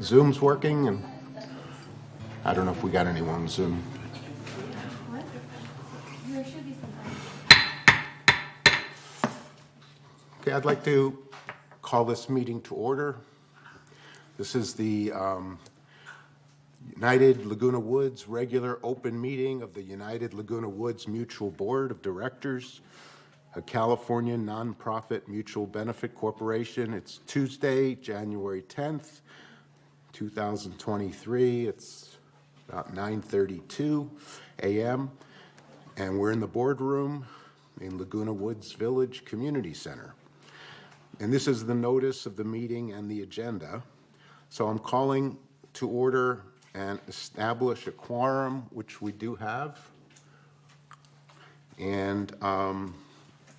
Zoom's working, and I don't know if we got anyone on Zoom. Okay, I'd like to call this meeting to order. This is the United Laguna Woods regular open meeting of the United Laguna Woods Mutual Board of Directors, a California nonprofit mutual benefit corporation. It's Tuesday, January 10th, 2023. It's about 9:32 a.m. and we're in the boardroom in Laguna Woods Village Community Center. And this is the notice of the meeting and the agenda. So I'm calling to order and establish a quorum, which we do have. And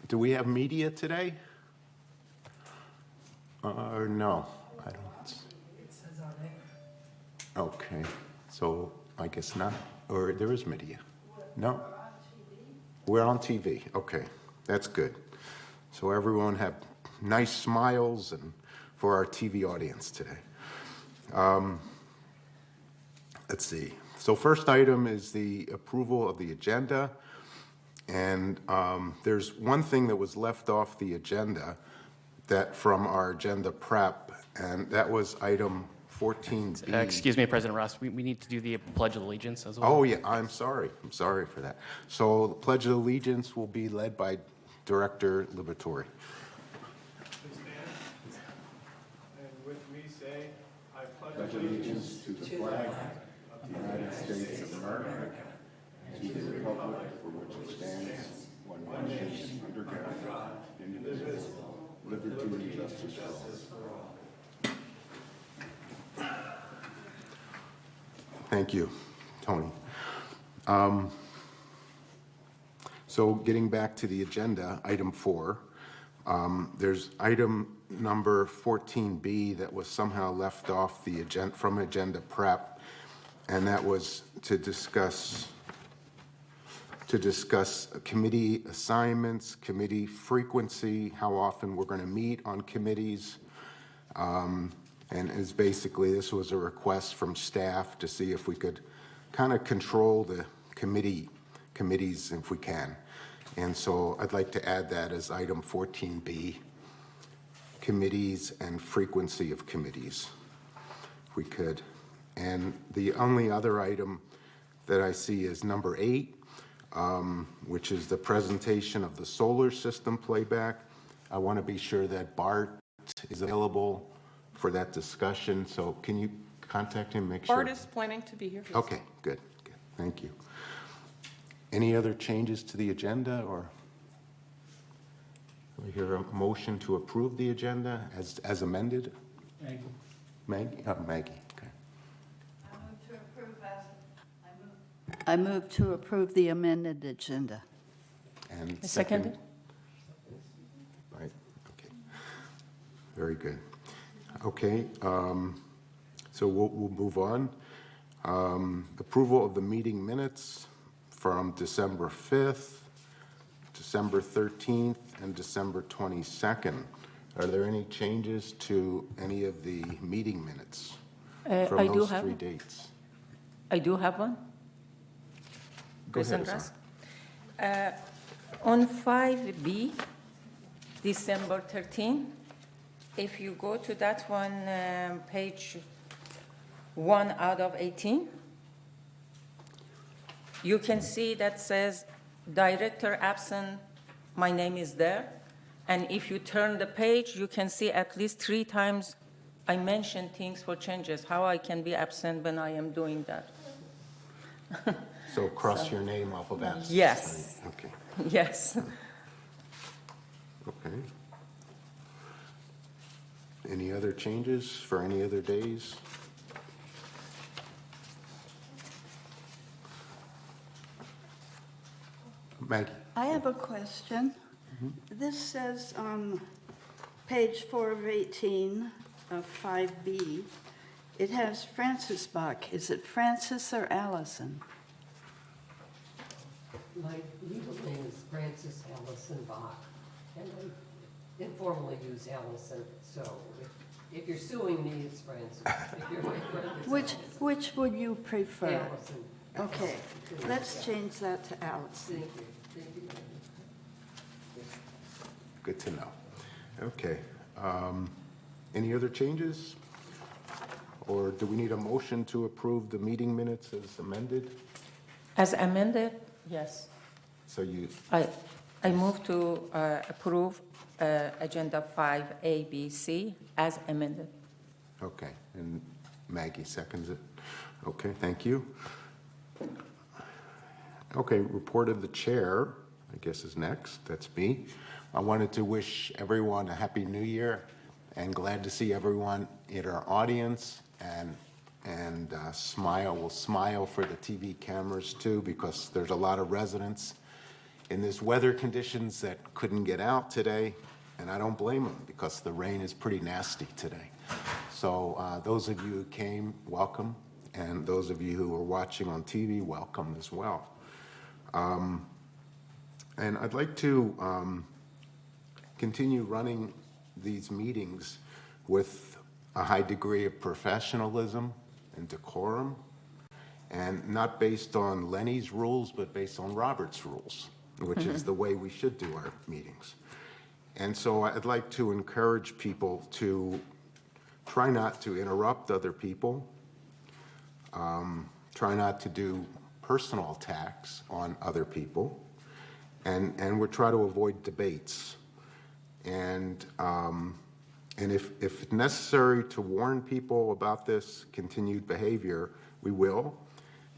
do we have media today? Or no, I don't. It says on there. Okay, so I guess not, or there is media. No? We're on TV, okay, that's good. So everyone have nice smiles and for our TV audience today. Let's see. So first item is the approval of the agenda. And there's one thing that was left off the agenda that from our agenda prep, and that was item 14B. Excuse me, President Ross, we need to do the Pledge of Allegiance as well. Oh, yeah, I'm sorry for that. So the Pledge of Allegiance will be led by Director Liberatore. Please stand. And with me say, I pledge allegiance to the flag of the United States of America and to the republic for which it stands, one nation, under God, indivisible, liberty and justice for all. Thank you, Tony. So getting back to the agenda, item 4, there's item number 14B that was somehow left off the agenda from agenda prep, and that was to discuss committee assignments, committee frequency, how often we're going to meet on committees. And is basically, this was a request from staff to see if we could kind of control the committees if we can. And so I'd like to add that as item 14B, committees and frequency of committees, if we could. And the only other item that I see is number 8, which is the presentation of the solar system playback. I want to be sure that Bart is available for that discussion. So can you contact him, make sure? Bart is planning to be here. Okay, good, thank you. Any other changes to the agenda, or do we hear a motion to approve the agenda as amended? Maggie? Maggie, okay. I move to approve the amended agenda. And Seconded. Right, okay. Very good. Okay, so we'll move on. Approval of the meeting minutes from December 5th, December 13th, and December 22nd. Are there any changes to any of the meeting minutes from I those 3 dates? I do have one. Go ahead, President Azar. Ross. On 5B, December 13, if you go to that one, page 1 out of 18, you can see that says director absent, my name is there. And if you turn the page, you can see at least 3 times I mentioned things for changes, how I can be absent when I am doing that. So cross your name off of absence. Yes. Right? Okay. Yes. Okay. Any other changes for any other days? Maggie? I have a question. This says on page 4 of 18 of 5B, it has Francis Bach. Is it Francis or Allison? My legal name is Frances Allison Bach, and I informally use Allison, so If you're suing me, it's Francis. If you're my friend, it's Which would you prefer? Allison. Okay, let's change that to Allison. Thank you. Thank you. Good to know. Okay. Any other changes? Or do we need a motion to approve the meeting minutes as amended? As amended, yes. So you, I move to approve Agenda 5A, B, C as amended. okay, and Maggie seconds it. Okay, thank you. Okay, report of the chair, I guess is next. That's me. I wanted to wish everyone a happy new year and glad to see everyone in our audience and smile. We'll smile for the TV cameras too, because there's a lot of residents in this weather conditions that couldn't get out today, and I don't blame them because the rain is pretty nasty today. So those of you who came, welcome, and those of you who are watching on TV, welcome as well. And I'd like to continue running these meetings with a high degree of professionalism and decorum, and not based on Lenny's rules, but based on Robert's rules, which is the way we should do our meetings. And so I'd like to encourage people to try not to interrupt other people, try not to do personal attacks on other people, and we'll try to avoid debates. And if necessary to warn people about this continued behavior, we will,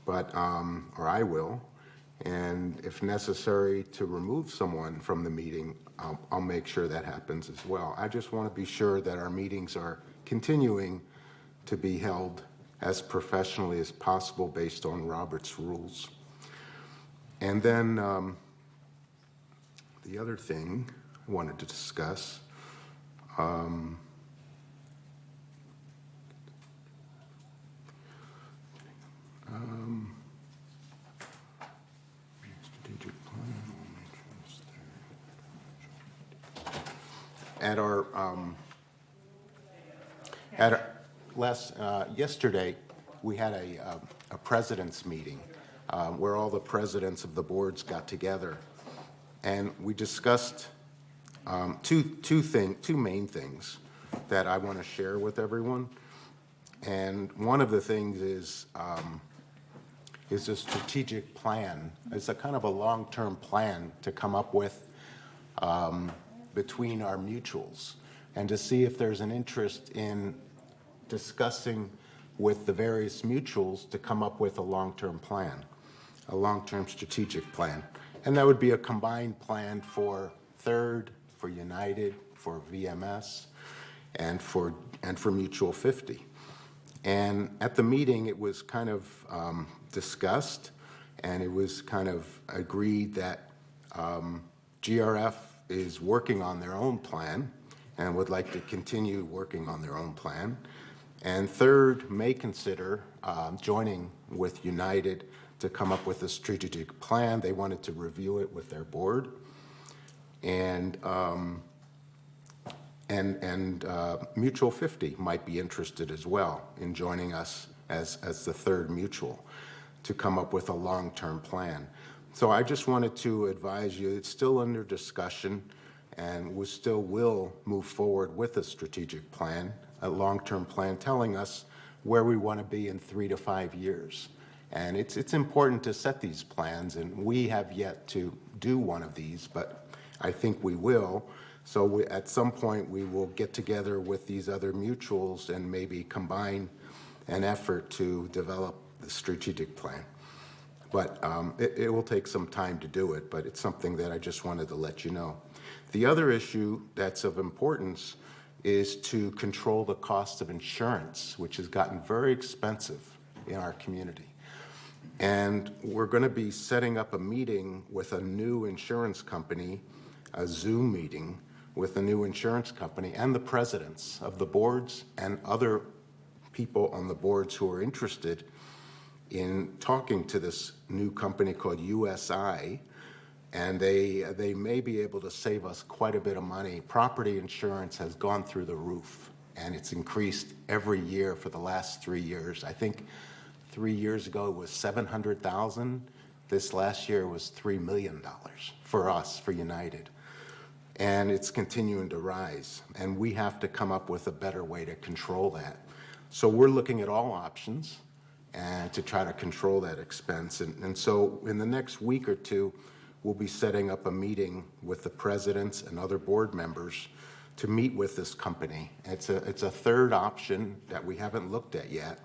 but, or I will. And if necessary to remove someone from the meeting, I'll make sure that happens as well. I just want to be sure that our meetings are continuing to be held as professionally as possible based on Robert's rules. And then the other thing I wanted to discuss, strategic plan. Yesterday, we had a president's meeting where all the presidents of the boards got together, and we discussed two main things that I want to share with everyone. And one of the things is a strategic plan. It's a kind of a long-term plan to come up with between our mutuals, and to see if there's an interest in discussing with the various mutuals to come up with a long-term plan, a long-term strategic plan. And that would be a combined plan for Third, for United, for VMS, and for Mutual 50. And at the meeting, it was kind of discussed, and it was kind of agreed that GRF is working on their own plan and would like to continue working on their own plan. And Third may consider joining with United to come up with a strategic plan. They wanted to review it with their board. And Mutual 50 might be interested as well in joining us as the third mutual to come up with a long-term plan. So I just wanted to advise you, it's still under discussion, and we still will move forward with a strategic plan, a long-term plan telling us where we want to be in 3 to 5 years. And it's important to set these plans, and we have yet to do one of these, but I think we will. So at some point, we will get together with these other mutuals and maybe combine an effort to develop the strategic plan. But it will take some time to do it, but it's something that I just wanted to let you know. The other issue that's of importance is to control the cost of insurance, which has gotten very expensive in our community. And we're going to be setting up a meeting with a new insurance company, a Zoom meeting with a new insurance company and the presidents of the boards and other people on the boards who are interested in talking to this new company called USI, and they may be able to save us quite a bit of money. Property insurance has gone through the roof and it's increased every year for the last 3 years. I think 3 years ago it was 700,000. This last year was $3 million for us, for United. And it's continuing to rise, and we have to come up with a better way to control that. So we're looking at all options and to try to control that expense. And so in the next week or two, we'll be setting up a meeting with the presidents and other board members to meet with this company. It's a third option that we haven't looked at yet,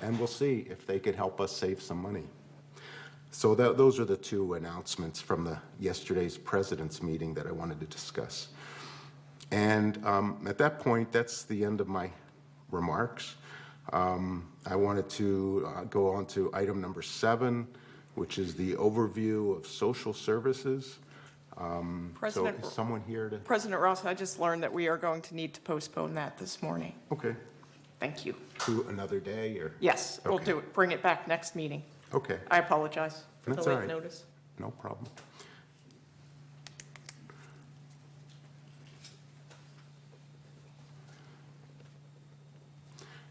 and we'll see if they could help us save some money. So those are the two announcements from yesterday's president's meeting that I wanted to discuss. And at that point, that's the end of my remarks. I wanted to go on to item number 7, which is the overview of social services. So President- is someone here to? President Ross, I just learned that we are going to need to postpone that this morning. Okay. Thank you. To another day, or? Yes, we'll Okay. do it. Bring it back next meeting. Okay, I apologize for the That's all late right. notice. no problem.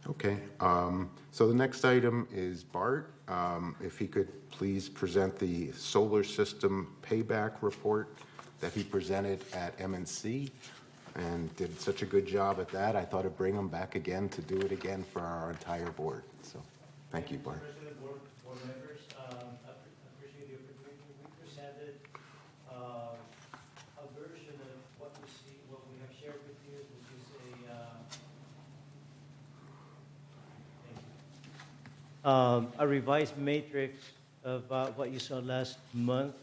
Okay, so the next item is Bart. If he could please present the solar system payback report that he presented at MNC and did such a good job at that. I thought I'd bring him back again to do it again for our entire board. So, thank you, Bart. President, board members, I appreciate the opportunity. We presented a version of what we see, what we have shared with you, which is a revised matrix of what you saw last month.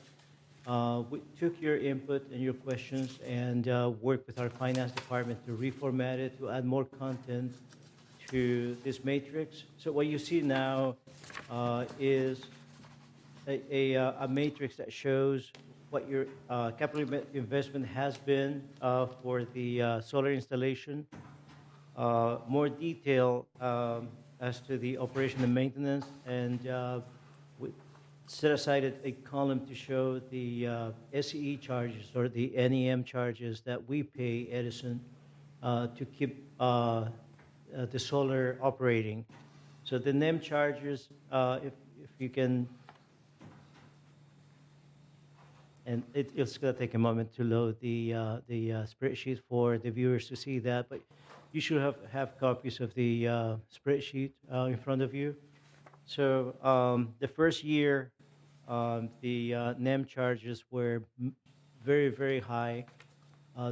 We took your input and your questions and worked with our finance department to reformat it, to add more content to this matrix. So what you see now is a matrix that shows what your capital investment has been for the solar installation. More detail as to the operation and maintenance, and we set aside a column to show the SCE charges or the NEM charges that we pay Edison to keep the solar operating. So the NEM charges, if you can, and it's going to take a moment to load the spreadsheet for the viewers to see that, but you should have copies of the spreadsheet in front of you. So the first year, the NEM charges were very, very high.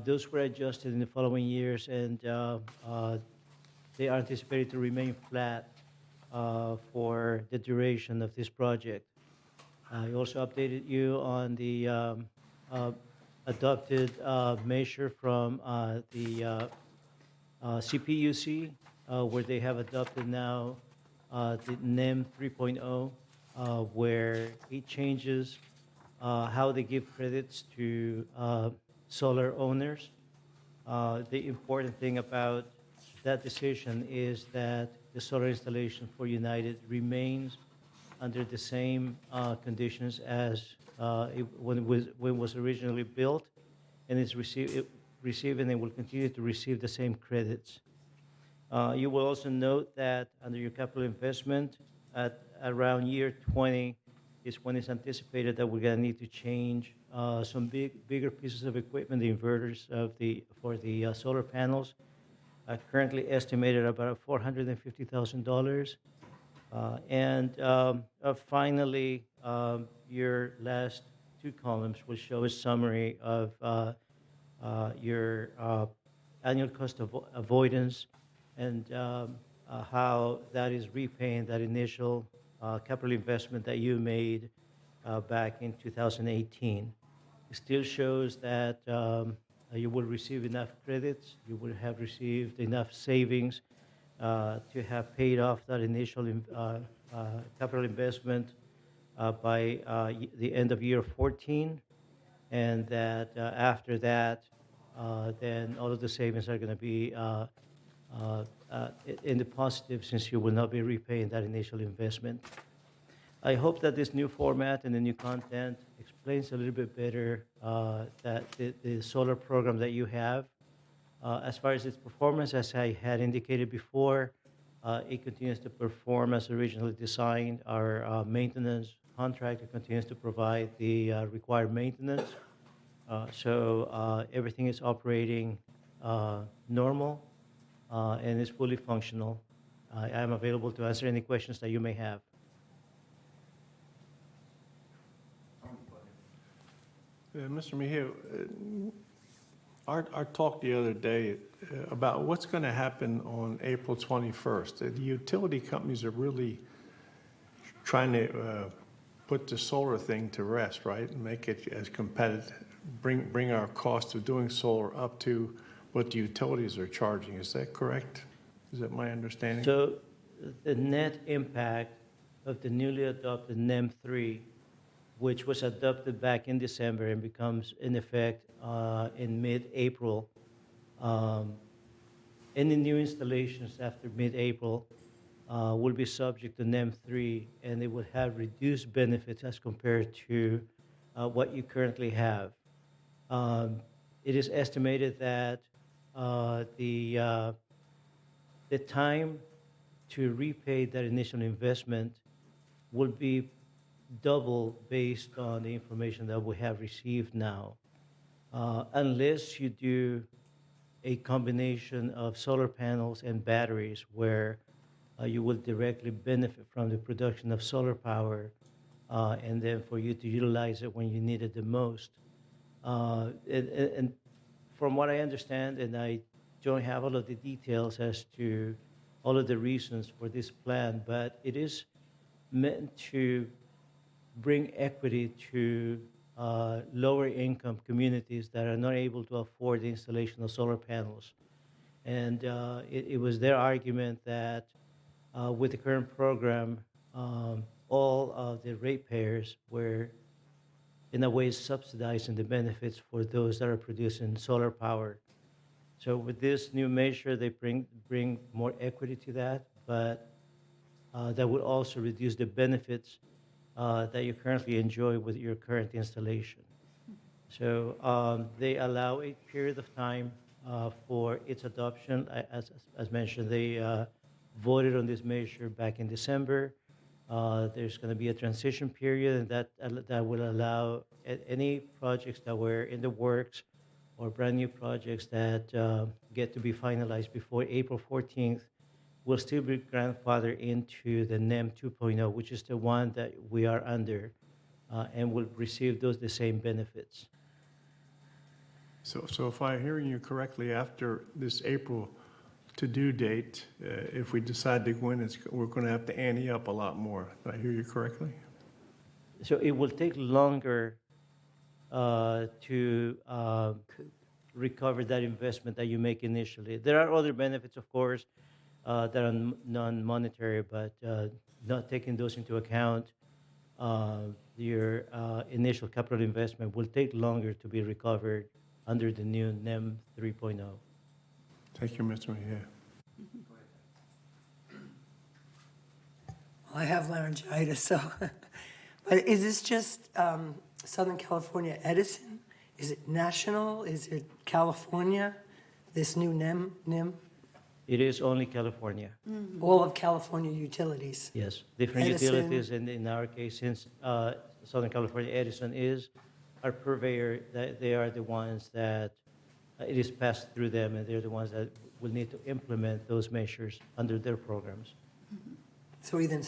Those were adjusted in the following years, and they are anticipated to remain flat for the duration of this project. I also updated you on the adopted measure from the CPUC, where they have adopted now the NEM 3.0, where it changes how they give credits to solar owners. The important thing about that decision is that the solar installation for United remains under the same conditions as when it was originally built, and it's receiving and will continue to receive the same credits. You will also note that under your capital investment, at around year 20 is when it's anticipated that we're going to need to change some bigger pieces of equipment, the inverters for the solar panels, currently estimated about $450,000. And finally, your last two columns will show a summary of your annual cost of avoidance and how that is repaying that initial capital investment that you made back in 2018. It still shows that you will receive enough credits, you will have received enough savings to have paid off that initial capital investment by the end of year 14, and that after that, then all of the savings are going to be in the positive, since you will not be repaying that initial investment. I hope that this new format and the new content explains a little bit better that the solar program that you have. As far as its performance, as I had indicated before, it continues to perform as originally designed. Our maintenance contractor continues to provide the required maintenance. So everything is operating normal and is fully functional. I am available to answer any questions that you may have. Mr. Mejia, our talk the other day about what's going to happen on April 21st. The utility companies are really trying to put the solar thing to rest, right? And make it as competitive, bring our cost of doing solar up to what the utilities are charging. Is that correct? Is that my understanding? So the net impact of the newly adopted NEM 3, which was adopted back in December and becomes in effect in mid-April, any new installations after mid-April will be subject to NEM 3, and they will have reduced benefits as compared to what you currently have. It is estimated that the time to repay that initial investment will be double based on the information that we have received now. Unless you do a combination of solar panels and batteries where you will directly benefit from the production of solar power and then for you to utilize it when you need it the most. And from what I understand, and I don't have all of the details as to all of the reasons for this plan, but it is meant to bring equity to lower income communities that are not able to afford the installation of solar panels. And it was their argument that with the current program, all of the ratepayers were in a way subsidizing the benefits for those that are producing solar power. So with this new measure, they bring more equity to that, but that would also reduce the benefits that you currently enjoy with your current installation. So they allow a period of time for its adoption. As mentioned, they voted on this measure back in December. There's going to be a transition period, and that will allow any projects that were in the works or brand new projects that get to be finalized before April 14th will still be grandfathered into the NEM 2.0, which is the one that we are under, and will receive the same benefits. So if I'm hearing you correctly, after this April to-do date, if we decide to go in, we're going to have to ante up a lot more. Did I hear you correctly? So it will take longer to recover that investment that you make initially. There are other benefits, of course, that are non-monetary, but not taking those into account, your initial capital investment will take longer to be recovered under the new NEM 3.0. Thank you, Mr. Mejia. I have laryngitis, so. But is this just Southern California Edison? Is it national? Is it California? This new NEM? It is only California. All of California utilities? Yes, different Edison. utilities, and in our case, since Southern California Edison is our purveyor, they are the ones that it is passed through them, and they're the ones that will need to implement those measures under their programs. So even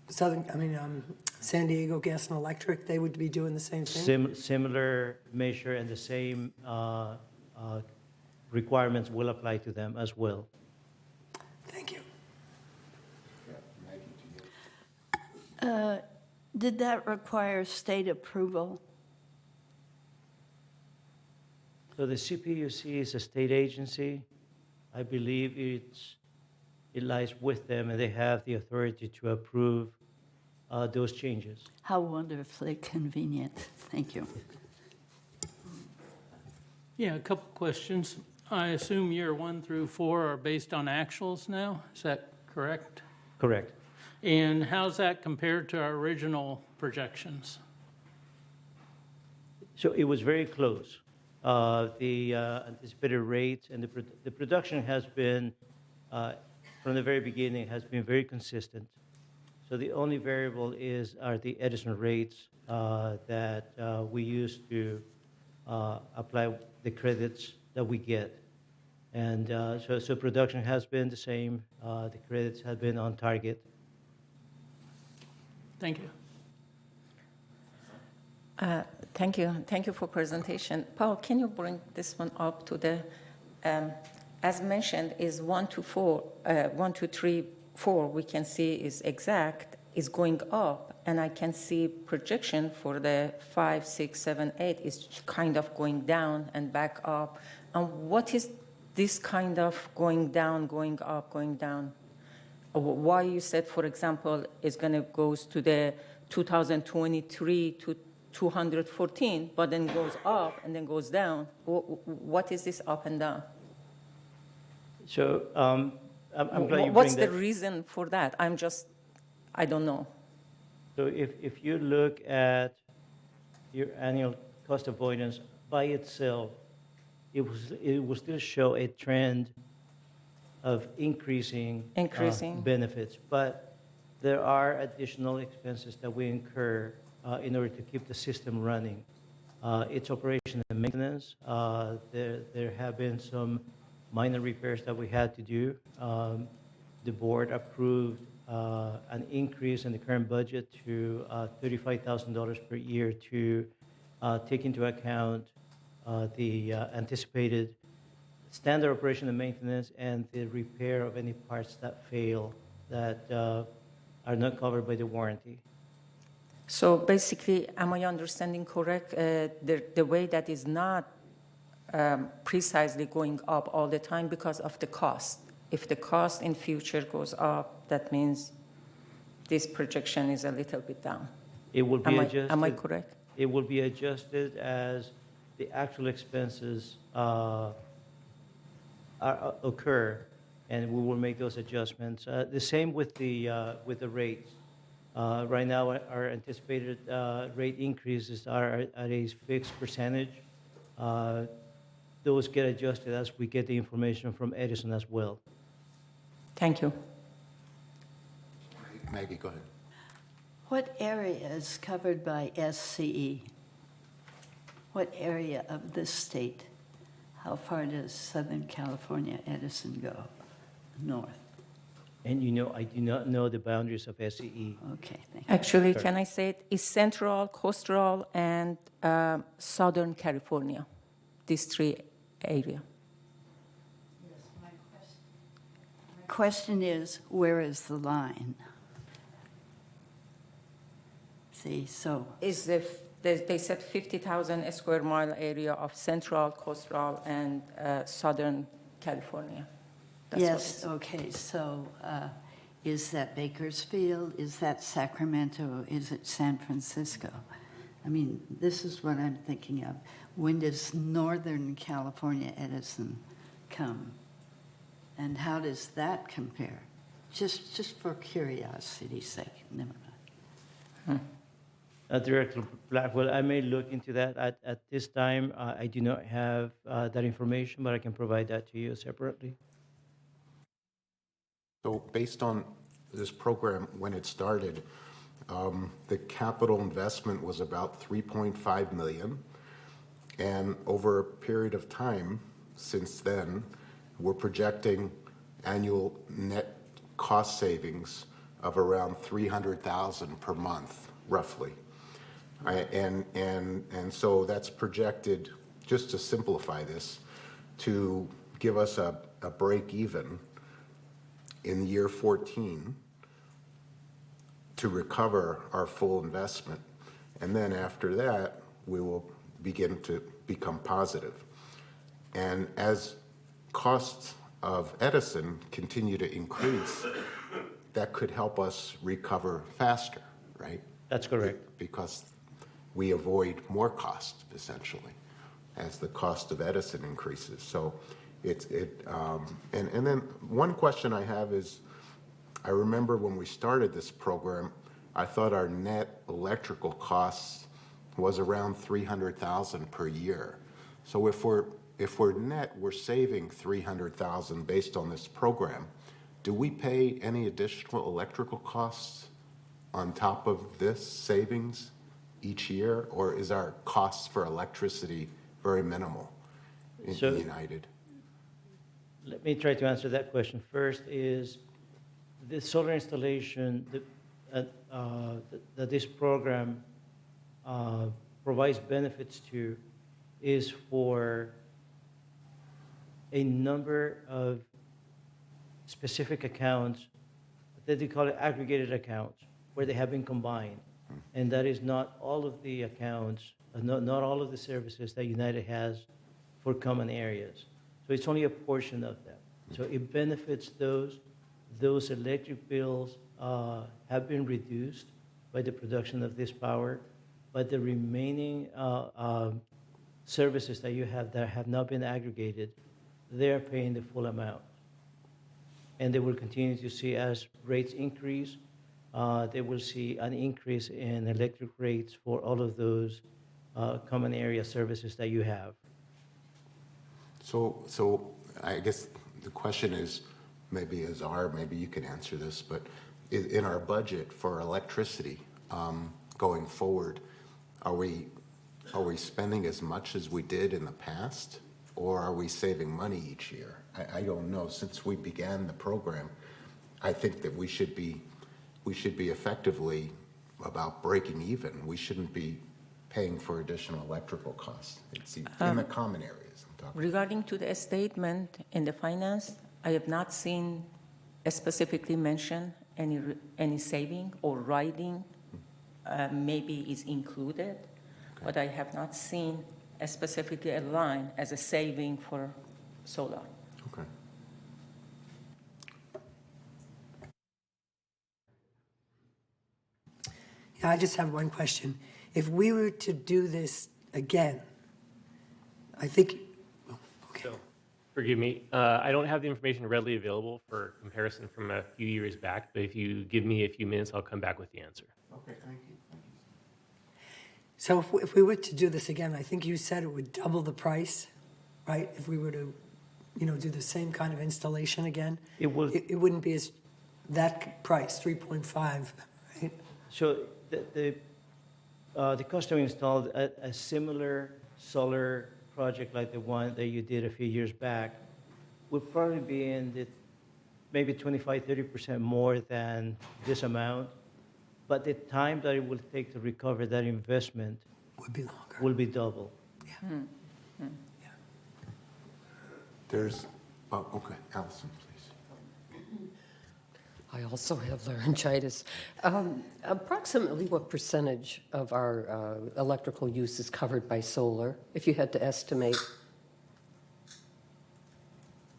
San Diego Gas and Electric, they would be doing the same thing? Similar measure and the same requirements will apply to them as well. Thank you. Did that require state approval? So the CPUC is a state agency. I believe it lies with them, and they have the authority to approve those changes. How wonderfully convenient. Thank you. Yeah, a couple questions. I assume year 1 through 4 are based on actuals now, is that correct? Correct. And how's that compared to our original projections? So it was very close. the anticipated rates, and the production has been, from the very beginning, has been very consistent. So the only variable are the Edison rates that we use to apply the credits that we get. And so production has been the same. The credits have been on target. Thank you. Thank you. Thank you for presentation. Paul, can you bring this one up to the, as mentioned, is 1 to 4, 1, 2, 3, 4, we can see is exact, is going up, and I can see projection for the 5, 6, 7, 8 is kind of going down and back up. And what is this kind of going down, going up, going down? Why you said, for example, it's going to goes to the 2023 to 214, but then goes up and then goes down. What is this up and down? So I'm glad you What's bring the that. reason for that? I don't know. So if you look at your annual cost avoidance by itself, it will still show a trend of increasing benefits. But there are additional expenses that we incur in order to keep the system running. It's operation and maintenance. There have been some minor repairs that we had to do. The board approved an increase in the current budget to $35,000 per year to take into account the anticipated standard operation and maintenance and the repair of any parts that fail that are not covered by the warranty. So basically, am I understanding correct? The way that is not precisely going up all the time because of the cost. If the cost in future goes up, that means this projection is a little bit down. It will be adjusted. Am I correct? It will be adjusted as the actual expenses occur, and we will make those adjustments. The same with the rates. Right now, our anticipated rate increases are at a fixed percentage. Those get adjusted as we get the information from Edison as well. Thank you. Maggie, go ahead. What area is covered by SCE? What area of this state? How far does Southern California Edison go? North. And I do not know the boundaries of SCE. Okay, thank you. Actually, can I say it? It's Central, Coastal, and Southern California, these three areas. Question is, where is the line? See, so Is they said 50,000 square mile area of Central, Coastal, and Southern California. That's what it yes, is. okay, so is that Bakersfield? Is that Sacramento? Is it San Francisco? I mean, this is what I'm thinking of. When does Northern California Edison come? And how does that compare? Just for curiosity's sake, never mind. Director Blackwell, I may look into that. At this time, I do not have that information, but I can provide that to you separately. So based on this program, when it started, the capital investment was about $3.5 million. And over a period of time since then, we're projecting annual net cost savings of around $300,000 per month, roughly. And so that's projected, just to simplify this, to give us a break even in year 14 to recover our full investment. And then after that, we will begin to become positive. And as costs of Edison continue to increase, that could help us recover faster, right? That's correct. Because we avoid more cost, essentially, as the cost of Edison increases. So and then one question I have is, I remember when we started this program, I thought our net electrical costs was around $300,000 per year. So if we're net, we're saving 300,000 based on this program, do we pay any additional electrical costs on top of this savings each year? Or is our costs for electricity very minimal in So- United? Let me try to answer that question. First is the solar installation that this program provides benefits to is for a number of specific accounts that they call it aggregated accounts, where they have been combined. And that is not all of the accounts, not all of the services that United has for common areas. So it's only a portion of them. So it benefits those. Those electric bills have been reduced by the production of this power, but the remaining services that you have that have not been aggregated, they're paying the full amount. And they will continue to see as rates increase, they will see an increase in electric rates for all of those common area services that you have. So I guess the question is, maybe maybe you can answer this, but in our budget for electricity going forward, are we spending as much as we did in the past, or are we saving money each year? I don't know. Since we began the program, I think that we should be effectively about breaking even. We shouldn't be paying for additional electrical costs. It's in the common areas I'm talking. Regarding to the statement in the finance, I have not seen specifically mention any saving or writing maybe is included, but I have not seen specifically a line as a saving for solar. Okay. Yeah, I just have one question. If we were to do this again, I think, okay. So, forgive me, I don't have the information readily available for comparison from a few years back, but if you give me a few minutes, I'll come back with the answer. Okay, thank you. So if we were to do this again, I think you said it would double the price, right? If we were to, do the same kind of installation again? It will. It wouldn't be that price, 3.5, right? So the customer installed a similar solar project like the one that you did a few years back would probably be in the maybe 25-30% more than this amount, but the time that it will take to recover that investment Would be longer. will be double. There's, okay, Allison, please. I also have laryngitis. Approximately what percentage of our electrical use is covered by solar, if you had to estimate?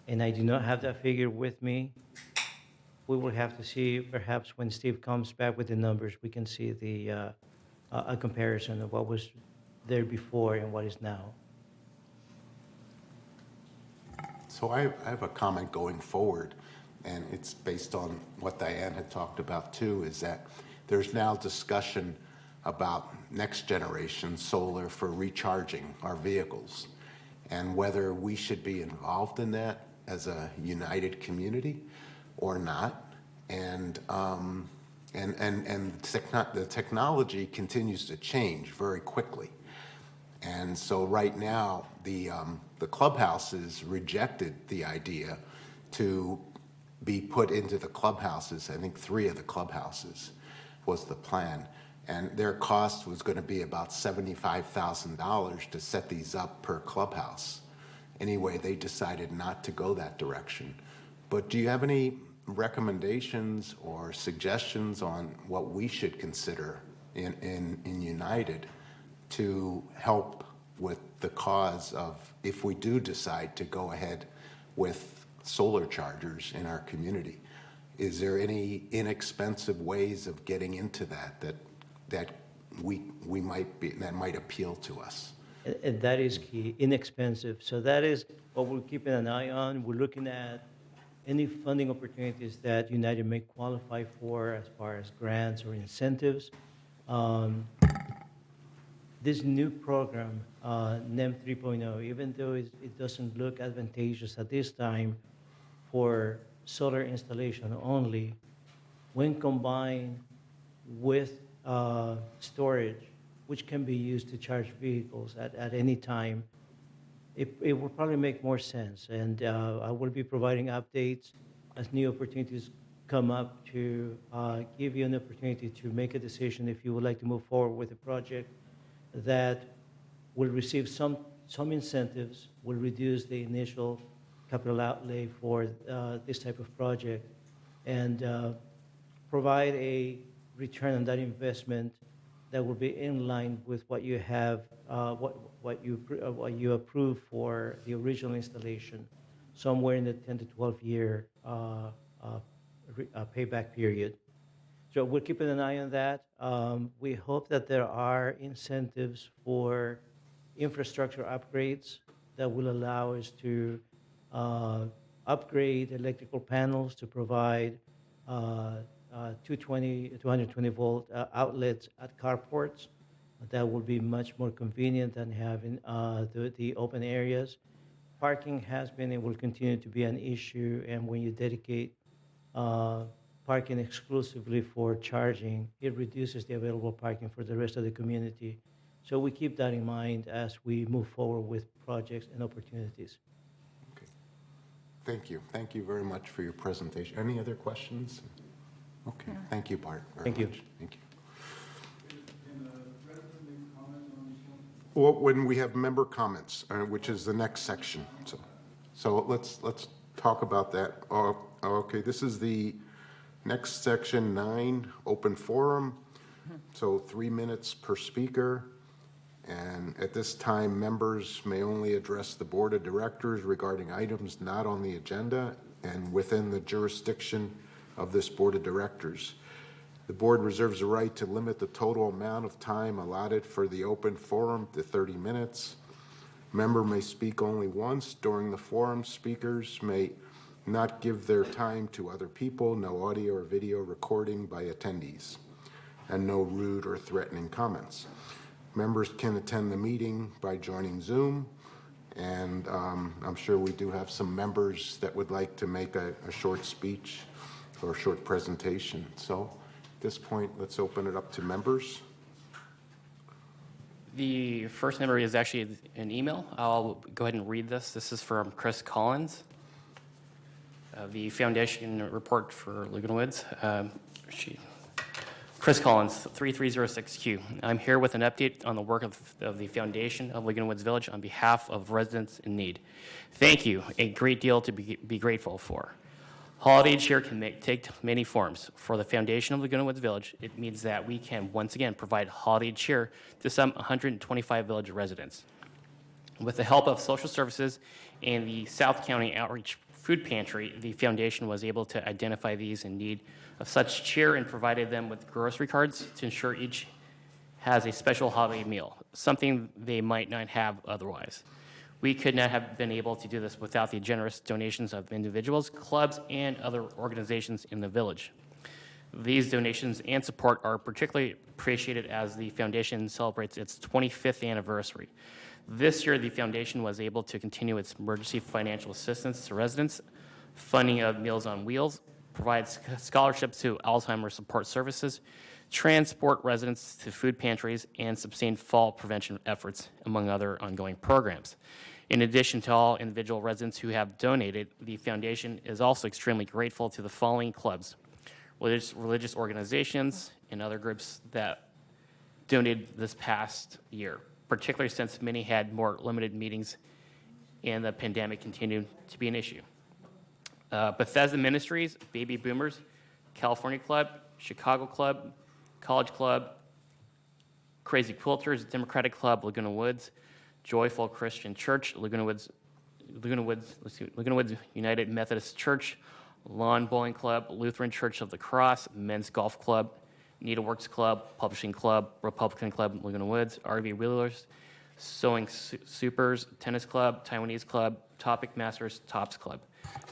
And I do not have that figure with me. We will have to see, perhaps when Steve comes back with the numbers, we can see a comparison of what was there before and what is now. So I have a comment going forward, and it's based on what Diane had talked about too, is that there's now discussion about next generation solar for recharging our vehicles, and whether we should be involved in that as a united community or not. And the technology continues to change very quickly. And so right now, the clubhouses rejected the idea to be put into the clubhouses. I think 3 of the clubhouses was the plan. And their cost was going to be about $75,000 to set these up per clubhouse. Anyway, they decided not to go that direction. But do you have any recommendations or suggestions on what we should consider in United to help with the cause of, if we do decide to go ahead with solar chargers in our community? Is there any inexpensive ways of getting into that we might appeal to us? And that is key, inexpensive. So that is what we're keeping an eye on. We're looking at any funding opportunities that United may qualify for as far as grants or incentives. this new program, NEM 3.0, even though it doesn't look advantageous at this time for solar installation only, when combined with storage, which can be used to charge vehicles at any time, it will probably make more sense. And I will be providing updates as new opportunities come up to give you an opportunity to make a decision if you would like to move forward with a project that will receive some incentives, will reduce the initial capital outlay for this type of project, and provide a return on that investment that will be in line with what you have, what you approve for the original installation, somewhere in the 10 to 12 year payback period. So we're keeping an eye on that. We hope that there are incentives for infrastructure upgrades that will allow us to upgrade electrical panels to provide 220 volt outlets at carports. That will be much more convenient than having the open areas. Parking has been and will continue to be an issue, and when you dedicate parking exclusively for charging, it reduces the available parking for the rest of the community. So we keep that in mind as we move forward with projects and opportunities. Okay. Thank you. Thank you very much for your presentation. Any other questions? Okay. Thank you, Bart. Thank you. Thank you. Well, when we have member comments, which is the next section. So let's talk about that. Okay, this is the next section 9, open forum. So 3 minutes per speaker. And at this time, members may only address the board of directors regarding items not on the agenda and within the jurisdiction of this board of directors. The board reserves the right to limit the total amount of time allotted for the open forum to 30 minutes. Member may speak only once during the forum. Speakers may not give their time to other people, no audio or video recording by attendees, and no rude or threatening comments. Members can attend the meeting by joining Zoom, and I'm sure we do have some members that would like to make a short speech or a short presentation. So at this point, let's open it up to members. The first member is actually an email. I'll go ahead and read this. This is from Chris Collins. The foundation report for Laguna Woods. Chris Collins, 3306Q. I'm here with an update on the work of the foundation of Laguna Woods Village on behalf of residents in need. Thank you, a great deal to be grateful for. Holiday cheer can take many forms. For the foundation of Laguna Woods Village, it means that we can once again provide holiday cheer to some 125 village residents. With the help of social services and the South County Outreach Food Pantry, the foundation was able to identify these in need of such cheer and provided them with grocery cards to ensure each has a special holiday meal, something they might not have otherwise. We could not have been able to do this without the generous donations of individuals, clubs, and other organizations in the village. These donations and support are particularly appreciated as the foundation celebrates its 25th anniversary. This year, the foundation was able to continue its emergency financial assistance to residents, funding of Meals on Wheels, provides scholarships to Alzheimer's support services, transport residents to food pantries, and sustain fall prevention efforts, among other ongoing programs. In addition to all individual residents who have donated, the foundation is also extremely grateful to the following clubs, religious organizations, and other groups that donated this past year, particularly since many had more limited meetings and the pandemic continued to be an issue. Bethesda Ministries, Baby Boomers, California Club, Chicago Club, College Club, Crazy Quilters, Democratic Club, Laguna Woods, Joyful Christian Church, Laguna Woods United Methodist Church, Lawn Bowling Club, Lutheran Church of the Cross, Men's Golf Club, Needleworks Club, Publishing Club, Republican Club, Laguna Woods, RV Wheelers, Sewing Supers, Tennis Club, Taiwanese Club, Topic Masters, Tops Club.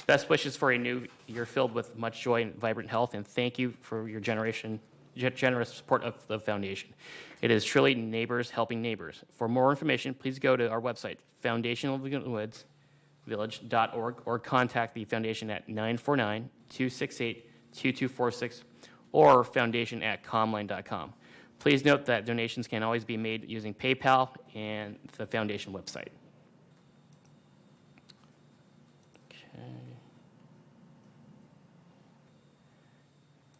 Best wishes for a new year filled with much joy and vibrant health, and thank you for your generation generous support of the foundation. It is truly neighbors helping neighbors. For more information, please go to our website, foundationoflagunawoodsvillage.org, or contact the foundation at 949-268-2246 or foundation@comline.com. Please note that donations can always be made using PayPal and the foundation website. Okay.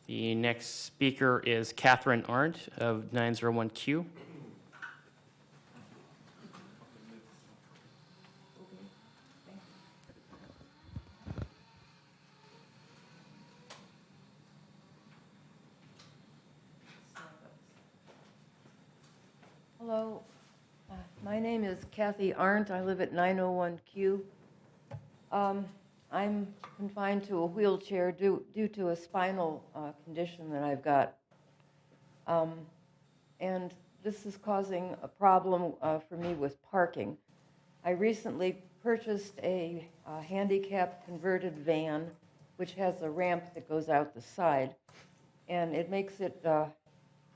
The next speaker is Catherine Arndt of 901Q. Hello, my name is Kathy Arndt. I live at 901Q. I'm confined to a wheelchair due to a spinal condition that I've got. And this is causing a problem for me with parking. I recently purchased a handicap converted van, which has a ramp that goes out the side. And it makes it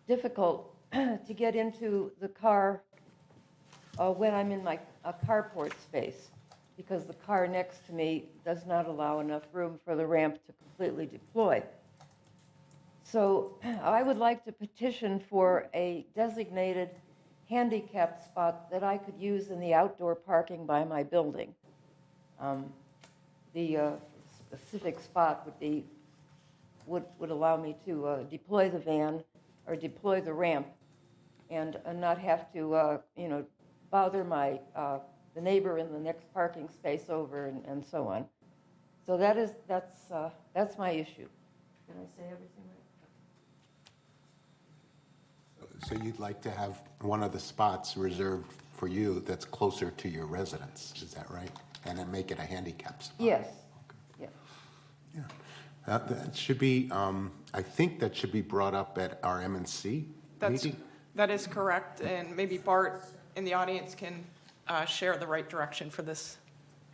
difficult to get into the car when I'm in my carport space, because the car next to me does not allow enough room for the ramp to completely deploy. So I would like to petition for a designated handicap spot that I could use in the outdoor parking by my building. The specific spot would allow me to deploy the van or deploy the ramp and not have to, bother the neighbor in the next parking space over and so on. So that's my issue. Did I say everything right? So you'd like to have one of the spots reserved for you that's closer to your residence, is that right? And then make it a handicap spot? Yes. Yeah. Yeah. That should be, I think that should be brought up at our M&C meeting. That is correct, and maybe Bart in the audience can share the right direction for this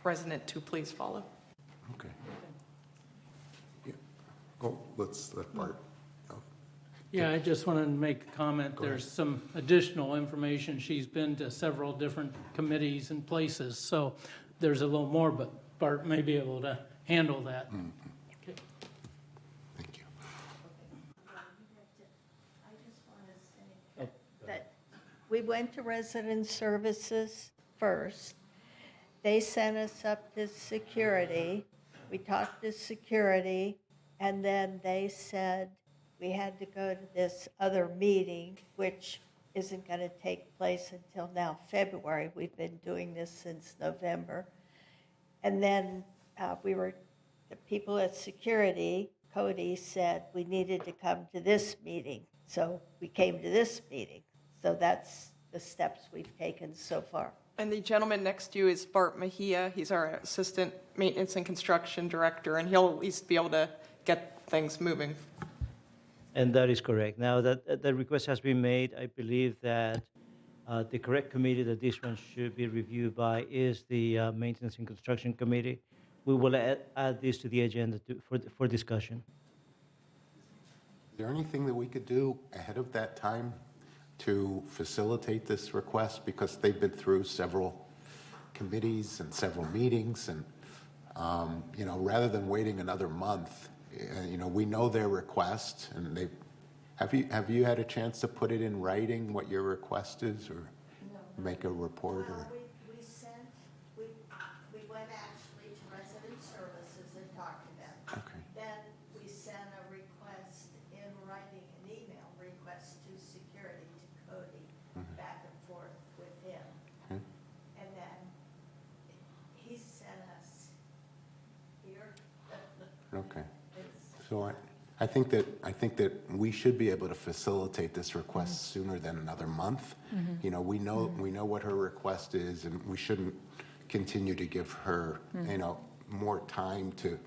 resident to please follow. Okay. Yeah. Oh, let's let Bart. Oh. Yeah, I just wanted to make a comment. There's some additional information. She's been to several different committees and places, so there's a little more, but Bart may be able to handle that. Okay. Thank you. I just want to say that we went to resident services first. They sent us up to security. We talked to security, and then they said we had to go to this other meeting, which isn't going to take place until now, February. We've been doing this since November. And then the people at security, Cody, said we needed to come to this meeting. So we came to this meeting. So that's the steps we've taken so far. And the gentleman next to you is Bart Mejia. He's our Assistant Maintenance and Construction Director, and he'll at least be able to get things moving. And that is correct. Now that the request has been made, I believe that the correct committee that this one should be reviewed by is the Maintenance and Construction Committee. We will add this to the agenda for discussion. Is there anything that we could do ahead of that time to facilitate this request? Because they've been through several committees and several meetings, and, rather than waiting another month, we know their request, and have you had a chance to put it in writing, what your request is, or make a report? Or? We went actually to resident services and talked to them. Okay. Then we sent a request in writing, an email request to security, to Cody, back and forth with him. And then he sent us here. Okay. So I think that we should be able to facilitate this request sooner than another month. We know what her request is, and we shouldn't continue to give her, more time to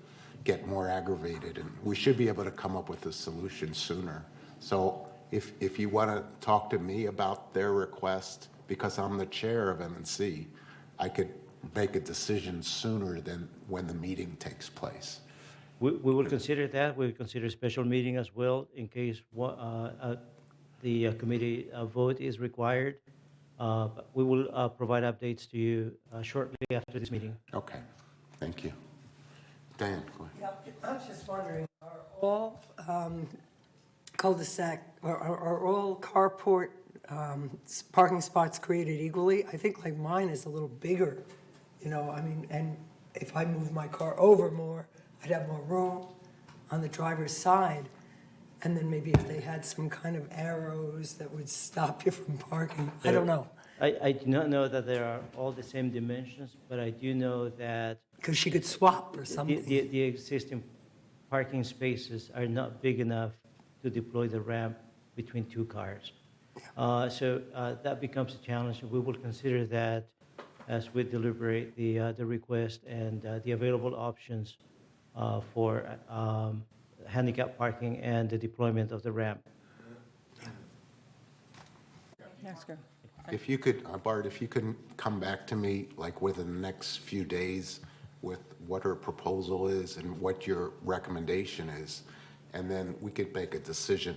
get more aggravated. And we should be able to come up with a solution sooner. So if you want to talk to me about their request, because I'm the chair of M&C, I could make a decision sooner than when the meeting takes place. We will consider that. We'll consider a special meeting as well in case the committee vote is required. But we will provide updates to you shortly after this meeting. Okay, thank you. Dan, go ahead. Yeah, I was just wondering, are all cul-de-sac, are all carport parking spots created equally? I think like mine is a little bigger, you know, I mean, and if I move my car over more, I'd have more room on the driver's side. And then maybe if they had some kind of arrows that would stop you from parking, I don't know. I do not know that they are all the same dimensions, but I do know that Because she could swap or something. the existing parking spaces are not big enough to deploy the ramp between two cars. So that becomes a challenge, and we will consider that as we deliberate the request and the available options for handicap parking and the deployment of the ramp. That's good. If you could, Bart, if you could come back to me like within the next few days with what her proposal is and what your recommendation is, and then we could make a decision,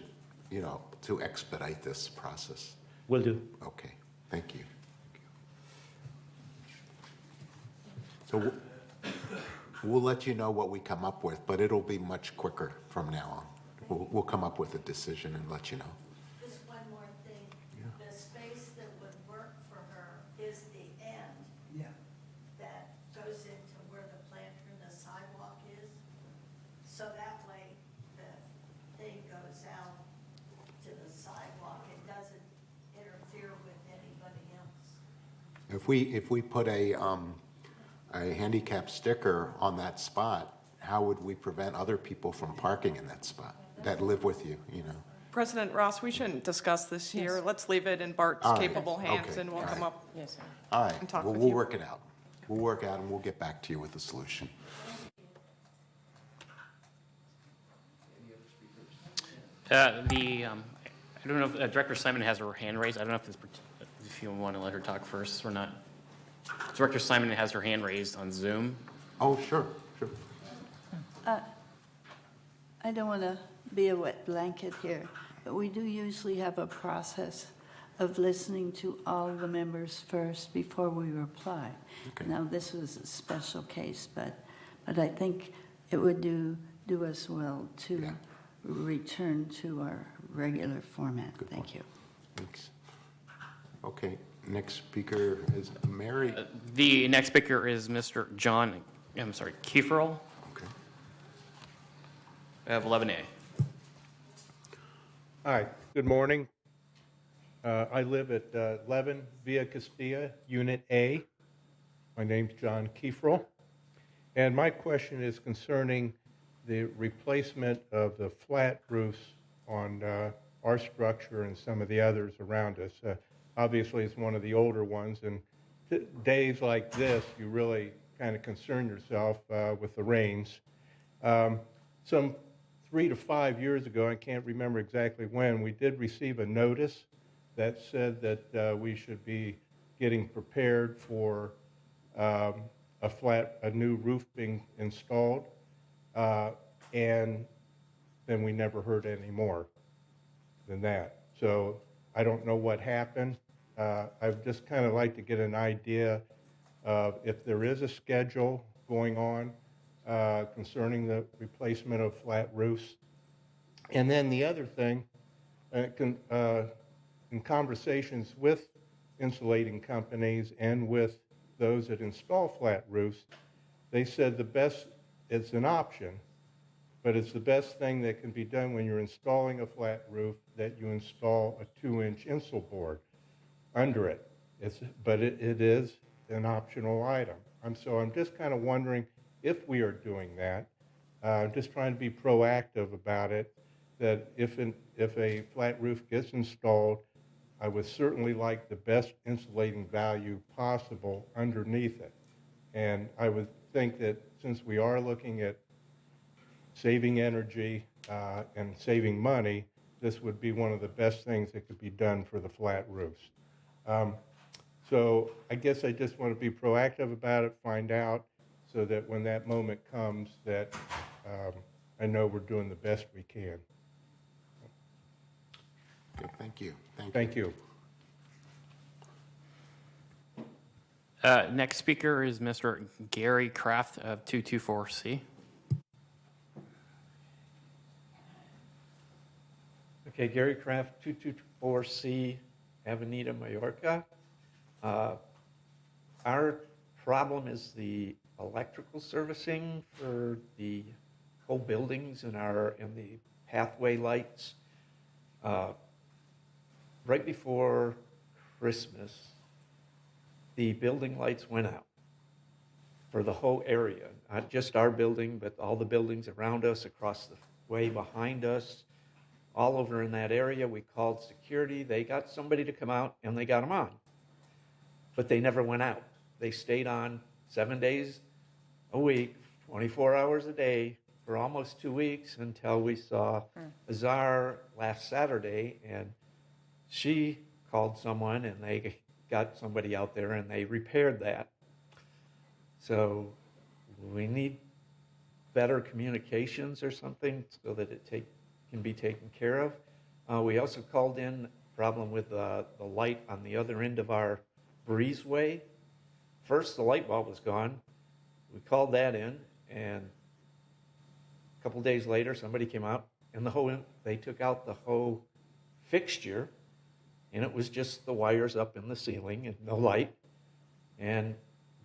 you know, to expedite this process. Will do. Okay, thank you. So we'll let you know what we come up with, but it'll be much quicker from now on. We'll come up with a decision and let you know. Just one more thing. The space that would work for her is the end Yeah. that goes into where the planter and the sidewalk is. So that way, the thing goes out to the sidewalk. It doesn't interfere with anybody else. If we put a handicap sticker on that spot, how would we prevent other people from parking in that spot that live with you, you know? President Ross, we shouldn't discuss this here. Yes. Let's leave it in Bart's All right. capable hands, Okay. and we'll All come right. up. Yes, sir. All right, And talk well, with we'll you. work it out. We'll work out and we'll get back to you with a solution. I don't know if Director Simon has her hand raised. I don't know if you want to let her talk first or not. Director Simon has her hand raised on Zoom. Oh, sure, sure. I don't want to be a wet blanket here, but we do usually have a process of listening to all the members first before we reply. Okay. Now, this was a special case, but I think it would do us well to Yeah. return to our regular format. Thank you. Thanks. Okay, next speaker is Mary. The next speaker is Mr. John, I'm sorry, Kieferl Okay. of 11A. Hi, good morning. I live at 11 Via Castilla, Unit A. My name's John Kieferl, and my question is concerning the replacement of the flat roofs on our structure and some of the others around us. Obviously, it's one of the older ones, and days like this, you really kind of concern yourself with the rains. Some 3 to 5 years ago, I can't remember exactly when, we did receive a notice that said that we should be getting prepared for a new roof being installed, and then we never heard any more than that. So I don't know what happened. I'd just kind of like to get an idea of if there is a schedule going on concerning the replacement of flat roofs. And then the other thing, in conversations with insulating companies and with those that install flat roofs, they said the best, it's an option, but it's the best thing that can be done when you're installing a flat roof, that you install a 2-inch insul board under it. But it is an optional item. So I'm just kind of wondering if we are doing that. Just trying to be proactive about it, that if a flat roof gets installed, I would certainly like the best insulating value possible underneath it. And I would think that since we are looking at saving energy and saving money, this would be one of the best things that could be done for the flat roofs. So I guess I just want to be proactive about it, find out, so that when that moment comes, that I know we're doing the best we can. Okay, thank you. Thank you. Next speaker is Mr. Gary Kraft of 224C. Okay, Gary Kraft, 224C, Avenida Mallorca. Our problem is the electrical servicing for the whole buildings and the pathway lights. Right before Christmas, the building lights went out for the whole area, not just our building, but all the buildings around us, across the way behind us, all over in that area. We called security. They got somebody to come out, and they got them on. But they never went out. They stayed on 7 days a week, 24 hours a day, for almost 2 weeks, until we saw Azar last Saturday, and she called someone, and they got somebody out there, and they repaired that. So we need better communications or something so that it can be taken care of. We also called in a problem with the light on the other end of our breezeway. First, the light bulb was gone. We called that in, and a couple days later, somebody came out, and they took out the whole fixture, and it was just the wires up in the ceiling and no light. And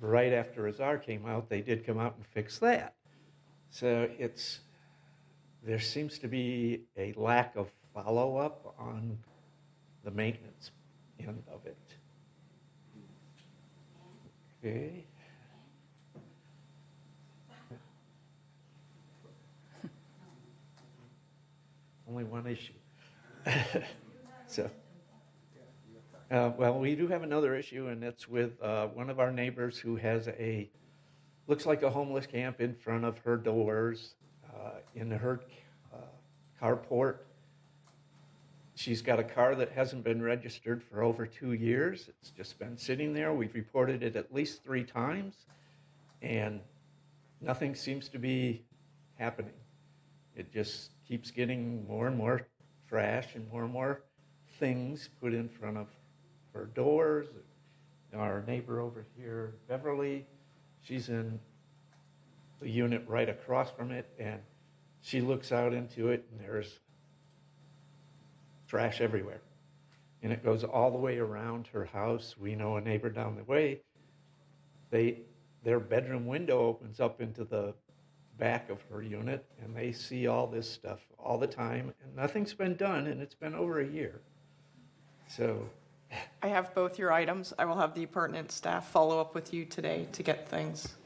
right after Azar came out, they did come out and fix that. So there seems to be a lack of follow-up on the maintenance end of it. Okay. Only one issue. So, well, we do have another issue, and it's with one of our neighbors who has looks like a homeless camp in front of her doors, in her carport. She's got a car that hasn't been registered for over 2 years. It's just been sitting there. We've reported it at least 3 times, and nothing seems to be happening. It just keeps getting more and more trash and more things put in front of her doors. Our neighbor over here, Beverly, she's in the unit right across from it, and she looks out into it, and there's trash everywhere. And it goes all the way around her house. We know a neighbor down the way. Their bedroom window opens up into the back of her unit, and they see all this stuff all the time, and nothing's been done, and it's been over a year. So I have both your items. I will have the pertinent staff follow up with you today to get things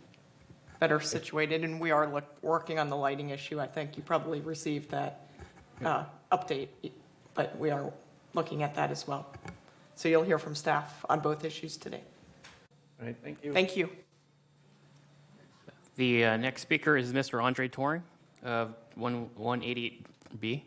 better situated, and we are working on the lighting issue. I think you probably received that update, but we are looking at that as well. So you'll hear from staff on both issues today. All right, thank you. Thank you. The next speaker is Mr. Andre Toring of 188B.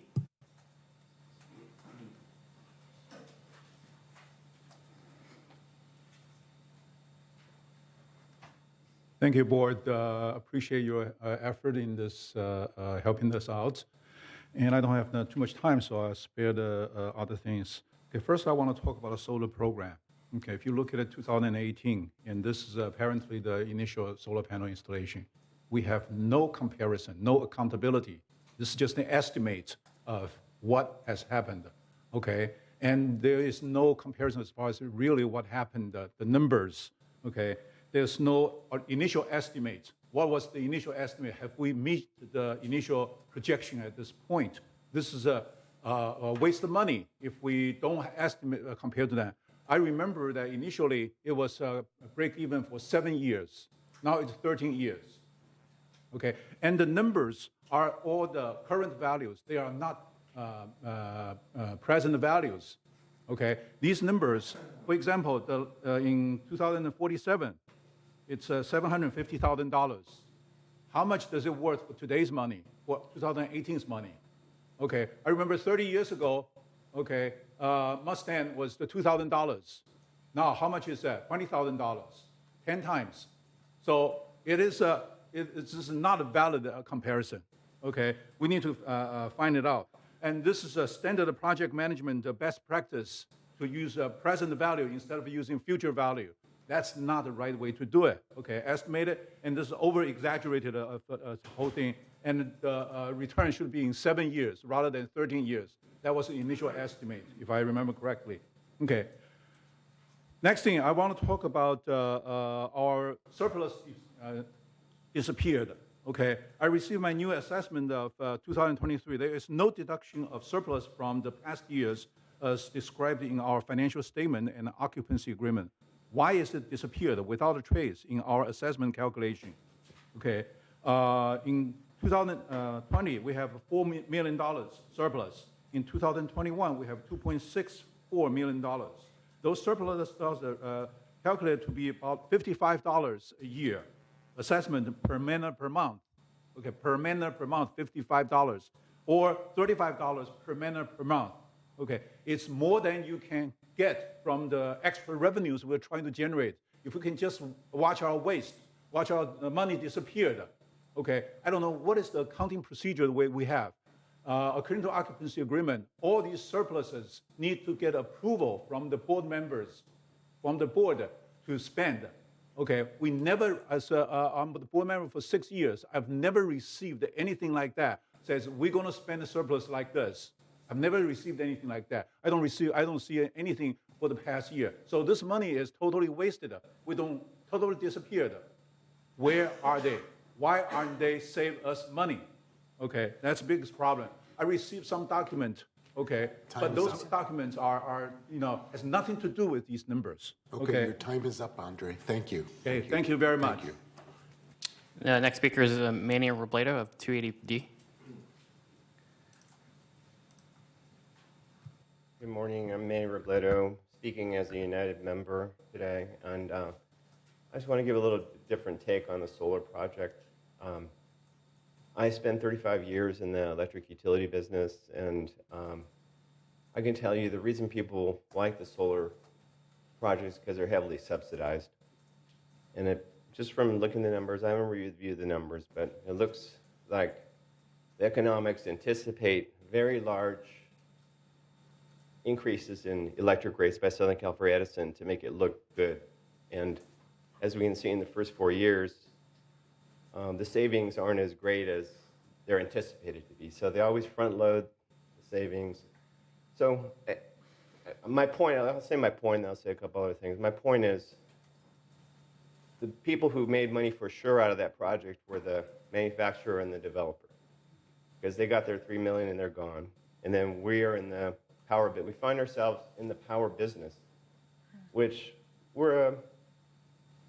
Thank you, Board. Appreciate your effort in this, helping us out. And I don't have too much time, so I'll spare the other things. Okay, first I want to talk about a solar program. Okay, if you look at it, 2018, and this is apparently the initial solar panel installation, we have no comparison, no accountability. This is just an estimate of what has happened, okay? And there is no comparison as far as really what happened, the numbers, okay? There's no initial estimate. What was the initial estimate? Have we met the initial projection at this point? This is a waste of money if we don't estimate compared to that. I remember that initially it was a break even for 7 years. Now it's 13 years. Okay, and the numbers are all the current values. They are not present values. Okay, these numbers, for example, in 2047, it's $750,000. How much does it worth for today's money, for 2018's money? Okay, I remember 30 years ago, okay, Mustang was the $2,000. Now, how much is that? $20,000, 10 times. So it is it's not a valid comparison. Okay, we need to find it out. And this is a standard project management best practice to use present value instead of using future value. That's not the right way to do it. Okay, estimate it, and this is over-exaggerated whole thing, and the return should be in 7 years rather than 13 years. That was the initial estimate, if I remember correctly. Okay. Next thing, I want to talk about our surplus disappeared. Okay, I received my new assessment of 2023. There is no deduction of surplus from the past years as described in our financial statement and occupancy agreement. Why is it disappeared without a trace in our assessment calculation? Okay, in 2020, we have $4 million surplus. In 2021, we have $2.64 million. Those surplus are calculated to be about $55 a year. Assessment per man per month. Okay, per man per month, $55, or $35 per man per month. Okay, it's more than you can get from the extra revenues we're trying to generate. If we can just watch our waste, watch our money disappear. Okay, I don't know what is the accounting procedure we have. According to occupancy agreement, all these surpluses need to get approval from the board members, from the board to spend. Okay, we never, I'm the board member for 6 years, I've never received anything like that. Says we're going to spend a surplus like this. I've never received anything like that. I don't see anything for the past year. So this money is totally wasted. We don't totally disappeared. Where are they? Why aren't they save us money? Okay, that's the biggest problem. I received some document, okay, but those documents are has nothing to do with these numbers. Okay, your time is up, Andre. Thank you. Okay, thank you very much. Thank you. Next speaker is Manny Robledo of 280D. Good morning, I'm Manny Robledo, speaking as a United member today, and I just want to give a little different take on the solar project. I spent 35 years in the electric utility business, and I can tell you the reason people like the solar projects is because they're heavily subsidized. And just from looking at the numbers, I haven't reviewed the numbers, but it looks like the economics anticipate very large increases in electric rates by Southern California Edison to make it look good. And as we can see in the first 4 years, the savings aren't as great as they're anticipated to be. So they always front load the savings. So my point, I'll say my point, and I'll say a couple other things. My point is the people who made money for sure out of that project were the manufacturer and the developer, because they got their $3 million and they're gone. And then we are in the power bit. We find ourselves in the power business, which we're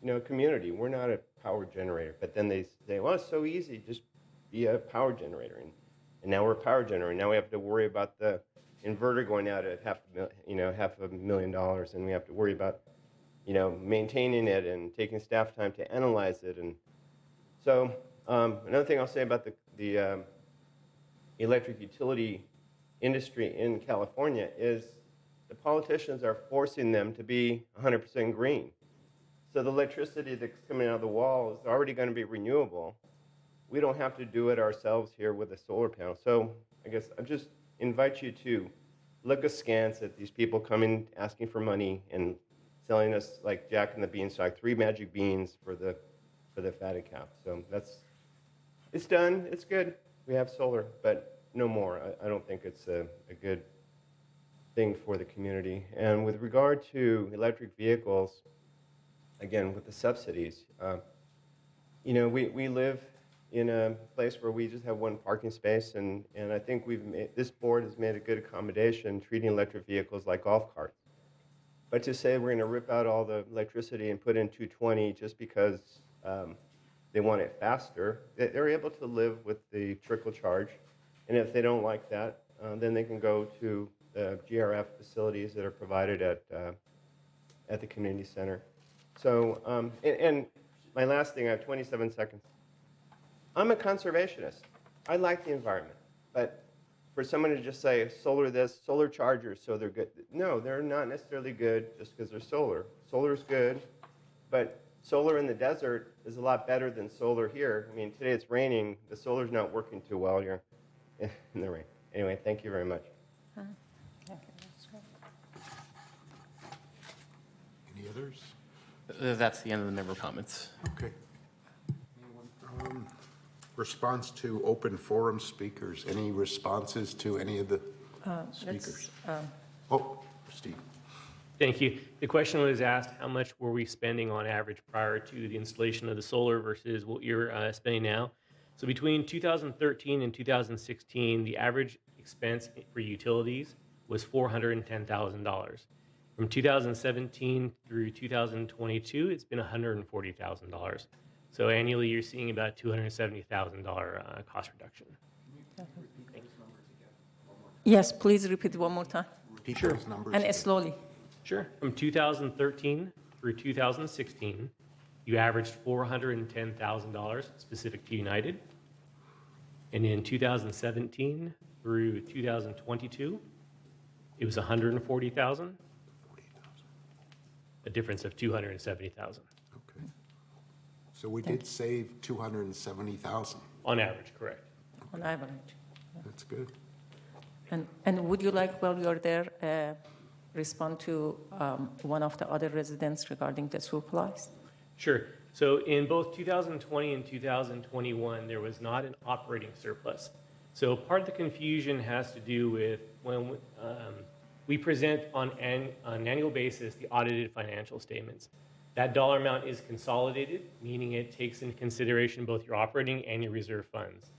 a community. We're not a power generator. But then they say, well, it's so easy, just be a power generator. And now we're a power generator. Now we have to worry about the inverter going out at $500,000, and we have to worry about maintaining it and taking staff time to analyze it. And so another thing I'll say about the electric utility industry in California is the politicians are forcing them to be 100% green. So the electricity that's coming out of the wall is already going to be renewable. We don't have to do it ourselves here with a solar panel. So I guess I just invite you to look askance at these people coming asking for money and selling us like Jack and the Beanstalk, 3 magic beans for the fatted calf. So it's done. It's good. We have solar, but no more. I don't think it's a good thing for the community. And with regard to electric vehicles, again, with the subsidies, we live in a place where we just have one parking space, and I think this board has made a good accommodation treating electric vehicles like golf carts. But to say we're going to rip out all the electricity and put in 220 just because they want it faster, they're able to live with the trickle charge. And if they don't like that, then they can go to the GRF facilities that are provided at the community center. So, and my last thing, I have 27 seconds. I'm a conservationist. I like the environment. But for someone to just say solar this, solar chargers, so they're good. No, they're not necessarily good just because they're solar. Solar's good, but solar in the desert is a lot better than solar here. I mean, today it's raining. The solar's not working too well here in the rain. Anyway, thank you very much. Any others? That's the end of the member comments. Okay. Response to open forum speakers. Any responses to any of the speakers? Oh, Steve. Thank you. The question was asked, how much were we spending on average prior to the installation of the solar versus what you're spending now? So between 2013 and 2016, the average expense for utilities was $410,000. From 2017 through 2022, it's been $140,000. So annually, you're seeing about $270,000 cost reduction. Yes, please repeat one more time, Repeat those numbers. and slowly. Sure. From 2013 through 2016, you averaged $410,000 specific to United. And in 2017 through 2022, it was $140,000. A difference of $270,000 Okay. So we did save $270,000. on average, correct? On average. That's good. And would you like, while you're there, respond to one of the other residents regarding the surplus? Sure. So in both 2020 and 2021, there was not an operating surplus. So part of the confusion has to do with when we present on an annual basis the audited financial statements. That dollar amount is consolidated, meaning it takes into consideration both your operating and your reserve funds.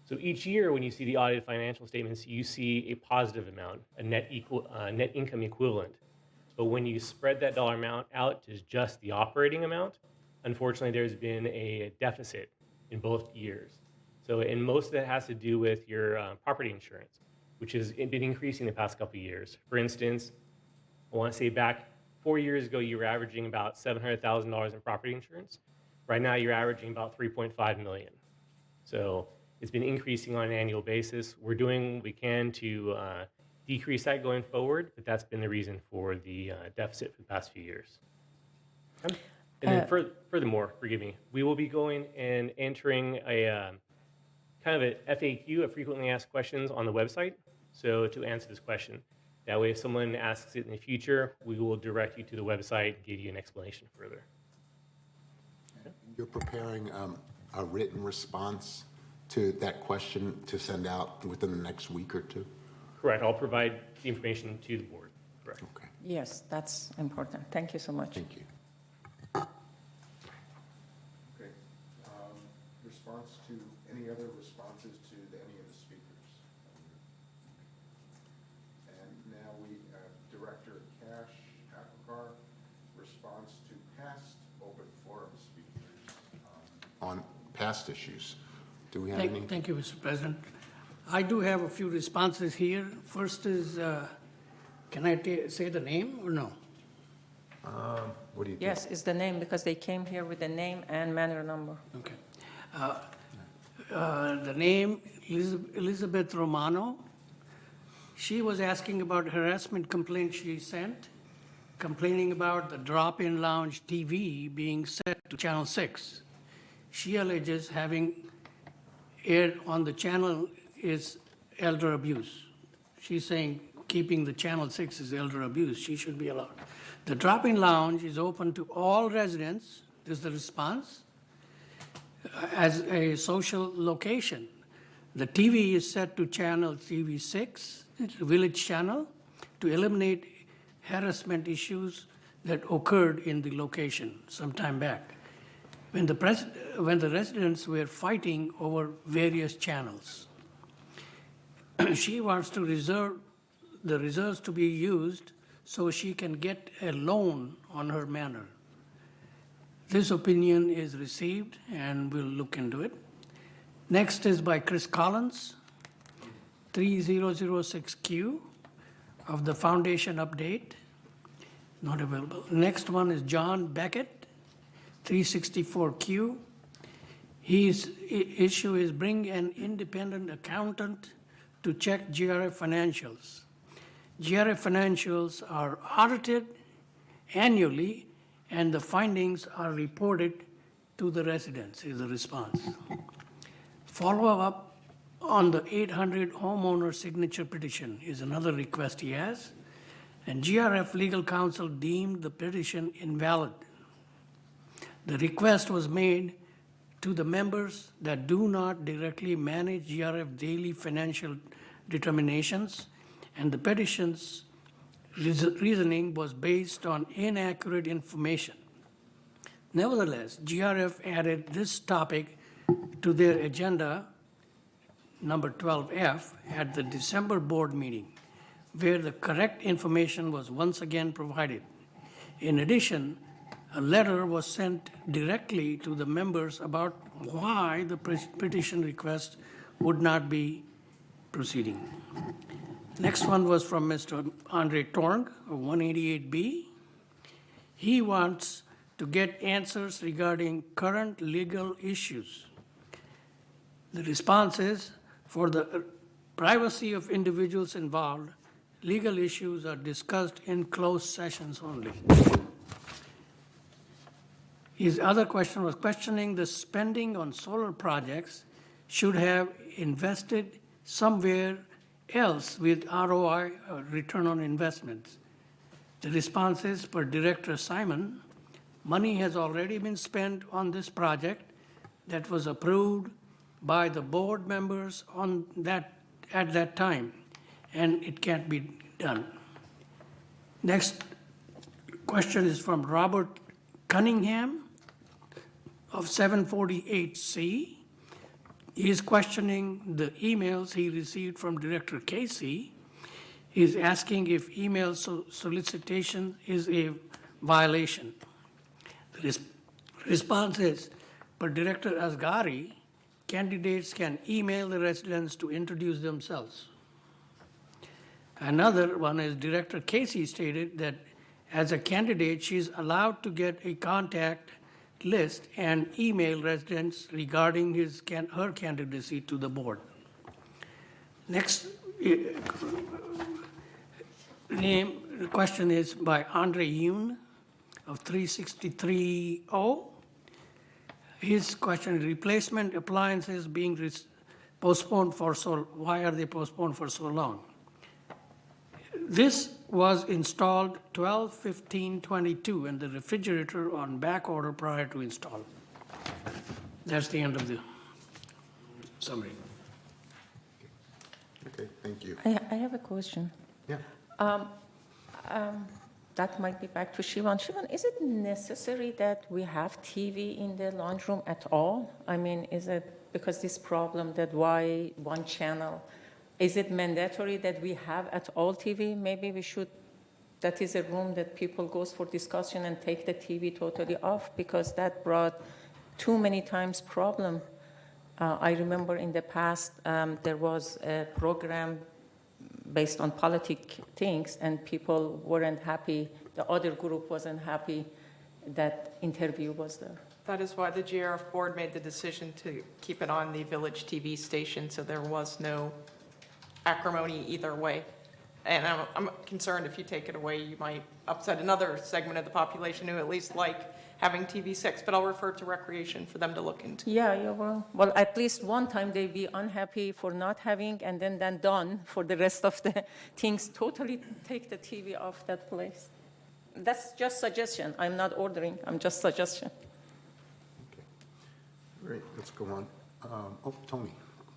So each year when you see the audited financial statements, you see a positive amount, a net income equivalent. But when you spread that dollar amount out to just the operating amount, unfortunately there's been a deficit in both years. So, and most of that has to do with your property insurance, which has been increasing the past couple of years. For instance, I want to say back 4 years ago, you were averaging about $700,000 in property insurance. Right now, you're averaging about $3.5 million. So it's been increasing on an annual basis. We're doing what we can to decrease that going forward, but that's been the reason for the deficit for the past few years. And then furthermore, forgive me, we will be going and entering a kind of a FAQ, a frequently asked questions, on the website. So to answer this question, that way if someone asks it in the future, we will direct you to the website and give you an explanation further. You're preparing a written response to that question to send out within the next week or two? Correct. I'll provide the information to the board. Correct. Okay. Yes, that's important. Thank you so much. Thank you. Okay. Response to any other responses to any of the speakers? And now we have Director Cash Apokar, response to past open forum speakers on past issues. Do we have any? Thank you, Mr. President. I do have a few responses here. First is, can I say the name or no? What do you think? Yes, it's the name, because they came here with the name and manor number. Okay. The name, Elizabeth Romano. She was asking about harassment complaint she sent, complaining about the drop-in lounge TV being set to Channel 6. She alleges having aired on the channel is elder abuse. She's saying keeping the Channel 6 is elder abuse. She should be allowed. The drop-in lounge is open to all residents, this is the response, as a social location. The TV is set to channel TV6, it's a village channel, to eliminate harassment issues that occurred in the location some time back, when the residents were fighting over various channels. She wants to reserve the reserves to be used so she can get a loan on her manor. This opinion is received and we'll look into it. Next is by Chris Collins, 3006Q of the Foundation Update, not available. Next one is John Beckett, 364Q. His issue is bring an independent accountant to check GRF financials. GRF financials are audited annually and the findings are reported to the residents, is the response. Follow up on the 800 homeowner signature petition is another request he has, and GRF legal counsel deemed the petition invalid. The request was made to the members that do not directly manage GRF daily financial determinations, and the petition's reasoning was based on inaccurate information. Nevertheless, GRF added this topic to their agenda, number 12F, at the December board meeting, where the correct information was once again provided. In addition, a letter was sent directly to the members about why the petition request would not be proceeding. Next one was from Mr. Andre Torng of 188B. He wants to get answers regarding current legal issues. The response is, for the privacy of individuals involved, legal issues are discussed in closed sessions only. His other question was questioning the spending on solar projects should have invested somewhere else with ROI, or return on investments. The response is, per Director Simon, money has already been spent on this project that was approved by the board members at that time, and it can't be done. Next question is from Robert Cunningham of 748C. He is questioning the emails he received from Director Casey. He is asking if email solicitation is a violation. The response is, per Director Asghari, candidates can email the residents to introduce themselves. Another one is Director Casey stated that as a candidate, she's allowed to get a contact list and email residents regarding her candidacy to the board. Next question is by Andre Yoon of 363O. His question is replacement appliances being postponed for why are they postponed for so long? This was installed 12/15/22 and the refrigerator on back order prior to install. That's the end of the summary. Okay, thank you. I have a question. Yeah. That might be back to Shivan. Shivan, is it necessary that we have TV in the laundry room at all? I mean, is it because this problem that why one channel? Is it mandatory that we have at all TV? Maybe we should, that is a room that people goes for discussion and take the TV totally off, because that brought too many times problem. I remember in the past there was a program based on politic things, and people weren't happy. The other group wasn't happy that interview was there. That is why the GRF board made the decision to keep it on the village TV station, so there was no acrimony either way. And I'm concerned if you take it away, you might upset another segment of the population who at least like having TV6, but I'll refer to recreation for them to look into. Yeah, well, at least one time they be unhappy for not having, and then done for the rest of the things, totally take the TV off that place. That's just suggestion. I'm not ordering, I'm just suggestion. Okay. Great, let's go on. Tony,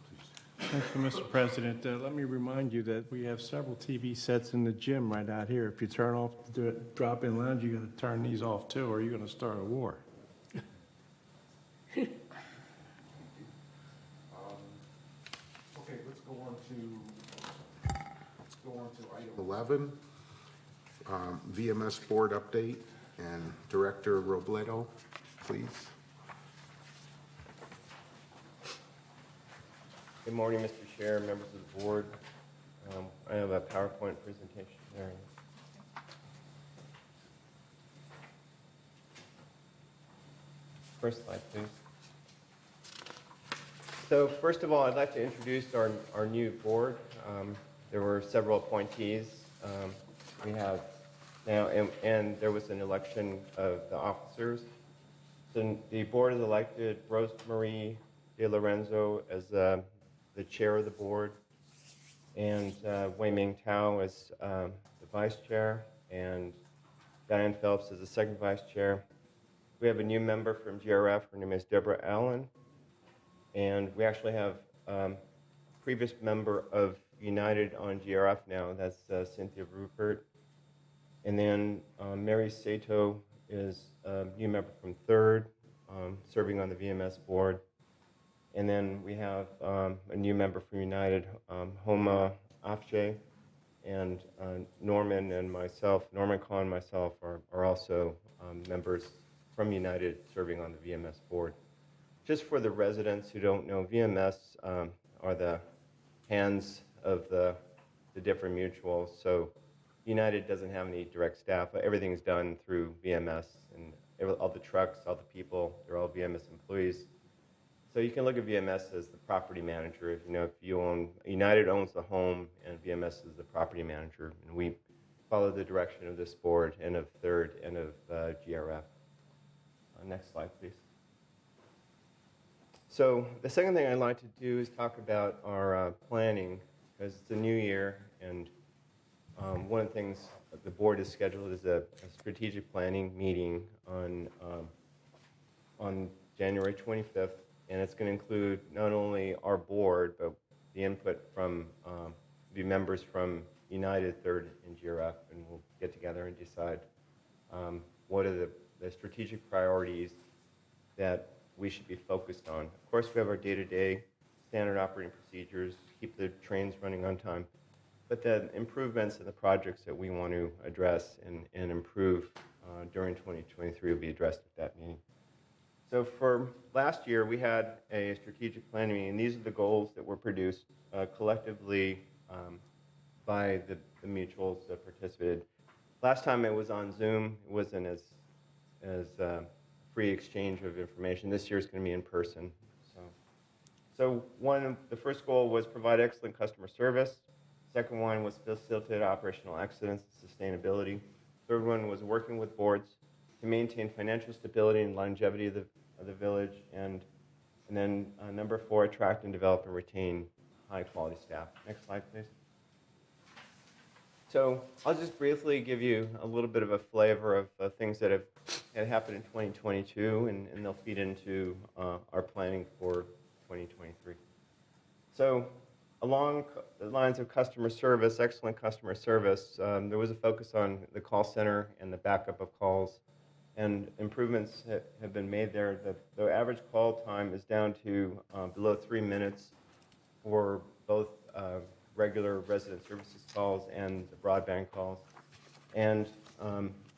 please. Thank you, Mr. President. Let me remind you that we have several TV sets in the gym right out here. If you turn off the drop-in lounge, you're going to turn these off too, or you're going to start a war. Okay, let's go on to item 11, VMS board update, and Director Robledo, please. Good morning, Mr. Chair, members of the board. I have a PowerPoint presentation there. First slide, please. So first of all, I'd like to introduce our new board. There were several appointees. We have Now, and there was an election of the officers. So the board has elected Rosemarie De Lorenzo as the chair of the board, and Wei Ming Tao as the vice chair, and Diane Phelps as the second vice chair. We have a new member from GRF. Her name is Deborah Allen. And we actually have a previous member of United on GRF now. That's Cynthia Rupert. And then Mary Sato is a new member from Third, serving on the VMS board. And then we have a new member from United, Homa Afshe, and Norman Kahn and myself are also members from United serving on the VMS board. Just for the residents who don't know, VMS are the hands of the different mutuals. So United doesn't have any direct staff. Everything's done through VMS, and all the trucks, all the people, they're all VMS employees. So you can look at VMS as the property manager. If you own, United owns the home, and VMS is the property manager. And we follow the direction of this board and of Third and of GRF. Next slide, please. So the second thing I'd like to do is talk about our planning, because it's a new year, and one of the things that the board has scheduled is a strategic planning meeting on January 25th, and it's going to include not only our board, but the input from the members from United, Third, and GRF, and we'll get together and decide what are the strategic priorities that we should be focused on. Of course, we have our day-to-day standard operating procedures, keep the trains running on time, but the improvements and the projects that we want to address and improve during 2023 will be addressed at that meeting. So for last year, we had a strategic planning meeting, and these are the goals that were produced collectively by the mutuals that participated. Last time it was on Zoom. It wasn't as free exchange of information. This year is going to be in person. So the first goal was provide excellent customer service. Second one was facilitate operational excellence and sustainability. Third one was working with boards to maintain financial stability and longevity of the village. And then number 4, attract and develop and retain high quality staff. Next slide, please. So I'll just briefly give you a little bit of a flavor of things that had happened in 2022, and they'll feed into our planning for 2023. So along the lines of customer service, excellent customer service, there was a focus on the call center and the backup of calls, and improvements have been made there. The average call time is down to below 3 minutes for both regular resident services calls and the broadband calls. And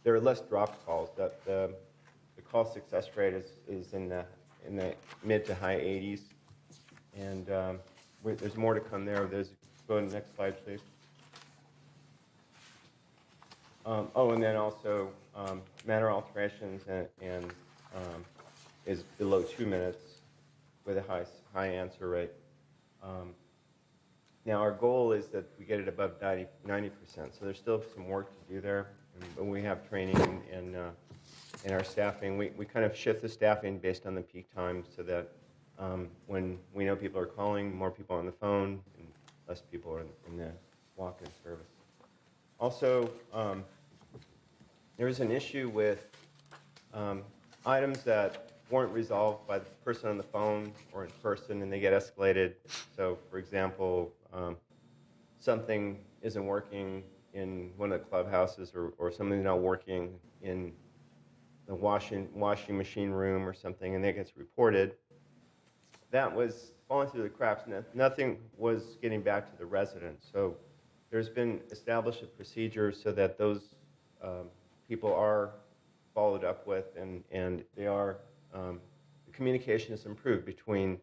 there are less dropped calls. The call success rate is in the mid to high 80s. And there's more to come there. Go to the next slide, please. And then also matter alterations and is below 2 minutes with a high answer rate. Now our goal is that we get it above 90%. So there's still some work to do there. And we have training in our staffing. We kind of shift the staffing based on the peak time so that when we know people are calling, more people are on the phone, and less people are in the walk-in service. Also, there was an issue with items that weren't resolved by the person on the phone or in person, and they get escalated. So, for example, something isn't working in one of the clubhouses, or something's not working in the washing machine room or something, and that gets reported. That was falling through the cracks. Nothing was getting back to the residents. So there's been established a procedure so that those people are followed up with, and they are the communication is improved between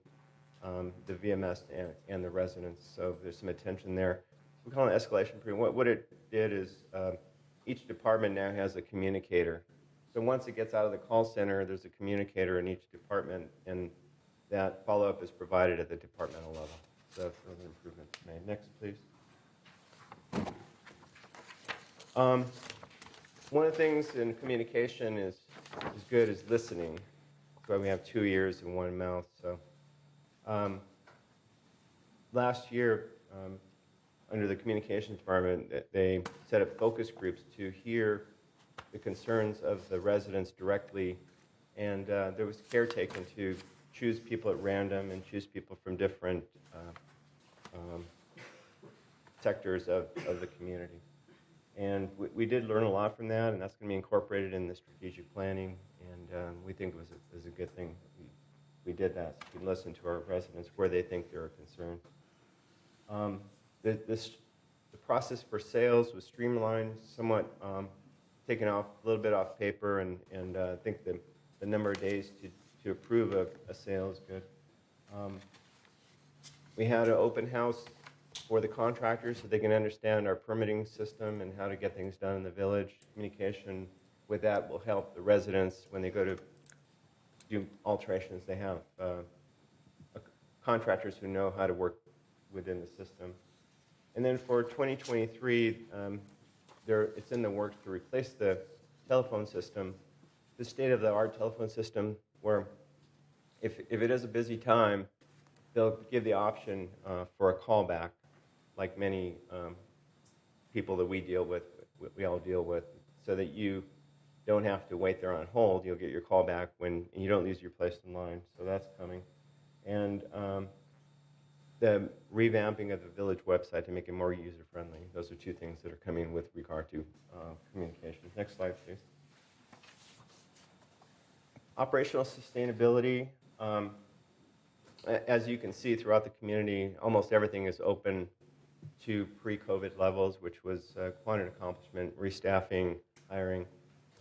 the VMS and the residents. So there's some attention there. We call it escalation improvement. What it did is each department now has a communicator. So once it gets out of the call center, there's a communicator in each department, and that follow-up is provided at the departmental level. So further improvements made. Next, please. One of the things in communication is good is listening. That's why we have 2 ears and 1 mouth. So last year, under the communications department, they set up focus groups to hear the concerns of the residents directly, and there was care taken to choose people at random and choose people from different sectors of the community. And we did learn a lot from that, and that's going to be incorporated in the strategic planning, and we think it was a good thing. We did that, so we can listen to our residents where they think there are concerns. The process for sales was streamlined, somewhat taken off, a little bit off paper, and I think the number of days to approve a sale is good. We had an open house for the contractors so they can understand our permitting system and how to get things done in the village. Communication with that will help the residents when they go to do alterations. They have contractors who know how to work within the system. And then for 2023, it's in the works to replace the telephone system, the state-of-the-art telephone system, where if it is a busy time, they'll give the option for a callback, like many people that we all deal with, so that you don't have to wait there on hold. You'll get your call back and you don't lose your place in line. So that's coming. And the revamping of the village website to make it more user-friendly. Those are 2 things that are coming with regard to communication. Next slide, please. Operational sustainability. As you can see throughout the community, almost everything is open to pre-COVID levels, which was quite an accomplishment, restaffing, hiring,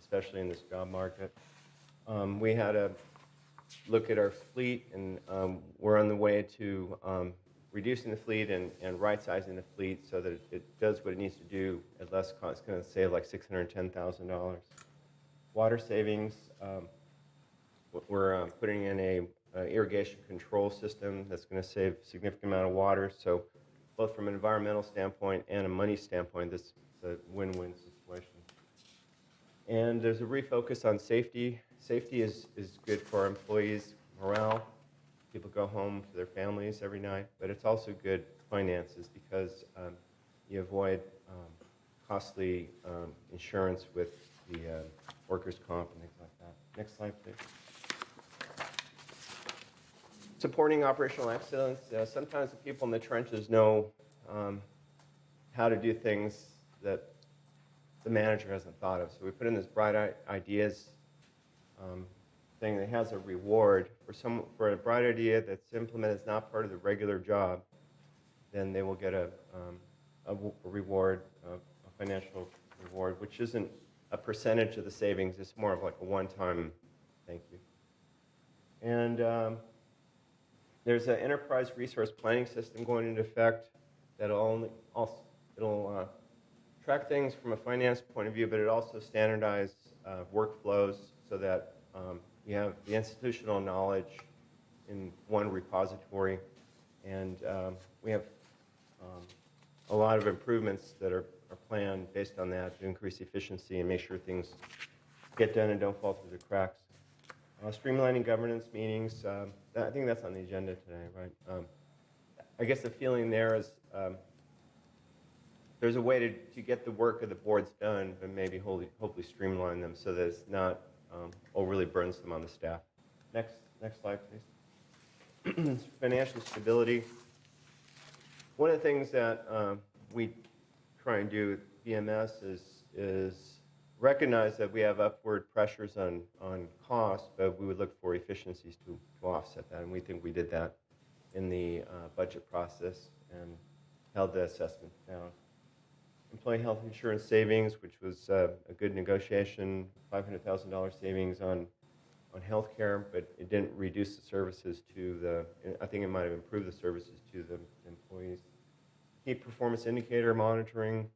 especially in this job market. We had a look at our fleet, and we're on the way to reducing the fleet and right-sizing the fleet so that it does what it needs to do at less cost. It's going to save like $610,000. Water savings, we're putting in a irrigation control system that's going to save a significant amount of water. So both from an environmental standpoint and a money standpoint, this is a win-win situation. And there's a refocus on safety. Safety is good for our employees' morale. People go home to their families every night, but it's also good finances because you avoid costly insurance with the workers' comp and things like that. Next slide, please. Supporting operational excellence. Sometimes the people in the trenches know how to do things that the manager hasn't thought of. So we put in this bright ideas thing that has a reward for a bright idea that's implemented as not part of the regular job. Then they will get a reward, a financial reward, which isn't a percentage of the savings. It's more of like a one-time thank you. And there's an enterprise resource planning system going into effect that'll track things from a finance point of view, but it also standardizes workflows so that you have the institutional knowledge in one repository. And we have a lot of improvements that are planned based on that to increase efficiency and make sure things get done and don't fall through the cracks. Streamlining governance meetings, I think that's on the agenda today, right? I guess the feeling there is there's a way to get the work of the boards done, but maybe hopefully streamline them so that it's not overly burdensome on the staff. Next slide, please. Financial stability. One of the things that we try and do with BMS is recognize that we have upward pressures on cost, but we would look for efficiencies to offset that, and we think we did that in the budget process and held the assessment down. Employee health insurance savings, which was a good negotiation, $500,000 savings on health care, but it didn't reduce the services I think it might have improved the services to the employees. Key performance indicator monitoring.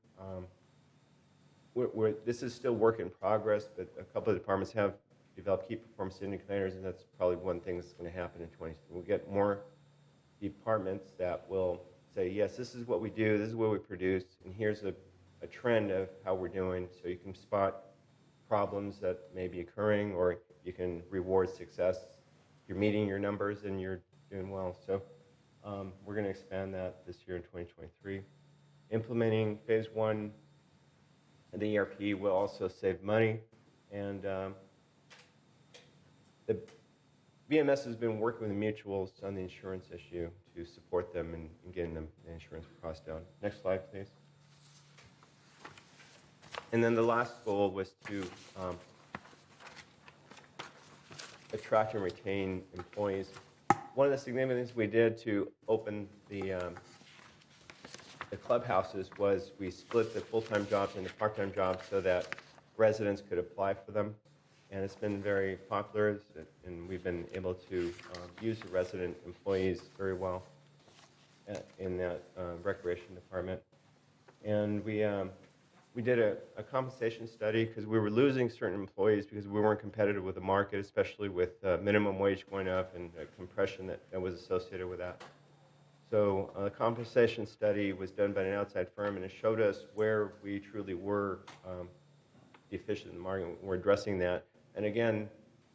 This is still work in progress, but a couple of departments have developed key performance indicators, and that's probably one thing that's going to happen in 2020. We'll get more departments that will say, yes, this is what we do, this is what we produce, and here's a trend of how we're doing, so you can spot problems that may be occurring, or you can reward success. You're meeting your numbers and you're doing well. So we're going to expand that this year in 2023. Implementing phase 1 of the ERP will also save money. And the VMS has been working with the mutuals on the insurance issue to support them in getting them the insurance costs down. Next slide, please. And then the last goal was to attract and retain employees. One of the significant things we did to open the clubhouses was we split the full-time jobs into part-time jobs so that residents could apply for them. And it's been very popular, and we've been able to use the resident employees very well in that recreation department. And we did a compensation study because we were losing certain employees because we weren't competitive with the market, especially with minimum wage going up and the compression that was associated with that. So the compensation study was done by an outside firm, and it showed us where we truly were deficient in the market. We're addressing that. And again,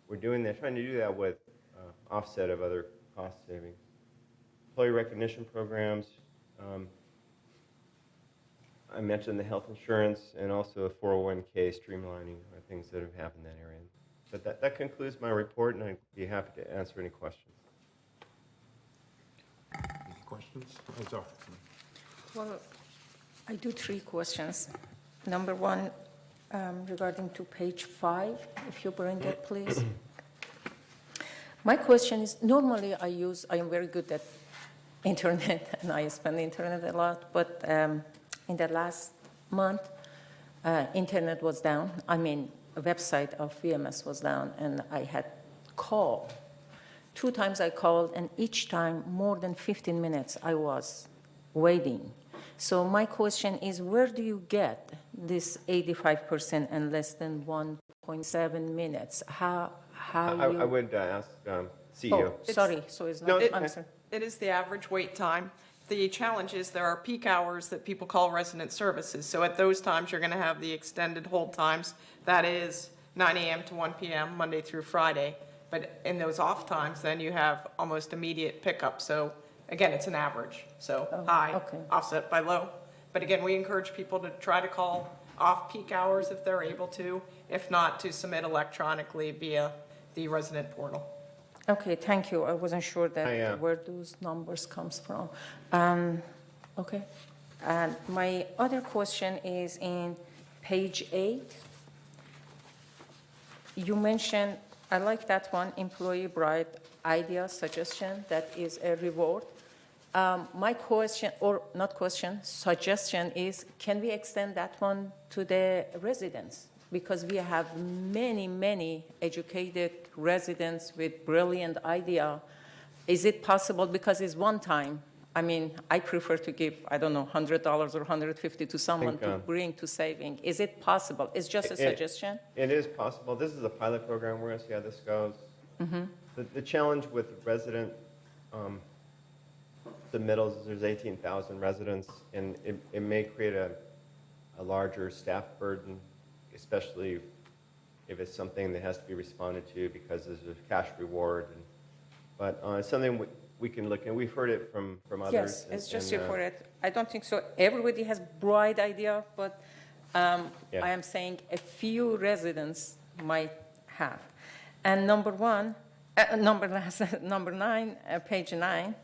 we're doing that, trying to do that with offset of other cost savings. Employee recognition programs. I mentioned the health insurance and also a 401k streamlining are things that have happened in that area. But that concludes my report, and I'd be happy to answer any questions. Any questions? Oh, sorry. Well, I do 3 questions. Number 1, regarding to page 5, if you bring it, please. My question is, normally I am very good at internet, and I spend the internet a lot, but in the last month, internet was down. I mean, a website of VMS was down, and I had called. 2 times I called, and each time more than 15 minutes I was waiting. So my question is, where do you get this 85% and less than 1.7 minutes? How you... I would ask CEO. Oh, sorry, so it's No, not it's answer. It is the average wait time. The challenge is there are peak hours that people call resident services. So at those times, you're going to have the extended hold times. That is 9 a.m. to 1 p.m., Monday through Friday. But in those off times, then you have almost immediate pickup. So again, it's an average. So high, offset by low. But again, we encourage people to try to call off peak hours if they're able to. If not, to submit electronically via the resident portal. Okay, thank you. I wasn't sure that where those numbers comes from. Okay. And my other question is in page 8. You mentioned, I like that one, employee bright idea suggestion, that is a reward. My question, or not question, suggestion is, can we extend that one to the residents? Because we have many, many educated residents with brilliant idea. Is it possible, because it's one time, I mean, I prefer to give, I don't know, $100 or $150 to someone to bring to saving. Is it possible? It's just a suggestion? It is possible. This is a pilot program. We're going to see how this goes. The challenge with resident submittals is there's 18,000 residents, and it may create a larger staff burden, especially if it's something that has to be responded to because there's a cash reward. But it's something we can look at. We've heard it from others. Yes, it's just reported. I don't think so. Everybody has bright idea, but I am saying a few residents might have. And number 9, page 9,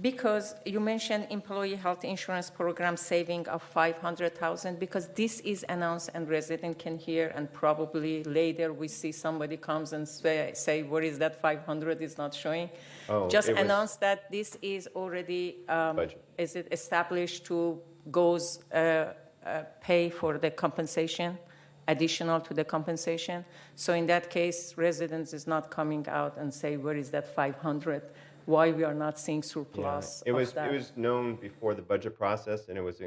because you mentioned employee health insurance program saving of $500,000, because this is announced and resident can hear, and probably later we see somebody comes and say where is that 500 is not showing. Just announce that this is already is it established to goes pay for the compensation, additional to the compensation. So in that case, residents is not coming out and say where is that 500. Why we are not seeing surplus It was of that. It was known before the budget process, and it was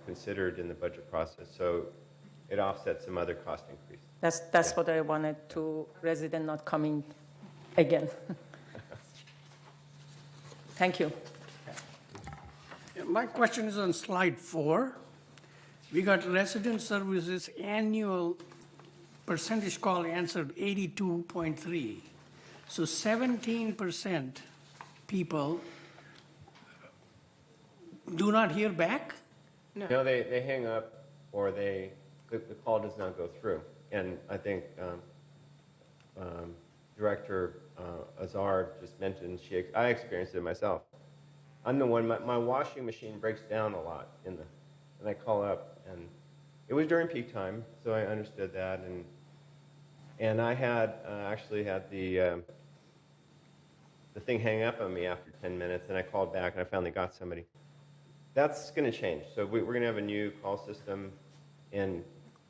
considered in the budget process. So it offsets some other cost increase. That's what I wanted to resident not coming again. Thank you. My question is on slide 4. We got resident services annual percentage call answered 82.3. So 17% people do not hear back? No, they hang up or the call does not go through. And I think Director Azar just mentioned, I experienced it myself. I'm the one, my washing machine breaks down a lot and I call up, and it was during peak time, so I understood that. And I had actually had the thing hang up on me after 10 minutes, and I called back and I finally got somebody. That's going to change. So we're going to have a new call system, and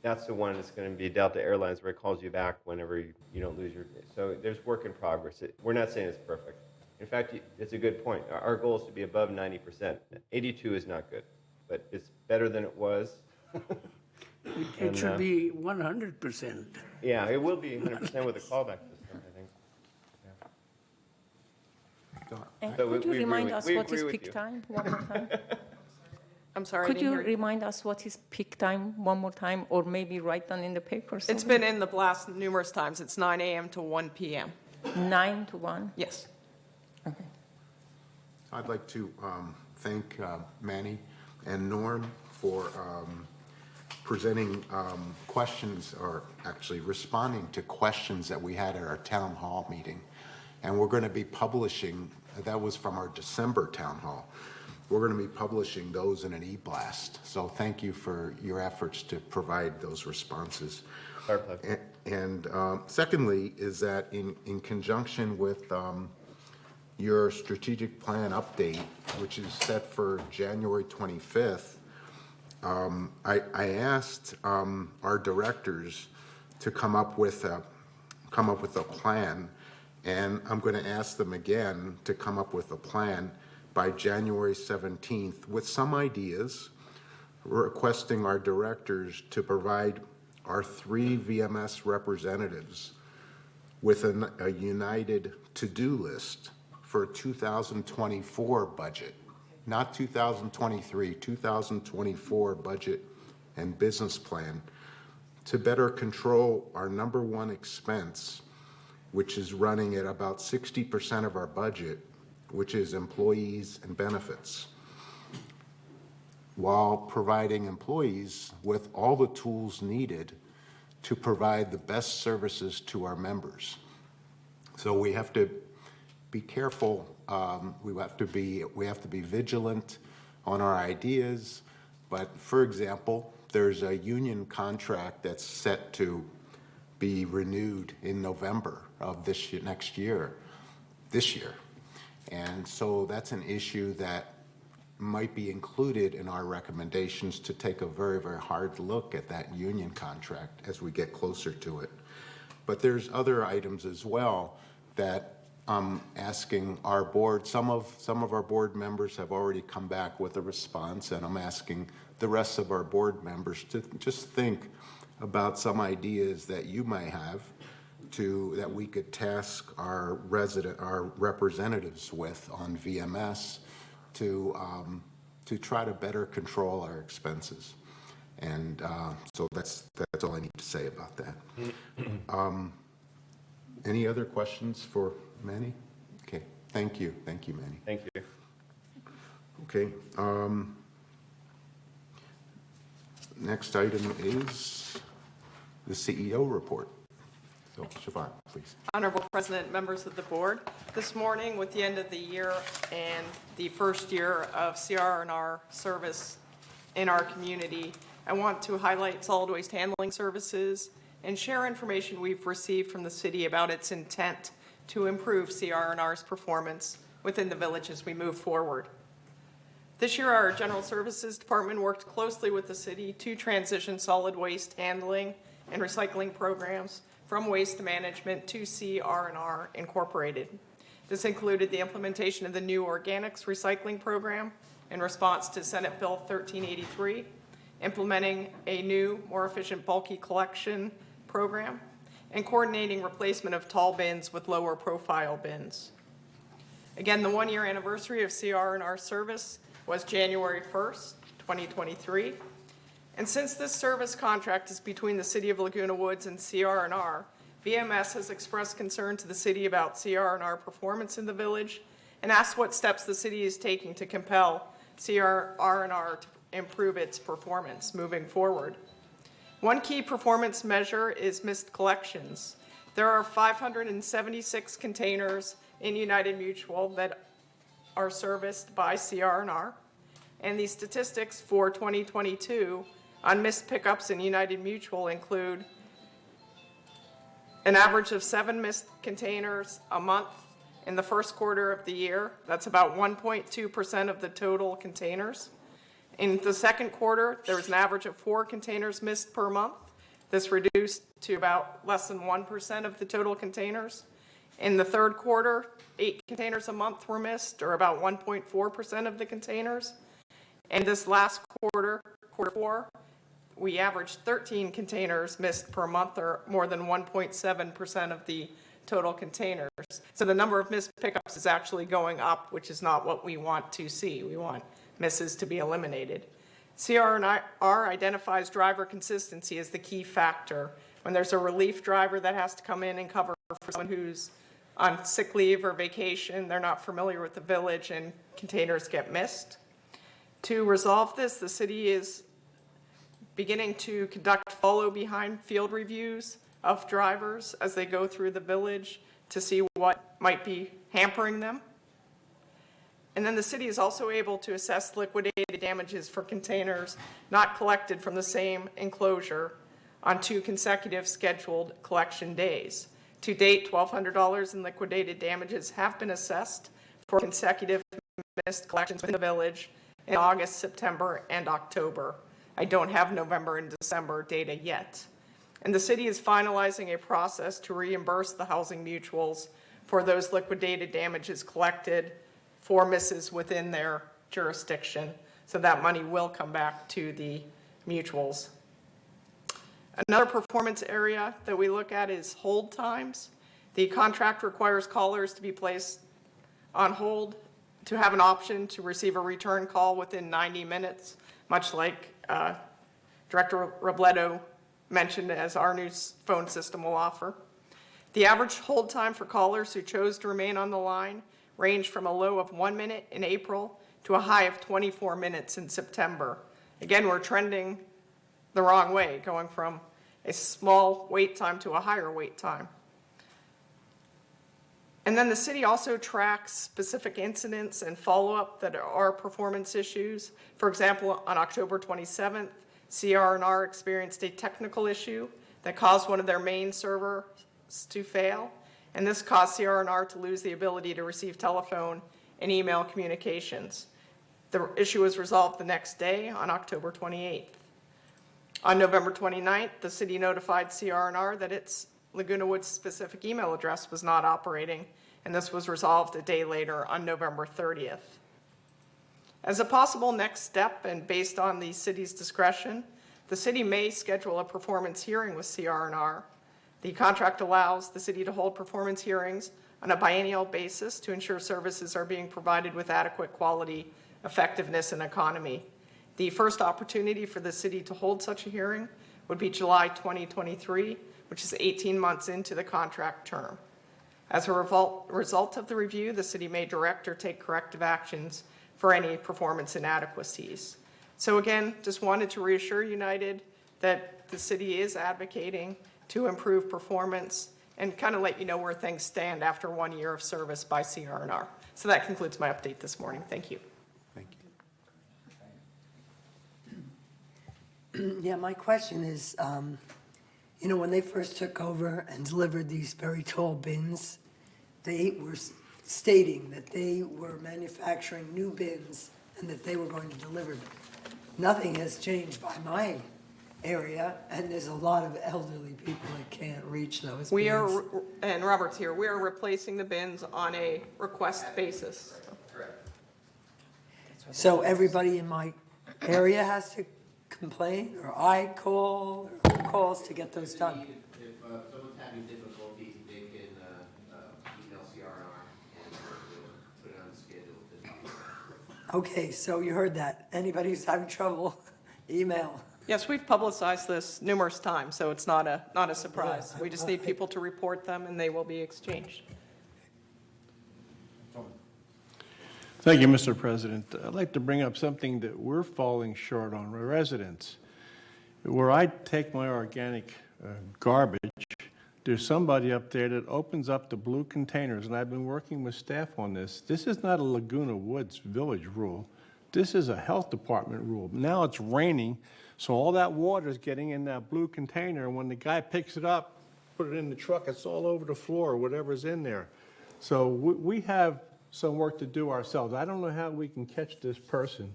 that's the one that's going to be Delta Airlines, where it calls you back whenever you don't lose your. So there's work in progress. We're not saying it's perfect. In fact, it's a good point. Our goal is to be above 90%. 82 is not good, but it's better than it was. It should be 100%. Yeah, it will be 100% with a callback system, I think. Yeah. And So could you we agree remind with- us we what agree is with peak you. time one more time? I'm sorry, I Could didn't you hear remind us what is peak time one more time, or maybe write down in the paper? It's been in the blast numerous times. It's 9 a.m. to 1 p.m. 9 to 1? Yes. Okay. I'd like to thank Manny and Norm for presenting questions, or actually responding to questions that we had at our town hall meeting. And we're going to be publishing, that was from our December town hall. We're going to be publishing those in an e-blast. So thank you for your efforts to provide those responses. Our pleasure. And secondly is that in conjunction with your strategic plan update, which is set for January 25th, I asked our directors to come up with a plan, and I'm going to ask them again to come up with a plan by January 17th with some ideas, requesting our directors to provide our 3 VMS representatives with a united to-do list for 2024 budget, not 2023, 2024 budget and business plan, to better control our number one expense, which is running at about 60% of our budget, which is employees and benefits, while providing employees with all the tools needed to provide the best services to our members. So we have to be careful. We have to be vigilant on our ideas. But for example, there's a union contract that's set to be renewed in November of this year, this year. And so that's an issue that might be included in our recommendations to take a very, very hard look at that union contract as we get closer to it. But there's other items as well that I'm asking our board. Some of our board members have already come back with a response, and I'm asking the rest of our board members to just think about some ideas that you might have that we could task our representatives with on VMS to try to better control our expenses. And so that's all I need to say about that. Any other questions for Manny? Okay, thank you, Manny. Thank you. Okay. Next item is the CEO report. So, Siobhan, please. Honorable President, members of the board, this morning, with the end of the year and the first year of CR&R service in our community, I want to highlight solid waste handling services and share information we've received from the city about its intent to improve CR&R's performance within the village as we move forward. This year, our General Services Department worked closely with the city to transition solid waste handling and recycling programs from Waste Management to CR&R Incorporated. This included the implementation of the new organics recycling program in response to Senate Bill 1383, implementing a new, more efficient bulky collection program, and coordinating replacement of tall bins with lower profile bins. Again, the one-year anniversary of CR&R service was January 1st, 2023. And since this service contract is between the City of Laguna Woods and CR&R, VMS has expressed concern to the city about CR&R performance in the village and asked what steps the city is taking to compel CR&R to improve its performance moving forward. One key performance measure is missed collections. There are 576 containers in United Mutual that are serviced by CR&R, and the statistics for 2022 on missed pickups in United Mutual include an average of 7 missed containers a month in the first quarter of the year. That's about 1.2% of the total containers. In the second quarter, there was an average of 4 containers missed per month. This reduced to about less than 1% of the total containers. In the third quarter, 8 containers a month were missed, or about 1.4% of the containers. And this last quarter, quarter 4, we averaged 13 containers missed per month, or more than 1.7% of the total containers. So the number of missed pickups is actually going up, which is not what we want to see. We want misses to be eliminated. CR&R identifies driver consistency as the key factor. When there's a relief driver that has to come in and cover for someone who's on sick leave or vacation, they're not familiar with the village, and containers get missed. To resolve this, the city is beginning to conduct follow-behind field reviews of drivers as they go through the village to see what might be hampering them. And then the city is also able to assess liquidated damages for containers not collected from the same enclosure on 2 consecutive scheduled collection days. To date, $1,200 in liquidated damages have been assessed for consecutive missed collections within the village in August, September, and October. I don't have November and December data yet. And the city is finalizing a process to reimburse the housing mutuals for those liquidated damages collected for misses within their jurisdiction. So that money will come back to the mutuals. Another performance area that we look at is hold times. The contract requires callers to be placed on hold to have an option to receive a return call within 90 minutes, much like Director Robledo mentioned as our new phone system will offer. The average hold time for callers who chose to remain on the line ranged from a low of 1 minute in April to a high of 24 minutes in September. Again, we're trending the wrong way, going from a small wait time to a higher wait time. And then the city also tracks specific incidents and follow-up that are performance issues. For example, on October 27th, CR&R experienced a technical issue that caused one of their main servers to fail, and this caused CR&R to lose the ability to receive telephone and email communications. The issue was resolved the next day on October 28th. On November 29th, the city notified CR&R that its Laguna Woods specific email address was not operating, and this was resolved a day later on November 30th. As a possible next step, and based on the city's discretion, the city may schedule a performance hearing with CR&R. The contract allows the city to hold performance hearings on a biennial basis to ensure services are being provided with adequate quality, effectiveness, and economy. The first opportunity for the city to hold such a hearing would be July 2023, which is 18 months into the contract term. As a result of the review, the city may direct or take corrective actions for any performance inadequacies. So again, just wanted to reassure United that the city is advocating to improve performance and kind of let you know where things stand after 1 year of service by CR&R. So that concludes my update this morning. Thank you. Thank you. Yeah, my question is, you know, when they first took over and delivered these very tall bins, they were stating that they were manufacturing new bins and that they were going to deliver them. Nothing has changed by my area, and there's a lot of elderly people that can't reach those We bins. are, and Robert's here, we are replacing the bins on a request basis. So everybody in my area has to complain, or I call, or who calls to get those done? If someone's having difficulties, they can email CR&R and put it on the schedule. Okay, so you heard that. Anybody who's having trouble, email. Yes, we've publicized this numerous times, so it's not a surprise. We just need people to report them, and they will be exchanged. Thank you, Mr. President. I'd like to bring up something that we're falling short on, residents. Where I take my organic garbage, there's somebody up there that opens up the blue containers, and I've been working with staff on this. This is not a Laguna Woods Village rule. This is a health department rule. Now it's raining, so all that water is getting in that blue container, and when the guy picks it up, put it in the truck, it's all over the floor, whatever's in there. So we have some work to do ourselves. I don't know how we can catch this person,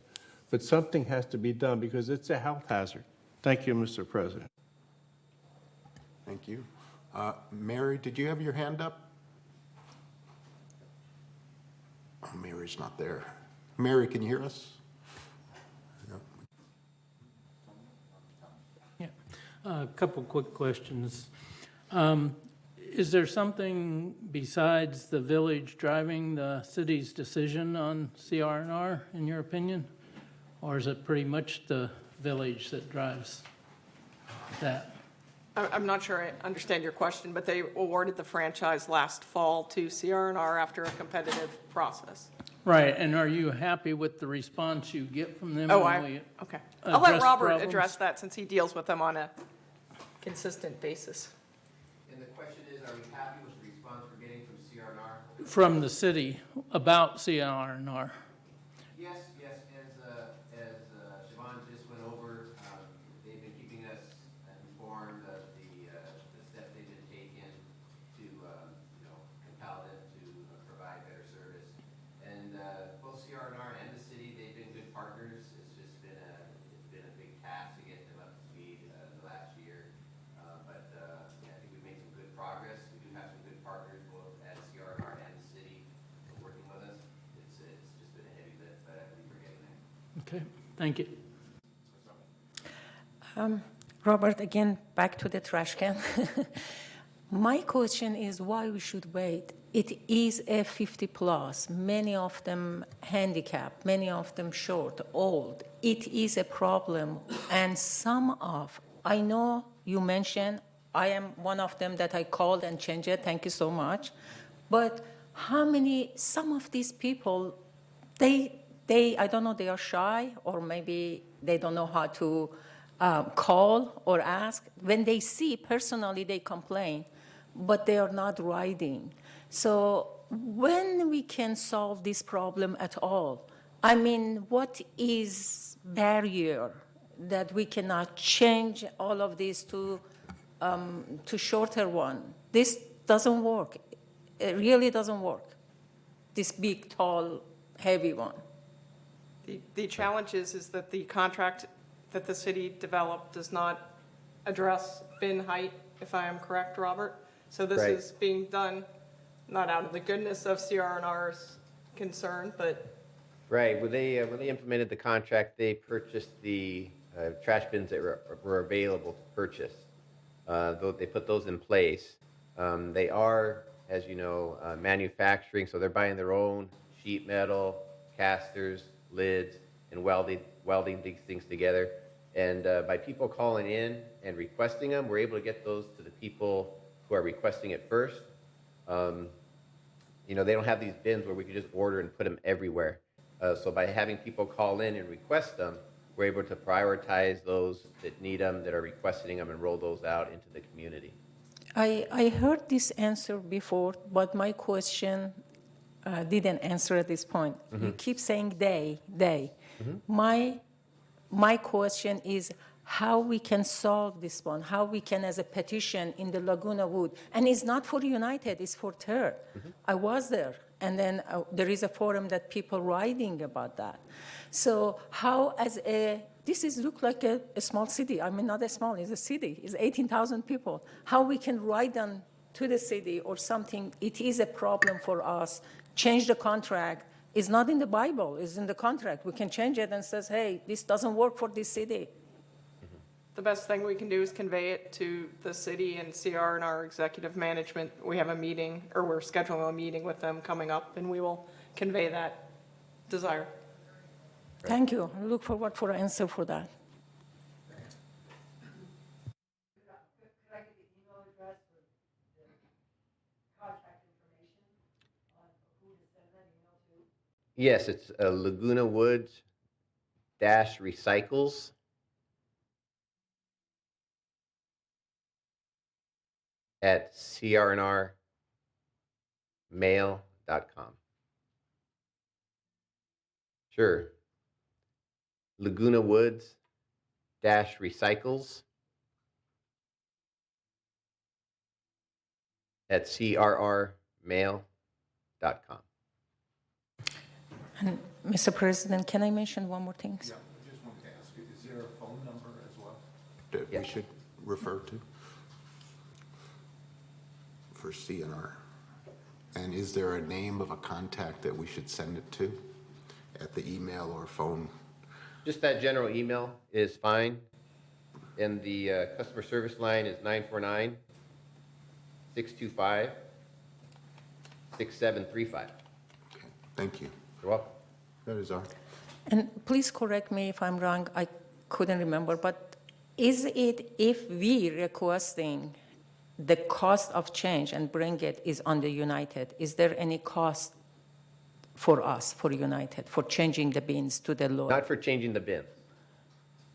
but something has to be done because it's a health hazard. Thank you, Mr. President. Thank you. Mary, did you have your hand up? Oh, Mary's not there. Mary, can you hear us? Yeah. A couple quick questions. Is there something besides the village driving the city's decision on CR&R, in your opinion? Or is it pretty much the village that drives that? I'm not sure I understand your question, but they awarded the franchise last fall to CR&R after a competitive process. Right, and are you happy with the response you get from them? Oh, when we okay. I'll let address Robert problems? address that since he deals with them on a consistent basis. And the question is, are we happy with the response we're getting from CR&R? From the city about CR&R? Yes, as Siobhan just went over, they've been keeping us informed of the steps they've been taking to, compel them to provide better service. And both CR&R and the city, they've been good partners. It's just been a big task to get them up to speed the last year. But I think we've made some good progress. We do have some good partners both at CR&R and the city working with us. It's just been a heavy lift, but I believe we're getting there. Okay, thank you. Robert, again, back to the trash can. My question is why we should wait. It is a 50 plus, many of them handicapped, many of them short, old. It is a problem. And I know you mentioned, I am one of them that I called and changed it, thank you so much. But some of these people, I don't know, they are shy or maybe they don't know how to call or ask. When they see, personally, they complain, but they are not riding. So when we can solve this problem at all? I mean, what is barrier that we cannot change all of this to shorter one? This doesn't work. It really doesn't work. This big, tall, heavy one. The challenge is that the contract that the city developed does not address bin height, if I am correct, Robert? So this Right. is being done not out of the goodness of CR&R's concern, but Right, when they implemented the contract, they purchased the trash bins that were available to purchase. They put those in place. They are, as you know, manufacturing, so they're buying their own sheet metal, casters, lids, and welding these things together. And by people calling in and requesting them, we're able to get those to the people who are requesting it first. They don't have these bins where we can just order and put them everywhere. So by having people call in and request them, we're able to prioritize those that need them, that are requesting them, and roll those out into the community. I heard this answer before, but my question didn't answer at this point. Mm-hmm. You keep saying they. My question is how we can solve this one, how we can, as a petition in the Laguna Woods, and it's not for United, it's for Third. Mm-hmm. I was there, and then there is a forum that people writing about that. So how this look like a small city. I mean, not a small, it's a city. It's 18,000 people. How we can write them to the city or something, it is a problem for us. Change the contract. It's not in the Bible, it's in the contract. We can change it and says, hey, this doesn't work for this city. the best thing we can do is convey it to the city and CR&R executive management. We have a meeting, or we're scheduling a meeting with them coming up, and we will convey that desire. Thank you. I look forward for an answer for that. Yes, it's Laguna Woods Recycles at crnrmail.com. Sure. Laguna Woods Recycles at crrmail.com. And Mr. President, can I mention one more thing? Yeah, I just wanted to ask you, is there a phone number as well that we should refer to for CNR? And is there a name of a contact that we should send it to at the email or phone? Just that general email is fine. And the customer service line is 949-625-6735. Okay, thank you. You're welcome. That is all. And please correct me if I'm wrong, I couldn't remember, but is it if we requesting the cost of change and bring it is on the United, is there any cost for us, for United, for changing the bins to the lower? Not for changing the bins.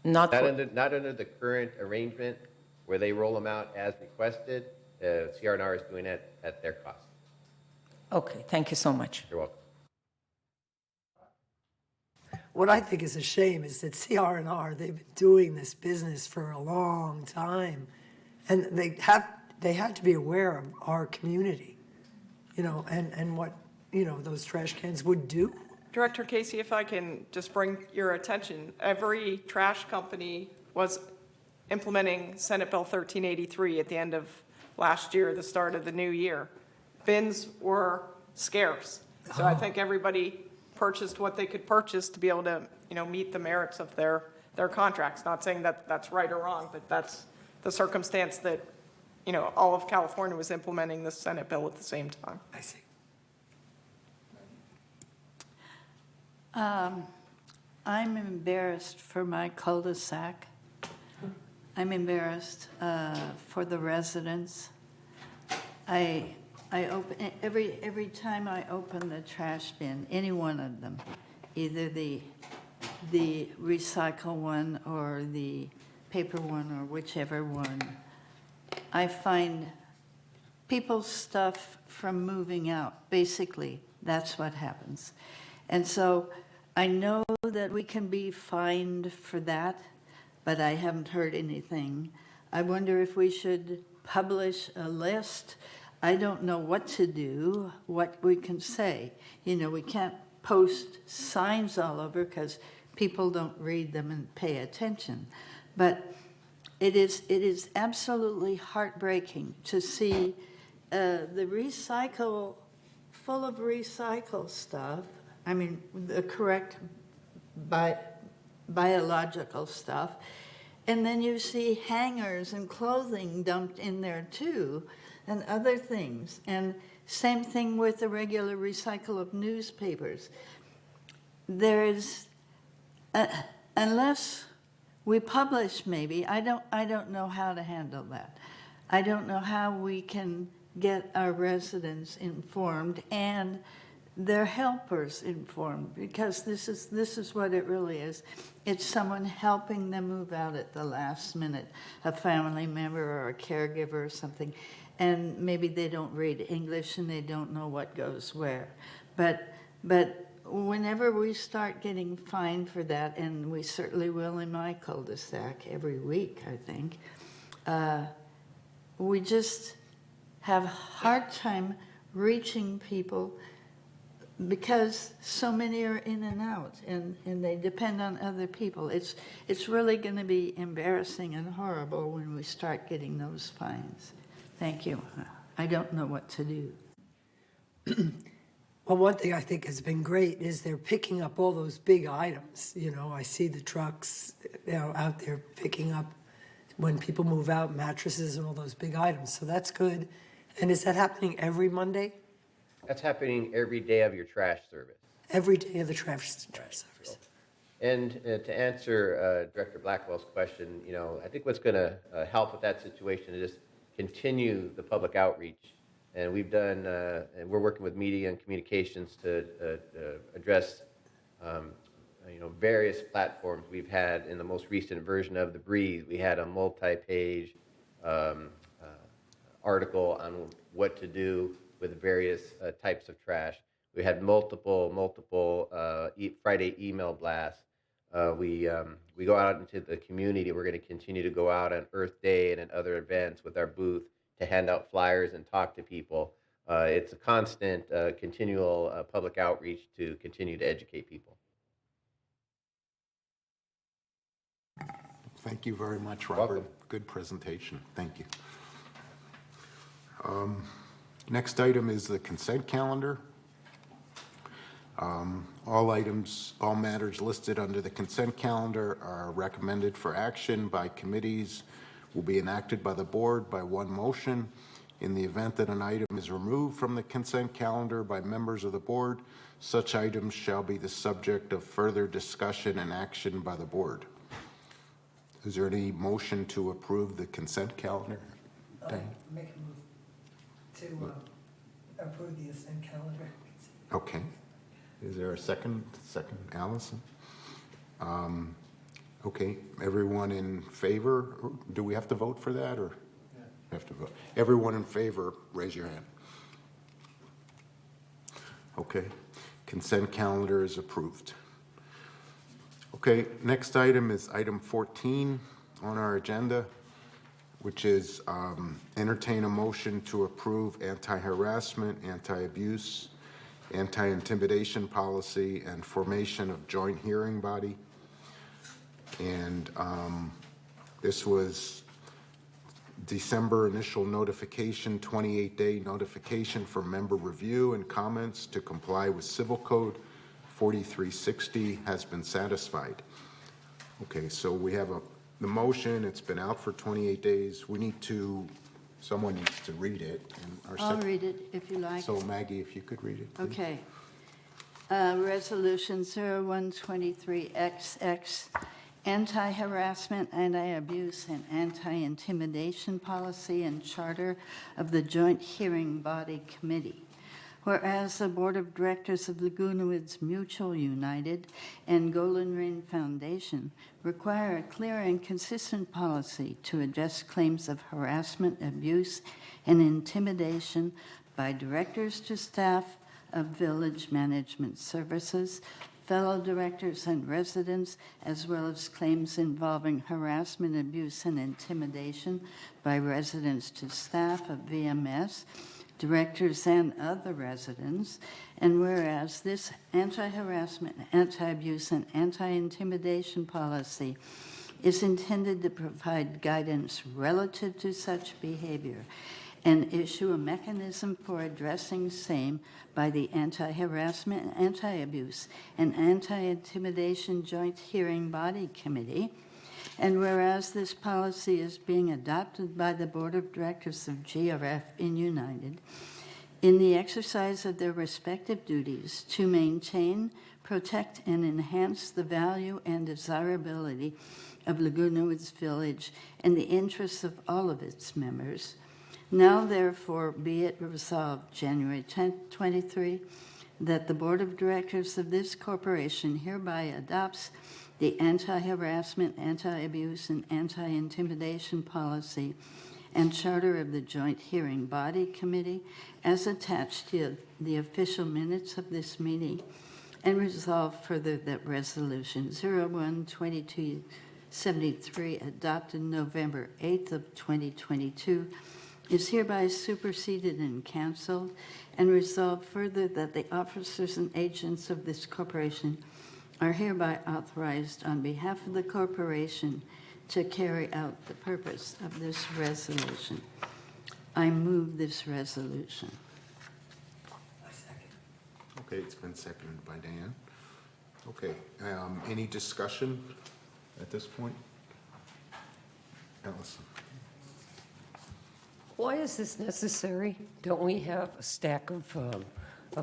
Not for, Not under the current arrangement where they roll them out as requested. CRNR is doing it at their cost. okay, thank you so much. You're welcome. What I think is a shame is that CR&R, they've been doing this business for a long time, and they had to be aware of our community, and what, those trash cans would do. Director Casey, if I can just bring your attention, every trash company was implementing Senate Bill 1383 at the end of last year, the start of the new year. Bins were scarce, so I think everybody purchased what they could purchase to be able to, meet the merits of their contracts. Not saying that that's right or wrong, but that's the circumstance that, all of California was implementing the Senate bill at the same time. I see. I'm embarrassed for my cul-de-sac. I'm embarrassed for the residents. I open every time I open the trash bin, any one of them, either the recycle one or the paper one or whichever one, I find people's stuff from moving out. Basically, that's what happens. And so I know that we can be fined for that, but I haven't heard anything. I wonder if we should publish a list. I don't know what to do, what we can say. We can't post signs all over because people don't read them and pay attention. But it is absolutely heartbreaking to see the recycle, full of recycle stuff, I mean, the correct biological stuff, and then you see hangers and clothing dumped in there too, and other things. And same thing with the regular recycle of newspapers. There is, unless we publish, maybe, I don't know how to handle that. I don't know how we can get our residents informed and their helpers informed, because this is what it really is. It's someone helping them move out at the last minute, a family member or a caregiver or something, and maybe they don't read English and they don't know what goes where. But whenever we start getting fined for that, and we certainly will in my cul-de-sac every week, I think, we just have a hard time reaching people because so many are in and out, and they depend on other people. It's really going to be embarrassing and horrible when we start getting those fines. Thank you. I don't know what to do. Well, one thing I think has been great is they're picking up all those big items. I see the trucks, out there picking up, when people move out, mattresses and all those big items. So that's good. And is that happening every Monday? That's happening every day of your trash service. Every day of the trash service. And to answer Director Blackwell's question, I think what's going to help with that situation is just continue the public outreach And we've done, and we're working with media and communications to address various platforms. We've had, in the most recent version of The Breeze, we had a multi-page article on what to do with various types of trash. We had multiple Friday email blasts. We go out into the community. We're going to continue to go out on Earth Day and at other events with our booth to hand out flyers and talk to people. It's a constant, continual public outreach to continue to educate people. Thank you very much, Robert. Good presentation. Thank you. Next item is the consent calendar. All matters listed under the consent calendar are recommended for action by committees, will be enacted by the board by one motion. In the event that an item is removed from the consent calendar by members of the board, such items shall be the subject of further discussion and action by the board. Is there any motion to approve the consent calendar? Make a move to approve the consent calendar. Okay. Is there a second? Second, Allison? Okay, everyone in favor? Do we have to vote for that, or? Yeah. We have to vote. Everyone in favor, raise your hand. Okay, consent calendar is approved. Okay, next item is item 14 on our agenda, which is entertain a motion to approve anti-harassment, anti-abuse, anti-intimidation policy, and formation of joint hearing body. And this was December initial notification, 28-day notification for member review and comments to comply with Civil Code 4360 has been satisfied. Okay, so we have the motion. It's been out for 28 days. Someone needs to read it. And I'll read it if you like. So Maggie, if you could read it, please. Okay. Resolution 0123XX, Anti-Harassment, Anti-Abuse, and Anti-Intimidation Policy and Charter of the Joint Hearing Body Committee. Whereas the Board of Directors of Laguna Woods Mutual United and Golden Ring Foundation require a clear and consistent policy to address claims of harassment, abuse, and intimidation by directors to staff of village management services, fellow directors and residents, as well as claims involving harassment, abuse, and intimidation by residents to staff of VMS, directors, and other residents. And whereas this anti-harassment, anti-abuse, and anti-intimidation policy is intended to provide guidance relative to such behavior and issue a mechanism for addressing same by the Anti-Harassment, Anti-Abuse, and Anti-Intimidation Joint Hearing Body Committee. And whereas this policy is being adopted by the Board of Directors of GRF in United, in the exercise of their respective duties to maintain, protect, and enhance the value and desirability of Laguna Woods Village and the interests of all of its members, now therefore be it resolved January 10th, 23, that the Board of Directors of this corporation hereby adopts the anti-harassment, anti-abuse, and anti-intimidation policy and charter of the Joint Hearing Body Committee as attached to the official minutes of this meeting, and resolve further that Resolution 01-2273 adopted November 8th of 2022 is hereby superseded and canceled, and resolve further that the officers and agents of this corporation are hereby authorized on behalf of the corporation to carry out the purpose of this resolution. I move this resolution. Okay, it's been seconded by Dan. Okay, any discussion at this point? Allison. Why is this necessary? Don't we have a stack of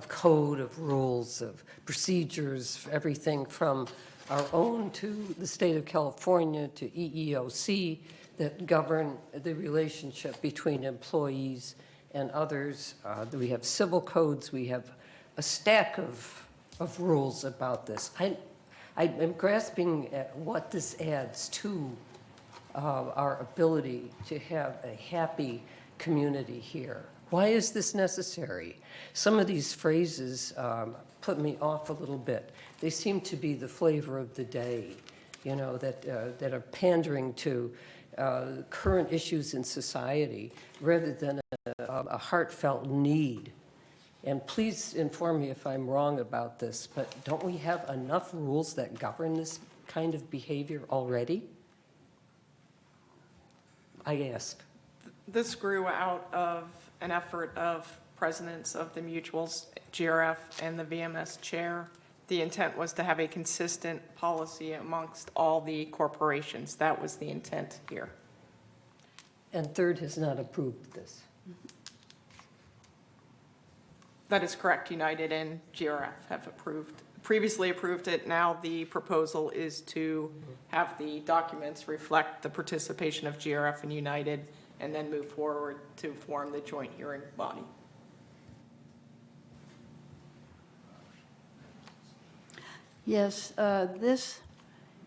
code, of rules, of procedures, everything from our own to the state of California to EEOC that govern the relationship between employees and others. We have civil codes, we have a stack of rules about this. I'm grasping at what this adds to our ability to have a happy community here. Why is this necessary? Some of these phrases put me off a little bit. They seem to be the flavor of the day, you know, that are pandering to current issues in society rather than a heartfelt need. And please inform me if I'm wrong about this, but don't we have enough rules that govern this kind of behavior already? I ask. This grew out of an effort of presidents of the mutuals, GRF, and the VMS chair. The intent was to have a consistent policy amongst all the corporations. That was the intent here. And Third has not approved this. That is correct. United and GRF have previously approved it. Now the proposal is to have the documents reflect the participation of GRF and United and then move forward to form the joint hearing body. Yes, this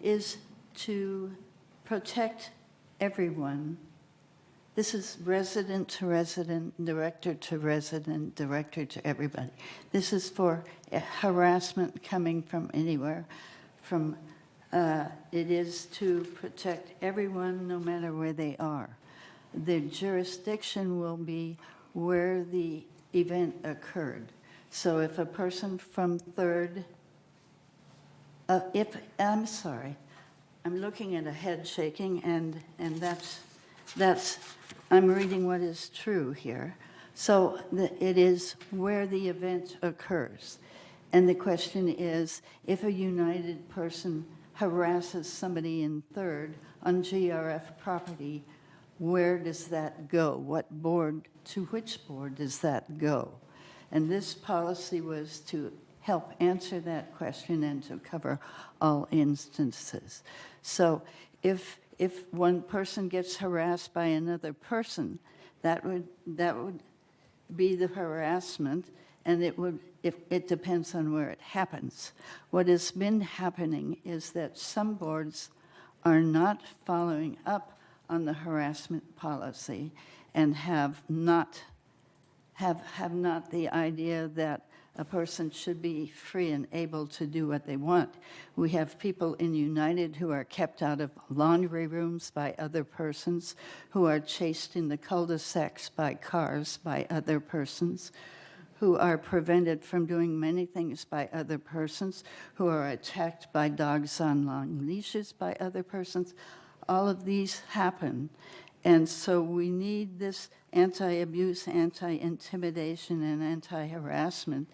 is to protect everyone. This is resident to resident, director to resident, director to everybody. This is for harassment coming from anywhere. It is to protect everyone no matter where they are. The jurisdiction will be where the event occurred. So if a person from Third, I'm sorry, I'm looking at a head shaking, and that's I'm reading what is true here. So it is where the event occurs. And the question is, if a United person harasses somebody in Third on GRF property, where does that go? What board, to which board does that go? And this policy was to help answer that question and to cover all instances. So if one person gets harassed by another person, that would be the harassment, and it depends on where it happens. What has been happening is that some boards are not following up on the harassment policy and have not the idea that a person should be free and able to do what they want. We have people in United who are kept out of laundry rooms by other persons, who are chased in the cul-de-sacs by cars by other persons, who are prevented from doing many things by other persons, who are attacked by dogs on long leashes by other persons. All of these happen. And so we need this anti-abuse, anti-intimidation, and anti-harassment,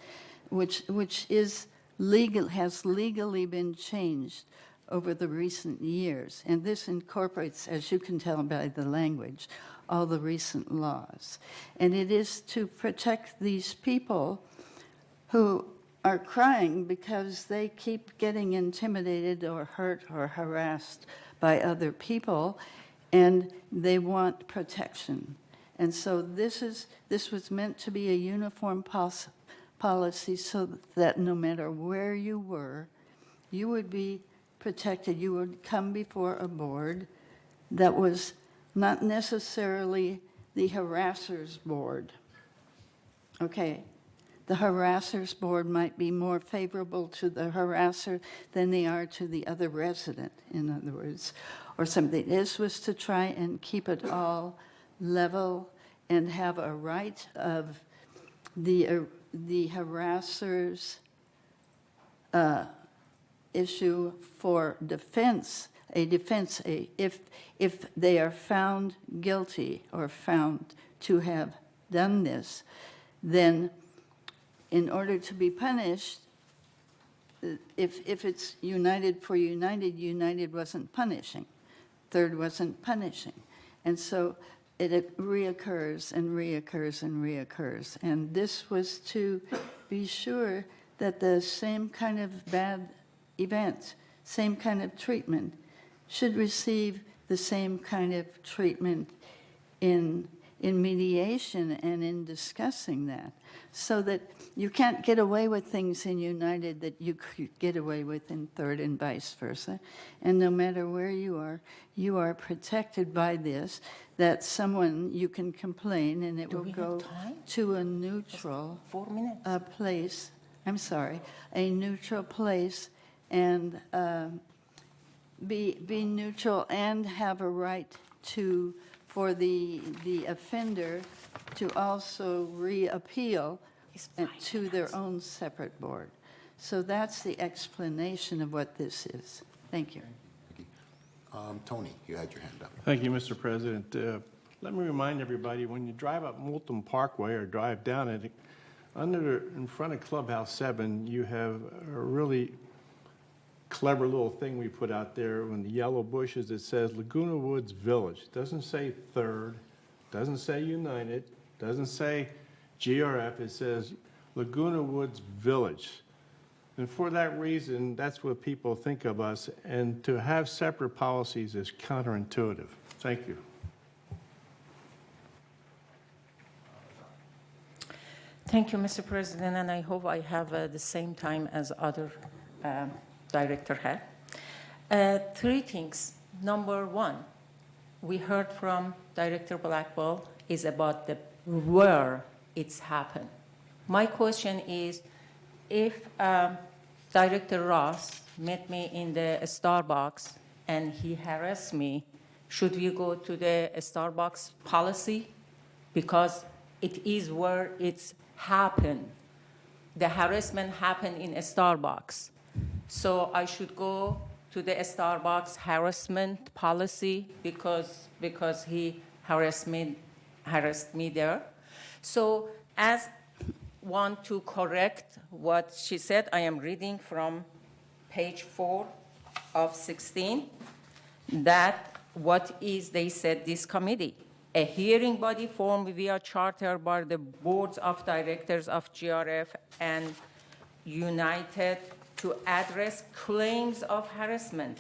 which is legal, has legally been changed over the recent years. And this incorporates, as you can tell by the language, all the recent laws. And it is to protect these people who are crying because they keep getting intimidated or hurt or harassed by other people, and they want protection. And so this was meant to be a uniform policy so that no matter where you were, you would be protected. You would come before a board that was not necessarily the harasser's board. Okay? The harasser's board might be more favorable to the harasser than they are to the other resident, in other words, or something. This was to try and keep it all level and have a right of the harasser's issue for defense, if they are found guilty or found to have done this, then in order to be punished, if it's United for United, United wasn't punishing. Third wasn't punishing. And so it reoccurs and reoccurs and reoccurs. And this was to be sure that the same kind of bad event, same kind of treatment, should receive the same kind of treatment in in mediation and in discussing that, so that you can't get away with things in United that you could get away with in Third and vice versa. And no matter where you are protected by this, that someone, you can complain and it will go to a neutral 4 minutes. place, I'm sorry, a neutral place and be neutral and have a right to, for the offender to also reappeal to their own separate board. So that's the explanation of what this is. Thank you. Tony, you had your hand up. Thank you, Mr. President. Let me remind everybody, when you drive up Moulton Parkway or drive down it, in front of Clubhouse 7, you have a really clever little thing we put out there on the yellow bushes. It says Laguna Woods Village. It doesn't say Third, doesn't say United, doesn't say GRF. It says Laguna Woods Village. And for that reason, that's what people think of us. And to have separate policies is counterintuitive. Thank you. Thank you, Mr. President, and I hope I have the same time as other director had. 3 things. Number 1, we heard from Director Blackwell is about the where it's happened. My question is, if Director Ross met me in the Starbucks and he harassed me, should we go to the Starbucks policy? Because it is where it's happened. The harassment happened in a Starbucks. So I should go to the Starbucks harassment policy because he harassed me there. So as want to correct what she said, I am reading from page 4 of 16, that what is, they said, this committee. A hearing body formed via charter by the boards of directors of GRF and United to address claims of harassment,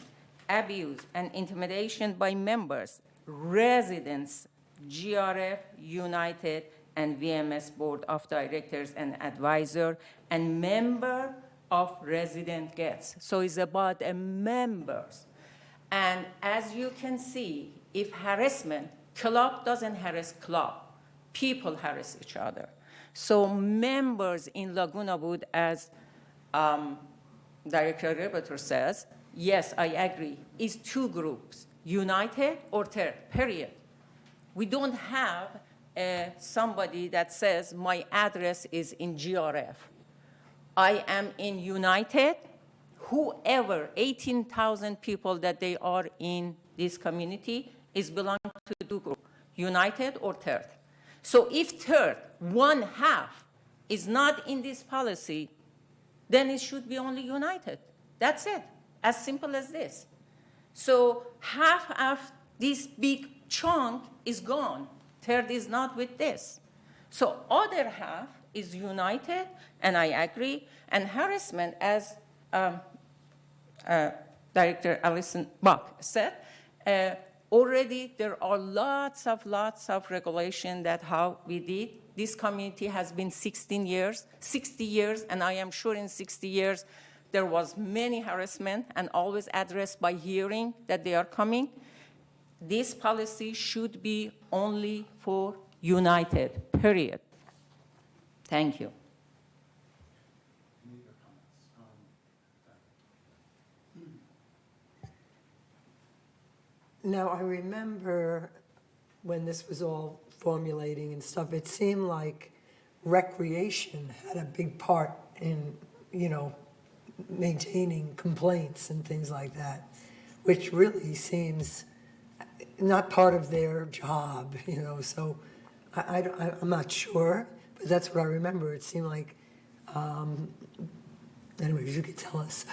abuse, and intimidation by members, residents, GRF, United, and VMS Board of Directors and Advisor, and member of resident guests. So it's about members. And as you can see, if harassment, club doesn't harass club, people harass each other. So members in Laguna Woods, as Director Rebeter says, yes, I agree, is 2 groups, United or Third, period. We don't have somebody that says my address is in GRF. I am in United. Whoever, 18,000 people that they are in this community is belong to 2 groups, United or Third. So if Third, 1/2 is not in this policy, then it should be only United. That's it, as simple as this. So half of this big chunk is gone. Third is not with this. So other half is United, and I agree. And harassment, as Director Alison Buck said, already there are lots of regulation that how we did. This community has been 60 years, and I am sure in 60 years there was many harassment and always addressed by hearing that they are coming. This policy should be only for United, period. Thank you. Now, I remember when this was all formulating and stuff, it seemed like recreation had a big part in, maintaining complaints and things like that, which really seems not part of their job, so I'm not sure, but that's what I remember. It seemed like, anyways, you could tell us.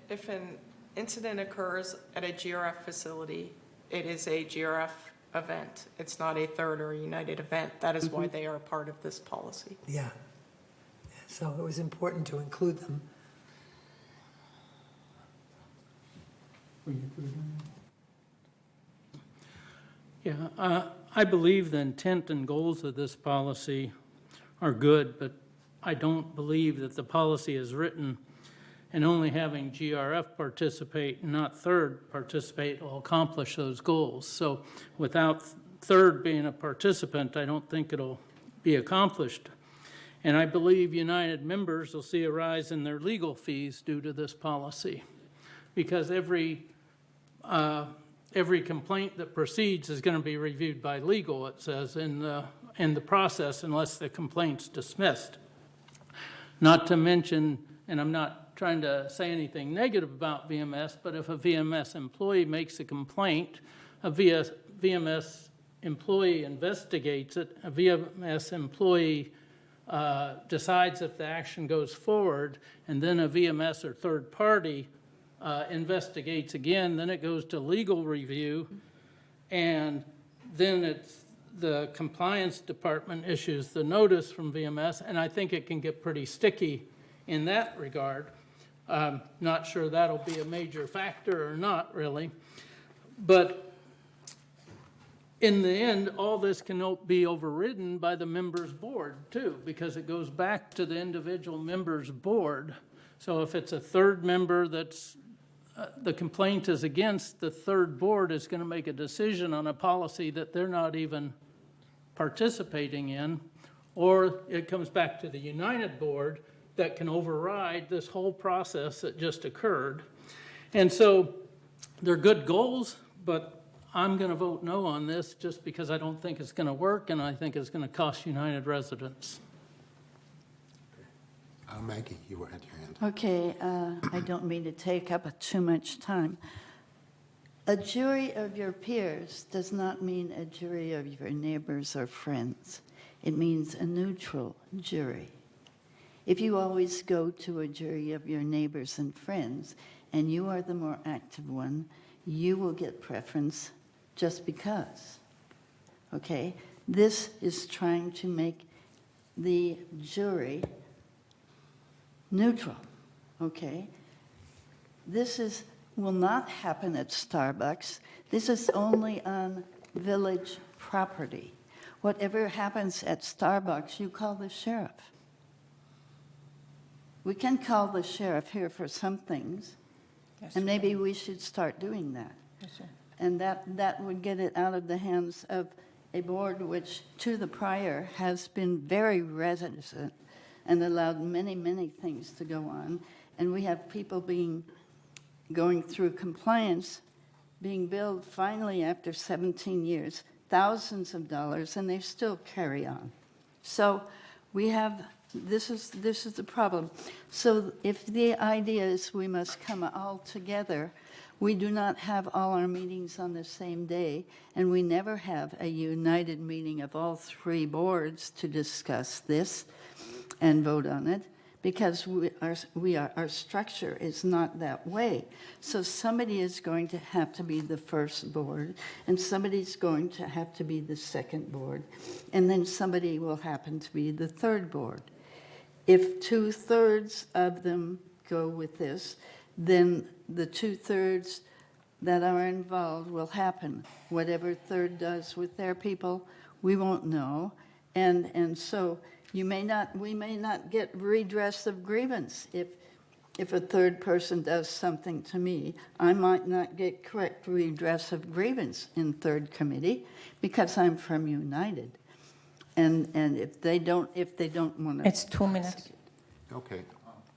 If an incident occurs at a GRF facility, it is a GRF event. It's not a Third or United event. That is why they are part of this policy. Yeah. So it was important to include them. Yeah, I believe the intent and goals of this policy are good, but I don't believe that the policy is written and only having GRF participate and not third participate will accomplish those goals. So without third being a participant, I don't think it'll be accomplished. And I believe United members will see a rise in their legal fees due to this policy, because every complaint that proceeds is going to be reviewed by legal, it says, in the process, unless the complaint's dismissed. Not to mention, and I'm not trying to say anything negative about VMS, but if a VMS employee makes a complaint, a VMS employee investigates it, a VMS employee decides if the action goes forward, and then a VMS or third party investigates again, then it goes to legal review, and then the compliance department issues the notice from VMS, and I think it can get pretty sticky in that regard. Not sure that'll be a major factor or not, really. But in the end, all this can be overridden by the members' board, too, because it goes back to the individual members' board. So if it's a third member that's the complaint is against, the third board is going to make a decision on a policy that they're not even participating in, or it comes back to the United Board that can override this whole process that just occurred. And so they're good goals, but I'm going to vote no on this just because I don't think it's going to work, and I think it's going to cost United residents. Maggie, you had your hand. Okay, I don't mean to take up too much time. A jury of your peers does not mean a jury of your neighbors or friends. It means a neutral jury. If you always go to a jury of your neighbors and friends, and you are the more active one, you will get preference just because. Okay? This is trying to make the jury neutral. Okay? This will not happen at Starbucks. This is only on village property. Whatever happens at Starbucks, you call the sheriff. We can call the sheriff here for some things, and maybe we should start doing that. And that would get it out of the hands of a board which, to the prior, has been very reticent and allowed many, many things to go on. And we have people going through compliance, being billed finally after 17 years, thousands of dollars, and they still carry on. So we have, this is the problem. So if the idea is we must come all together, we do not have all our meetings on the same day, and we never have a united meeting of all three boards to discuss this and vote on it, because our structure is not that way. So somebody is going to have to be the first board, and somebody's going to have to be the second board, and then somebody will happen to be the third board. If 2/3 of them go with this, then the 2/3 that are involved will happen. Whatever third does with their people, we won't know. And so we may not get redress of grievance. If a third person does something to me, I might not get correct redress of grievance in third committee because I'm from United. And if they don't want to. It's 2 minutes. Okay,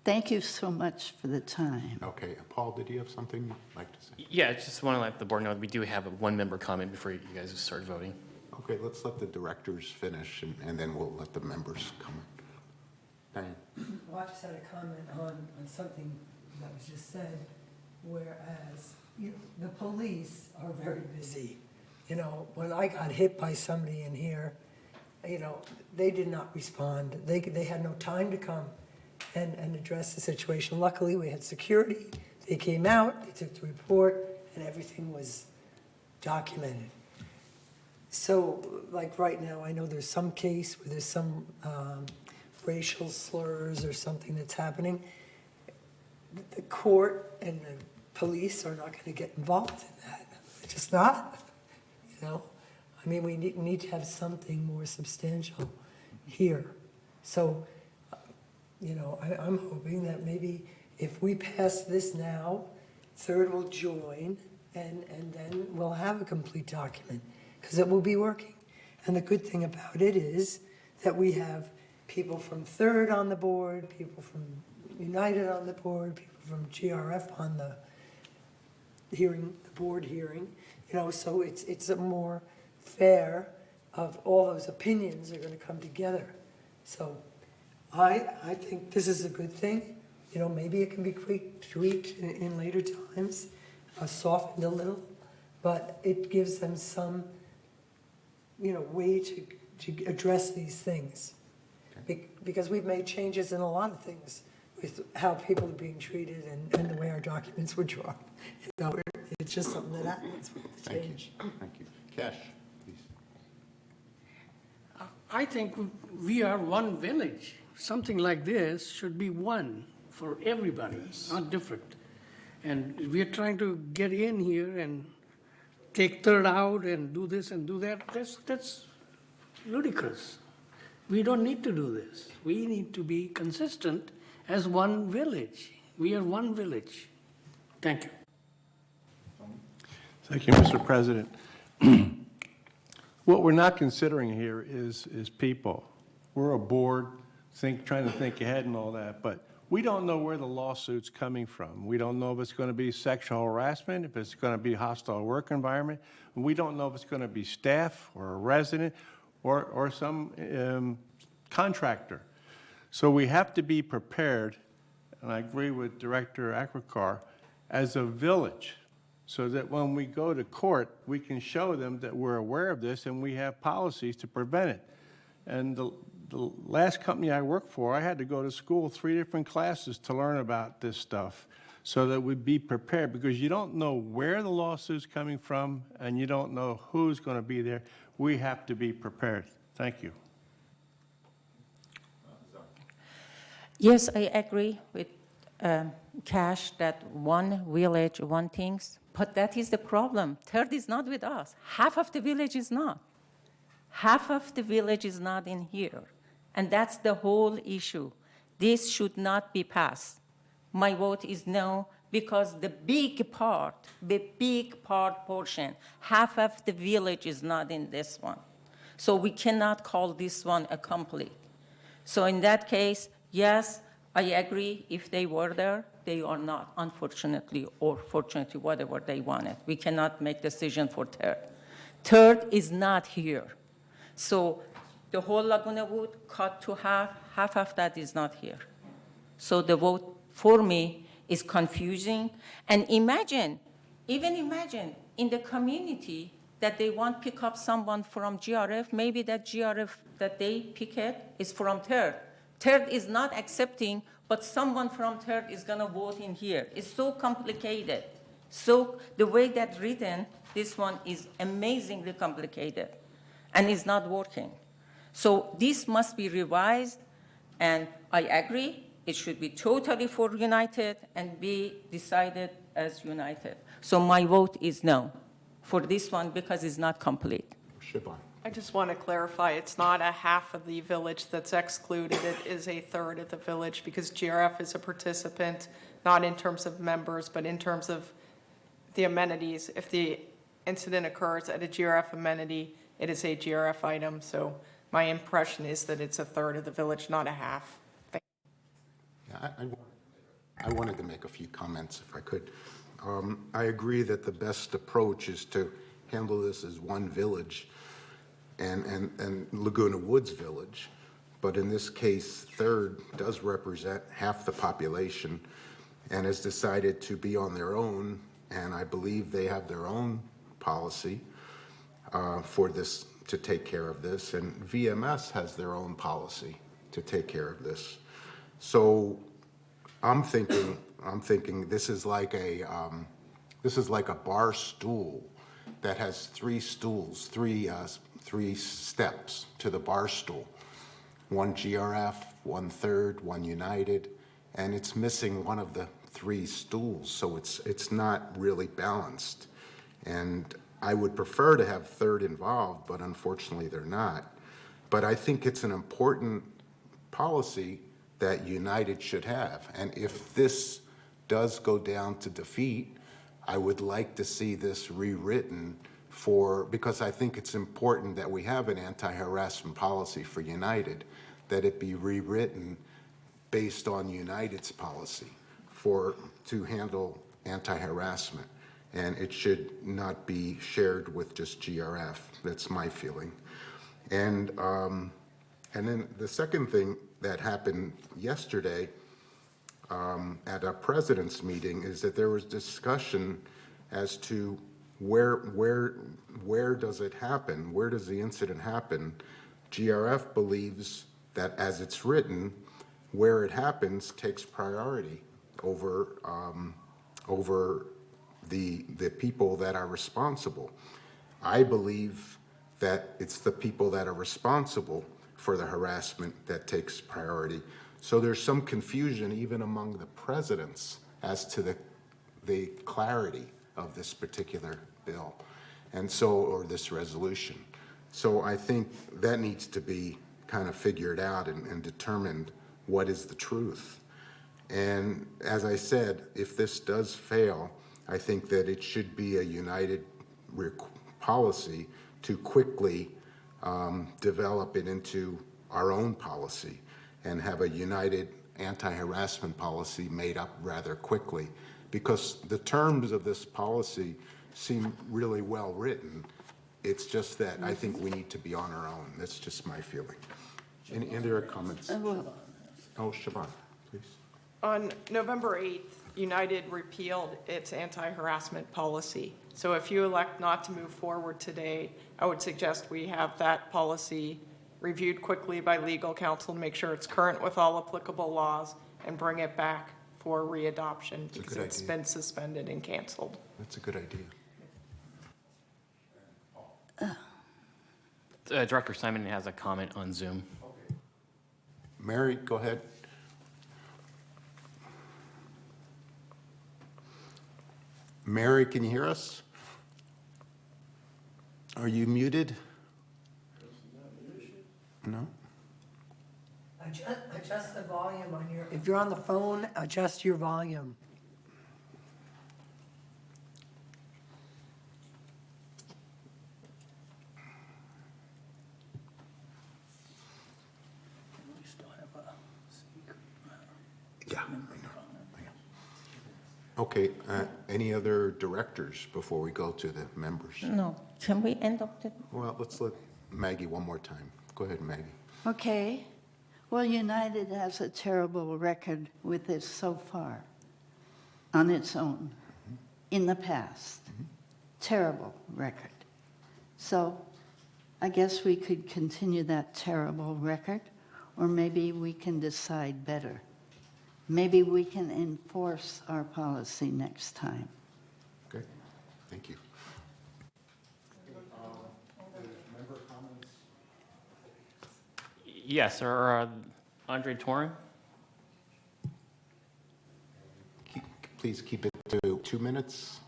Thank you so much for the time. okay. Paul, did you have something you'd like to say? Yeah, I just want to let the board know that we do have a one-member comment before you guys start voting. Okay, let's let the directors finish, and then we'll let the members comment. Diane? Well, I just had a comment on something that was just said, whereas the police are very busy. When I got hit by somebody in here, they did not respond. They had no time to come and address the situation. Luckily, we had security. They came out, they took the report, and everything was documented. So, like right now, I know there's some case where there's some racial slurs or something that's happening. The court and the police are not going to get involved in that. They're just not, I mean, we need to have something more substantial here. So, I'm hoping that maybe if we pass this now, third will join, and then we'll have a complete document, because it will be working. And the good thing about it is that we have people from third on the board, people from United on the board, people from GRF on the board hearing, so it's a more fair of all those opinions are going to come together. So I think this is a good thing. Maybe it can be tweaked in later times, softened a little, but it gives them some, way to address these things. Because we've made changes in a lot of things with how people are being treated and the way our documents were drawn. It's just something that happens with the change. Thank you. Cash, please. I think we are one village. Something like this should be one for everybody, not different. And we are trying to get in here and take third out and do this and do that. That's ludicrous. We don't need to do this. We need to be consistent as one village. We are one village. Thank you. Thank you, Mr. President. What we're not considering here is people. We're a board, trying to think ahead and all that, but we don't know where the lawsuit's coming from. We don't know if it's going to be sexual harassment, if it's going to be hostile work environment. We don't know if it's going to be staff or a resident or some contractor. So we have to be prepared, and I agree with Director Akrakar, as a village, so that when we go to court, we can show them that we're aware of this and we have policies to prevent it. And the last company I worked for, I had to go to school 3 different classes to learn about this stuff so that we'd be prepared, because you don't know where the lawsuit's coming from and you don't know who's going to be there. We have to be prepared. Thank you. Yes, I agree with Cash that one village, one things, but that is the problem. Third is not with us. Half of the village is not. Half of the village is not in here. And that's the whole issue. This should not be passed. My vote is no, because the big part portion, half of the village is not in this one. So we cannot call this one a complete. So in that case, yes, I agree, if they were there, they are not, unfortunately, or fortunately, whatever they wanted. We cannot make decision for third. Third is not here. So the whole Laguna Woods cut to half of that is not here. So the vote for me is confusing. And imagine, even imagine, in the community that they want to pick up someone from GRF, maybe that GRF that they pick it is from third. Third is not accepting, but someone from third is going to vote in here. It's so complicated. So the way that's written, this one is amazingly complicated and is not working. So this must be revised, and I agree, it should be totally for United and be decided as United. So my vote is no for this one because it's not complete. Siobhan. I just want to clarify, it's not a half of the village that's excluded, it is a third of the village, because GRF is a participant, not in terms of members, but in terms of the amenities. If the incident occurs at a GRF amenity, it is a GRF item, so my impression is that it's a third of the village, not a half. Yeah, I wanted to make a few comments, if I could. I agree that the best approach is to handle this as one village, and Laguna Woods Village. But in this case, third does represent half the population and has decided to be on their own, and I believe they have their own policy for this, to take care of this, and VMS has their own policy to take care of this. So I'm thinking this is like a bar stool that has 3 stools, three steps to the bar stool. One GRF, one third, one United, and it's missing one of the 3 stools, so it's not really balanced. And I would prefer to have third involved, but unfortunately they're not. But I think it's an important policy that United should have. And if this does go down to defeat, I would like to see this rewritten because I think it's important that we have an anti-harassment policy for United, that it be rewritten based on United's policy to handle anti-harassment. And it should not be shared with just GRF. That's my feeling. And then the second thing that happened yesterday at our president's meeting is that there was discussion as to where does it happen? Where does the incident happen? GRF believes that as it's written, where it happens takes priority over the people that are responsible. I believe that it's the people that are responsible for the harassment that takes priority. So there's some confusion even among the presidents as to the clarity of this particular bill, or this resolution. So I think that needs to be kind of figured out and determined what is the truth. And as I said, if this does fail, I think that it should be a united policy to quickly develop it into our own policy and have a united anti-harassment policy made up rather quickly, because the terms of this policy seem really well written. It's just that I think we need to be on our own. That's just my feeling. Any other comments? Oh, Siobhan, please. On November 8th, United repealed its anti-harassment policy. So if you elect not to move forward today, I would suggest we have that policy reviewed quickly by legal counsel to make sure it's current with all applicable laws and bring it back for readoption because it's been suspended and canceled. That's a good idea. Director Simon has a comment on Zoom. Mary, go ahead. Mary, can you hear us? Are you muted? No? Adjust the volume on if you're on the phone, adjust your volume. We still have a speaker. Yeah. Okay, any other directors before we go to the members? No, can we end up the? Well, let's let Maggie one more time. Go ahead, Maggie. Okay. Well, United has a terrible record with this so far, on its own, in the past. Terrible record. So I guess we could continue that terrible record, or maybe we can decide better. Maybe we can enforce our policy next time. Okay, thank you. Yes, or Andre Torin? Please keep it to 2 minutes.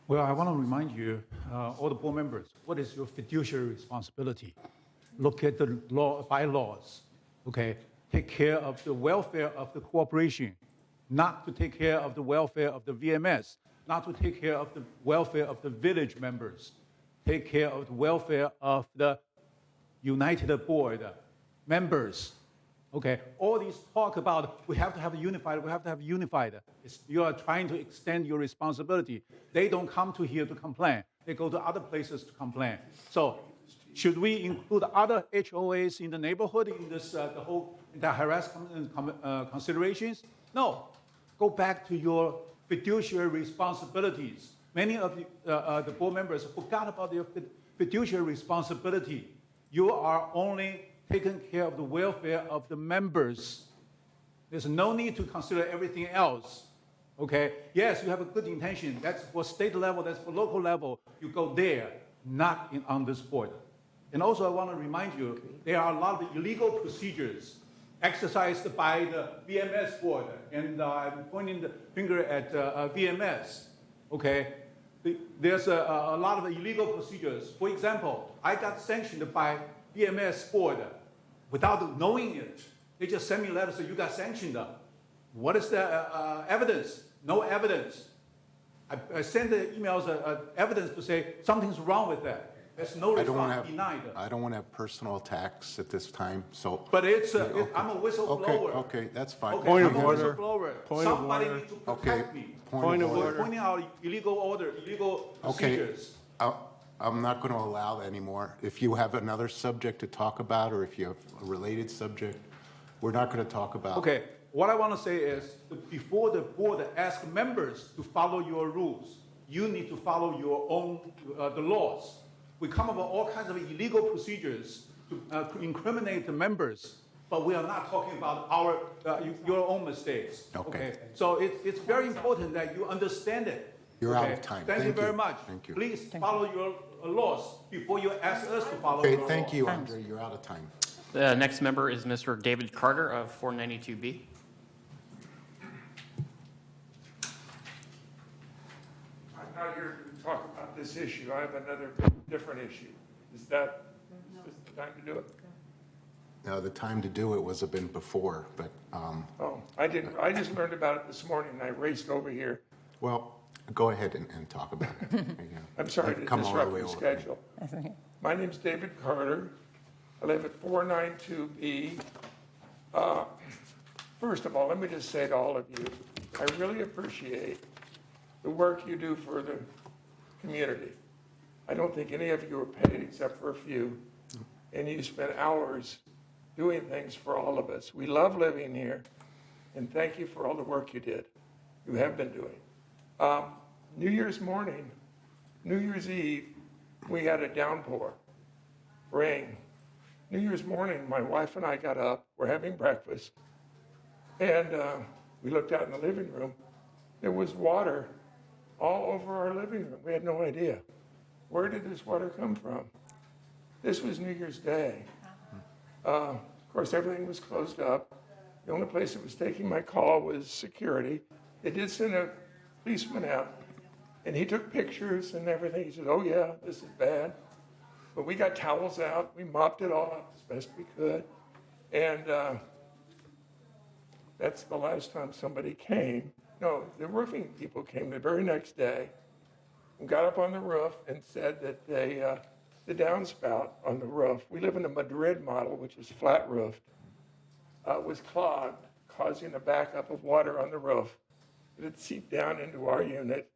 Well, I want to remind you, all the board members, what is your fiduciary responsibility? Look at the bylaws, okay? Take care of the welfare of the corporation, not to take care of the welfare of the VMS, not to take care of the welfare of the village members. Take care of the welfare of the United Board members. Okay, all these talk about we have to have unified, you are trying to extend your responsibility. They don't come to here to complain. They go to other places to complain. So should we include other HOAs in the neighborhood in this the whole harassment considerations? No. Go back to your fiduciary responsibilities. Many of the board members forgot about their fiduciary responsibility. You are only taking care of the welfare of the members. There's no need to consider everything else. Okay? Yes, you have a good intention. That's for state level, that's for local level. You go there, not on this board. And also I want to remind you, there are a lot of illegal procedures exercised by the VMS board, and I'm pointing the finger at VMS, okay? There's a lot of illegal procedures. For example, I got sanctioned by VMS board without knowing it. They just sent me a letter saying you got sanctioned. What is the evidence? No evidence. I sent the emails evidence to say something's wrong with that. There's no response denied. I don't want to have personal attacks at this time, so. But I'm a whistleblower. Okay, that's fine. Okay, Point I'm of a order. whistleblower. Point of Somebody order. needs to protect me. Point of order. Pointing out illegal Okay, procedures. I'm not going to allow that anymore. If you have another subject to talk about, or if you have a related subject, we're not going to talk about. Okay, what I want to say is, before the board asks members to follow your rules, you need to follow your own, the laws. We come up with all kinds of illegal procedures to incriminate the members, but we are not talking about your own mistakes. Okay. So it's very important that you understand it. You're out of time. Thank you very much. Thank you. Please follow your laws before you ask us to follow Okay, your laws. thank you, Andre. You're out of time. The next member is Mr. David Carter of 492B. I'm not here to talk about this issue. I have another different issue. Is this the time to do it? Now, the time to do it was a bit before, but, Oh, I didn't. I just learned about it this morning and I raced over here. well, go ahead and talk about it. You know, I'm sorry I've to come all the disrupt way your over. schedule. My name's David Carter. I live at 492B. First of all, let me just say to all of you, I really appreciate the work you do for the community. I don't think any of you are paid except for a few, and you spend hours doing things for all of us. We love living here, and thank you for all the work you did, you have been doing. New Year's morning, New Year's Eve, we had a downpour, rain. New Year's morning, my wife and I got up, we're having breakfast, and we looked out in the living room. There was water all over our living room. We had no idea. Where did this water come from? This was New Year's Day. Of course, everything was closed up. The only place that was taking my call was security. They did send a policeman out, and he took pictures and everything. He said, oh yeah, this is bad. But we got towels out. We mopped it all up as best we could. And that's the last time somebody came. No, the roofing people came the very next day and got up on the roof and said that the downspout on the roof, we live in a Madrid model, which is flat roofed, was clogged, causing a backup of water on the roof. It had seeped down into our unit,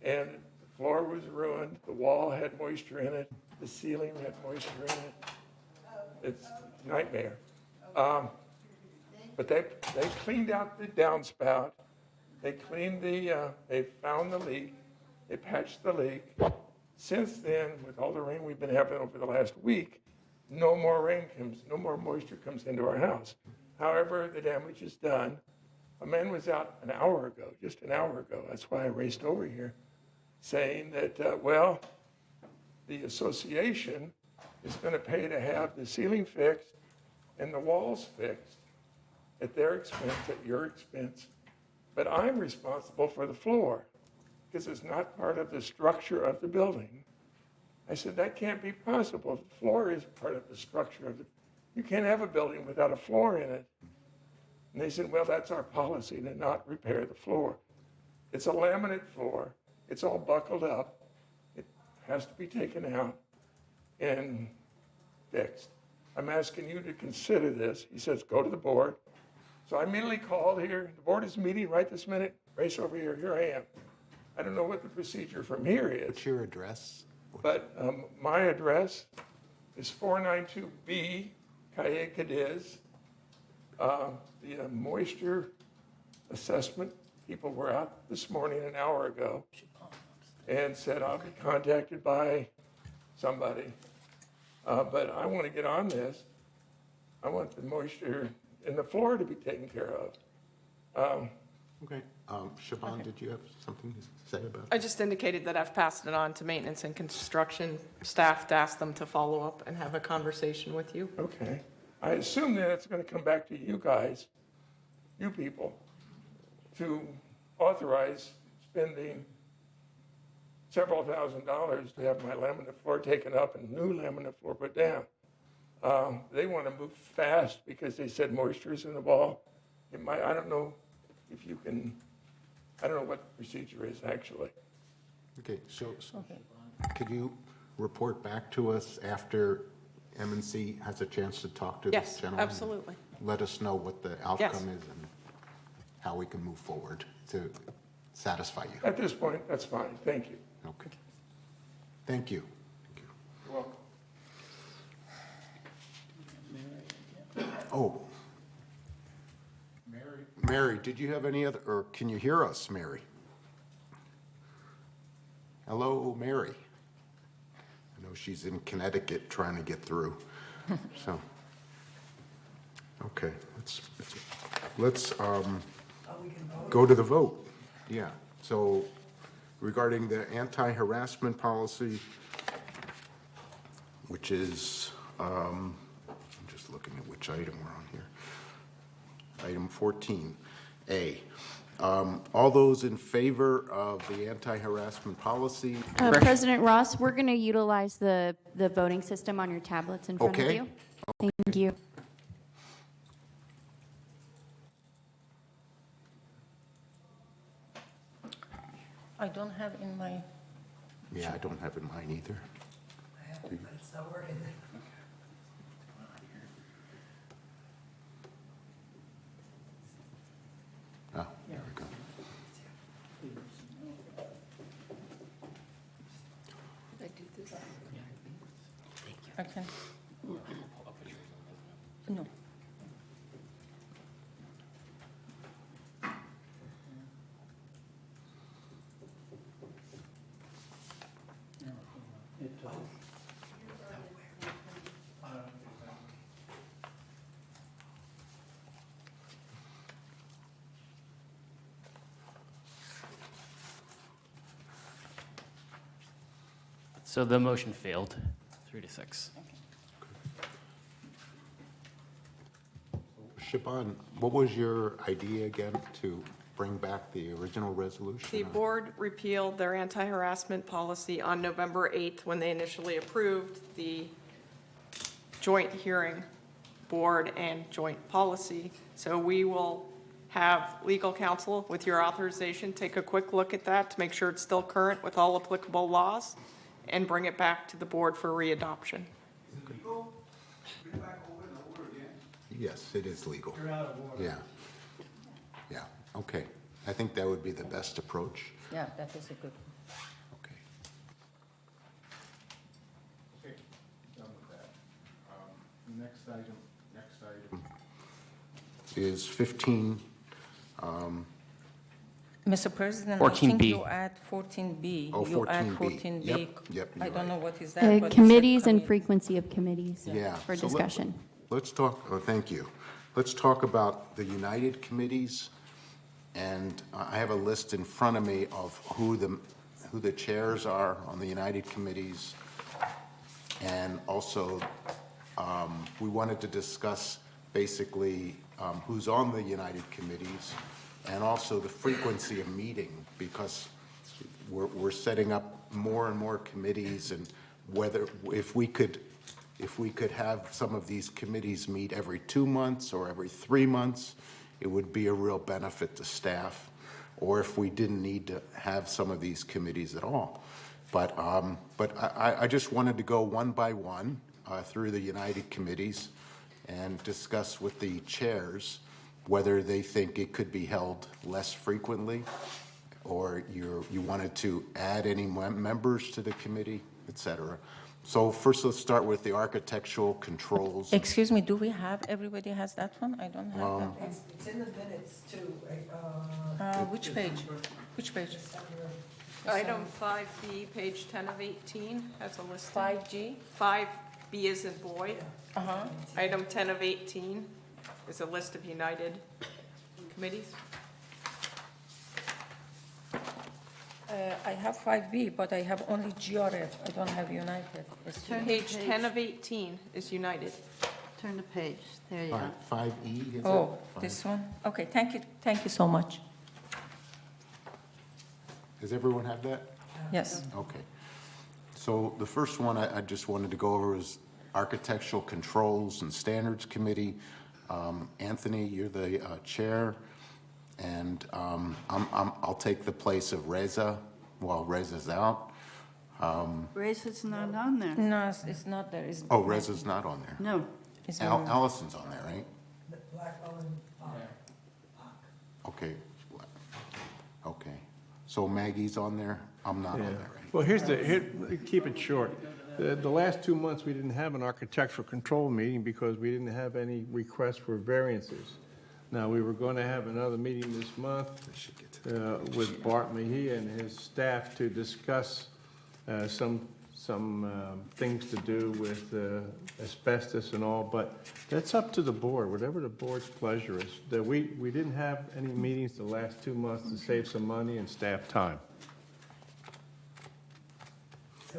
and the floor was ruined. The wall had moisture in it. The ceiling had moisture in it. It's a nightmare. But they cleaned out the downspout. They cleaned they found the leak. They patched the leak. Since then, with all the rain we've been having over the last week, no more moisture comes into our house. However, the damage is done. A man was out an hour ago, just an hour ago. That's why I raced over here, saying that, the association is going to pay to have the ceiling fixed and the walls fixed at their expense, at your expense. But I'm responsible for the floor because it's not part of the structure of the building. I said, that can't be possible. The floor is part of the structure of you can't have a building without a floor in it. And they said, well, that's our policy to not repair the floor. It's a laminate floor. It's all buckled up. It has to be taken out and fixed. I'm asking you to consider this. He says, go to the board. So I immediately called here. The board is meeting right this minute. Race over here. Here I am. I don't know what the procedure from here is. What's your address? But my address is 492B, Calle Cadiz. The moisture assessment people were out this morning an hour ago and said, I'll be contacted by somebody. But I want to get on this. I want the moisture in the floor to be taken care of. Okay. Siobhan, did you have something to say about it? I just indicated that I've passed it on to maintenance and construction staff to ask them to follow up and have a conversation with you. Okay. I assume that it's going to come back to you guys, you people, to authorize spending several $1,000s to have my laminate floor taken up and new laminate floor put down. They want to move fast because they said moisture's in the ball. I don't know if you can, I don't know what the procedure is actually. Okay, so could you report back to us after M&C has a chance to talk to this Yes, gentleman? absolutely. Let us know what the outcome is and how we can move forward to satisfy you. At this point, that's fine. Thank you. Okay. Thank you. You're welcome. Oh. Mary, did you have any other, or can you hear us, Mary? Hello, Mary. I know she's in Connecticut trying to get through, so. Okay, let's go to the vote. Yeah, so regarding the anti-harassment policy, which is, I'm just looking at which item we're on here. Item 14A. All those in favor of the anti-harassment policy? President Ross, we're going to utilize the voting system on your tablets in front of Okay. you. Thank you. I don't have in my, Yeah, I don't have in mine either. It's not working. Oh, there we go. I can. No. So the motion failed, 3-6. Siobhan, what was your idea again to bring back the original resolution? The board repealed their anti-harassment policy on November 8th when they initially approved the joint hearing board and joint policy. So we will have legal counsel, with your authorization, take a quick look at that to make sure it's still current with all applicable laws and bring it back to the board for readoption. Yes, it is legal. Yeah. Yeah, okay. I think that would be the best approach. Yeah, that is a good. Okay. Okay, done with that. Next item. Is 15, Mr. President, I 14B. think you add 14B. Oh, You add 14B. 14B. Yep, you're I don't right. know what is that, but you said Committees and committee. frequency of committees yeah. for So discussion. Let's talk, oh, thank you. Let's talk about the United Committees. And I have a list in front of me of who the chairs are on the United Committees. And also, we wanted to discuss basically who's on the United Committees and also the frequency of meeting, because we're setting up more and more committees, and whether, if we could have some of these committees meet every 2 months or every 3 months, it would be a real benefit to staff, or if we didn't need to have some of these committees at all. But I just wanted to go one by one through the United Committees and discuss with the chairs whether they think it could be held less frequently, or you wanted to add any members to the committee, et cetera. So first, let's start with the architectural controls. Excuse me, do we have, everybody has that one? I don't have that one. It's in the minutes too. Which page? Which page? Item 5B, page 10 of 18, has a list. 5G? 5B is in boy. Item 10 of 18 is a list of United committees. I have 5B, but I have only GRF. I don't have United. Page 10 of 18 is United. turn the page. There you All go. right, 5E, is it? Oh, Five. this one? Okay, thank you so much. Does everyone have that? Yes. Okay. So the first one I just wanted to go over is Architectural Controls and Standards Committee. Anthony, you're the chair, and I'll take the place of Reza while Reza's out. Reza's not on there. No, it's not there. It's Oh, Reza's not on there. No. It's Allison's on there, right? Blackbone, Okay. Okay. So Maggie's on there? I'm not on Yeah. there, right? Well, keep it short. The last 2 months, we didn't have an architectural control meeting because we didn't have any requests for variances. Now, we were going to have another meeting this month with Bart Mejia and his staff to discuss some things to do with asbestos and all, but that's up to the board, whatever the board's pleasure is. We didn't have any meetings the last 2 months to save some money and staff time.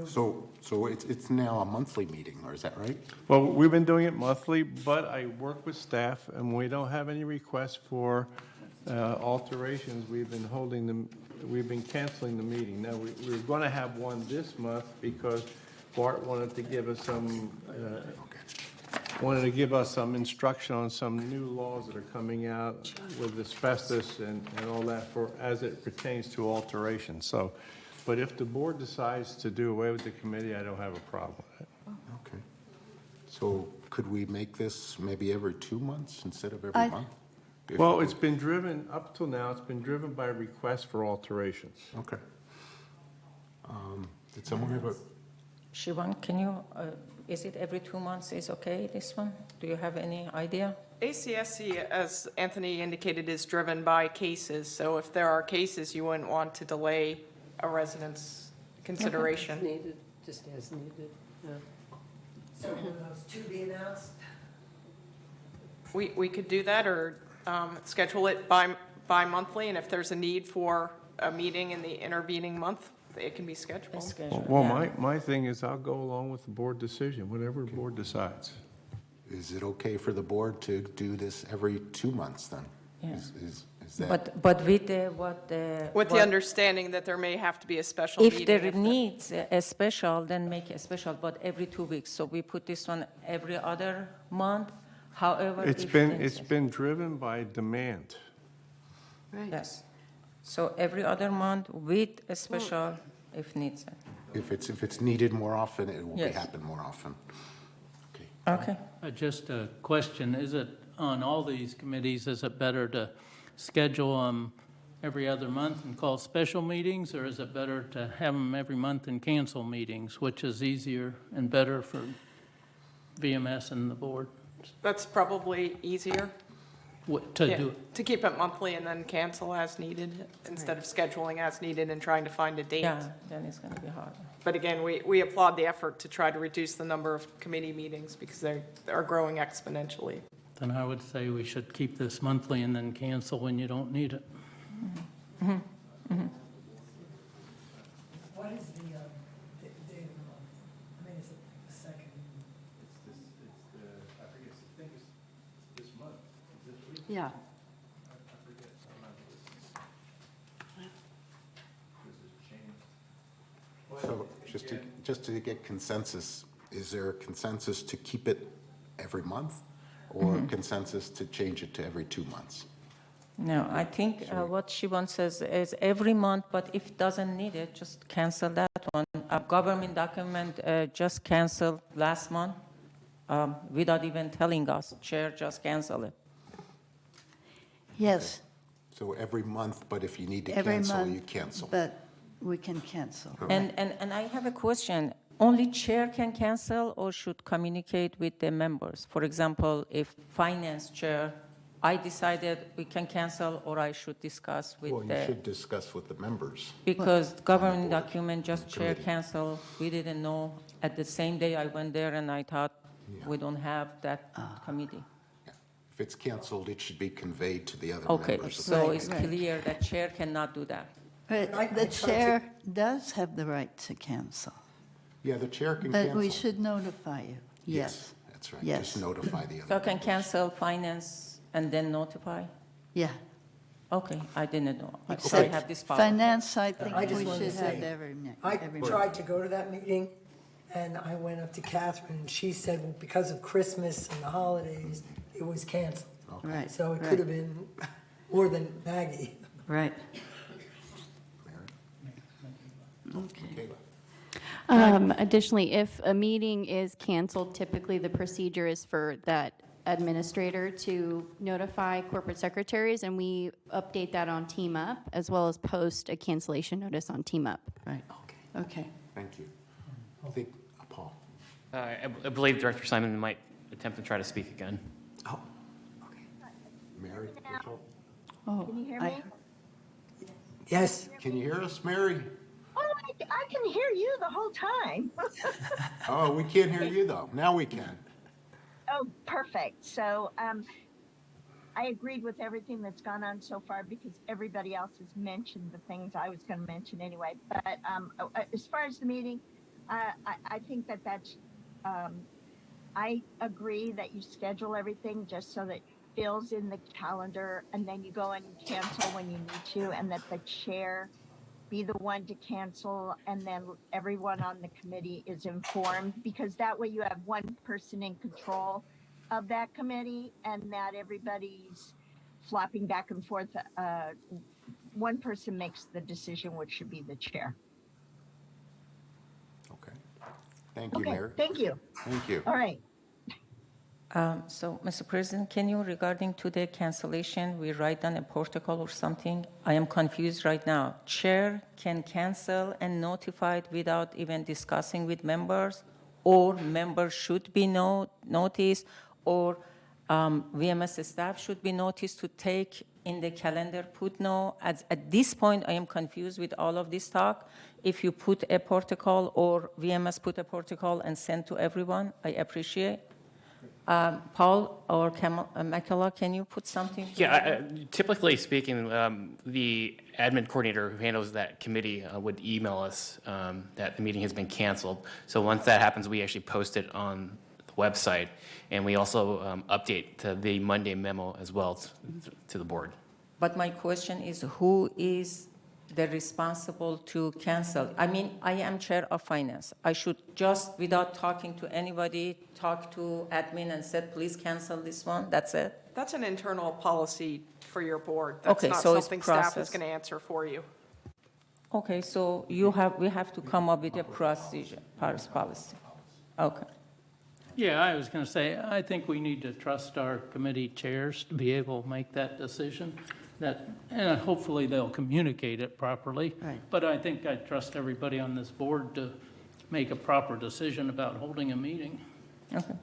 So it's now a monthly meeting, or is that right? Well, we've been doing it monthly, but I work with staff, and when we don't have any requests for alterations, we've been canceling the meeting. Now, we're going to have one this month because Bart wanted to give us some instruction on some new laws that are coming out with asbestos and all that as it pertains to alterations. So, but if the board decides to do away with the committee, I don't have a problem with it. Okay. So could we make this maybe every 2 months instead of every month? Well, it's been driven, up till now, it's been driven by requests for alterations. Okay. Did someone have a? Siobhan, can you, is it every 2 months is okay, this one? Do you have any idea? ACSC, as Anthony indicated, is driven by cases. So if there are cases, you wouldn't want to delay a resident's consideration. As needed, just as needed, yeah. So those to be announced? We could do that, or schedule it bi-monthly, and if there's a need for a meeting in the intervening month, it can be scheduled. Well, my thing is I'll go along with the board decision, whatever the board decides. Is it okay for the board to do this every 2 months then? Yeah. Is that? But with With the understanding that there may have to be a special meeting. if there needs a special, then make a special, but every 2 weeks. So we put this one every other month, however. It's been driven by demand. Right. Yes. So every other month with a special if needs. If it's needed more often, it will Yes. happen more often. Okay. Just a question, is it, on all these committees, is it better to schedule them every other month and call special meetings, or is it better to have them every month and cancel meetings, which is easier and better for VMS and the board That's probably easier. to Yeah, do it? to keep it monthly and then cancel as needed, instead of scheduling as needed and trying to find a date. Yeah, then it's going to be hard. But again, we applaud the effort to try to reduce the number of committee meetings because they are growing exponentially. Then I would say we should keep this monthly and then cancel when you don't need it. What is the date of the month? I mean, is it the second? I think it's this month, this week. Yeah. So just to get consensus, is there a consensus to keep it every month or consensus to change it to every 2 months? No, I think what Siobhan says is every month, but if doesn't need it, just cancel that one. A government document just canceled last month without even telling us. Chair just cancel it. Yes, So every month, but if you need to every cancel, month. you cancel. But we can cancel. And I have a question. Only chair can cancel or should communicate with the members? For example, if finance chair, I decided we can cancel or I should discuss with Well, you the, should discuss with the members. because government document just chair Committee. cancel, we didn't know. At the same day I went there and I thought we don't have that committee. If it's canceled, it should be conveyed to the other Okay, members. of so the it's committee. clear that chair cannot do that. But the chair does have the right to cancel, Yeah, the chair can but cancel. we should notify you. Yes. That's right. Yes. Just notify the So I other can members. cancel finance and then notify? Yeah. Okay, I didn't know. I Except have this power. finance, I think I just we wanted to should have say, every I month. tried to go to that meeting, and I went up to Catherine, and she said, well, because of Christmas and the holidays, it was canceled. Right. So it right, could have been more than Maggie. Right. Okay. Additionally, if a meeting is canceled, typically the procedure is for that administrator to notify corporate secretaries, and we update that on Team Up, as well as post a cancellation notice on Team Up. Right. Okay. Thank you. I think, Paul. I believe Director Simon might attempt to try to speak again. Mary? Oh, Can you hear I- me? Yes. Can you hear us, Mary? Oh, I can hear you the whole time. Oh, we can't hear you, though. Now we can. Oh, perfect. So I agreed with everything that's gone on so far because everybody else has mentioned the things I was going to mention anyway. But as far as the meeting, I think that's, I agree that you schedule everything just so that it fills in the calendar and then you go and cancel when you need to, and that the chair be the one to cancel, and then everyone on the committee is informed, because that way you have one person in control of that committee and that everybody's flopping back and forth. One person makes the decision, which should be the chair. Okay. Thank you, Okay, Mary. thank you. Thank you. All right. So, Mr. President, can you, regarding to the cancellation, we write down a protocol or something? I am confused right now. Chair can cancel and notify it without even discussing with members, or members should be noticed, or VMS staff should be noticed to take in the calendar, put no. At this point, I am confused with all of this talk. If you put a protocol or VMS put a protocol and send to everyone, I appreciate. Paul or Makela, can you put something? Yeah, typically speaking, the admin coordinator who handles that committee would email us that the meeting has been canceled. So once that happens, we actually post it on the website, and we also update to the Monday memo as well to the board. But my question is, who is the responsible to cancel? I mean, I am chair of finance. I should just, without talking to anybody, talk to admin and said, please cancel this one. That's it. That's an internal policy for your board. That's Okay, not so it's something staff is process. going to answer for you. Okay, so we have to come up with a procedure, policy. Okay. Yeah, I was going to say, I think we need to trust our committee chairs to be able to make that decision. And hopefully they'll communicate it properly. Right. But I think I trust everybody on this board to make a proper decision about holding a meeting. Okay.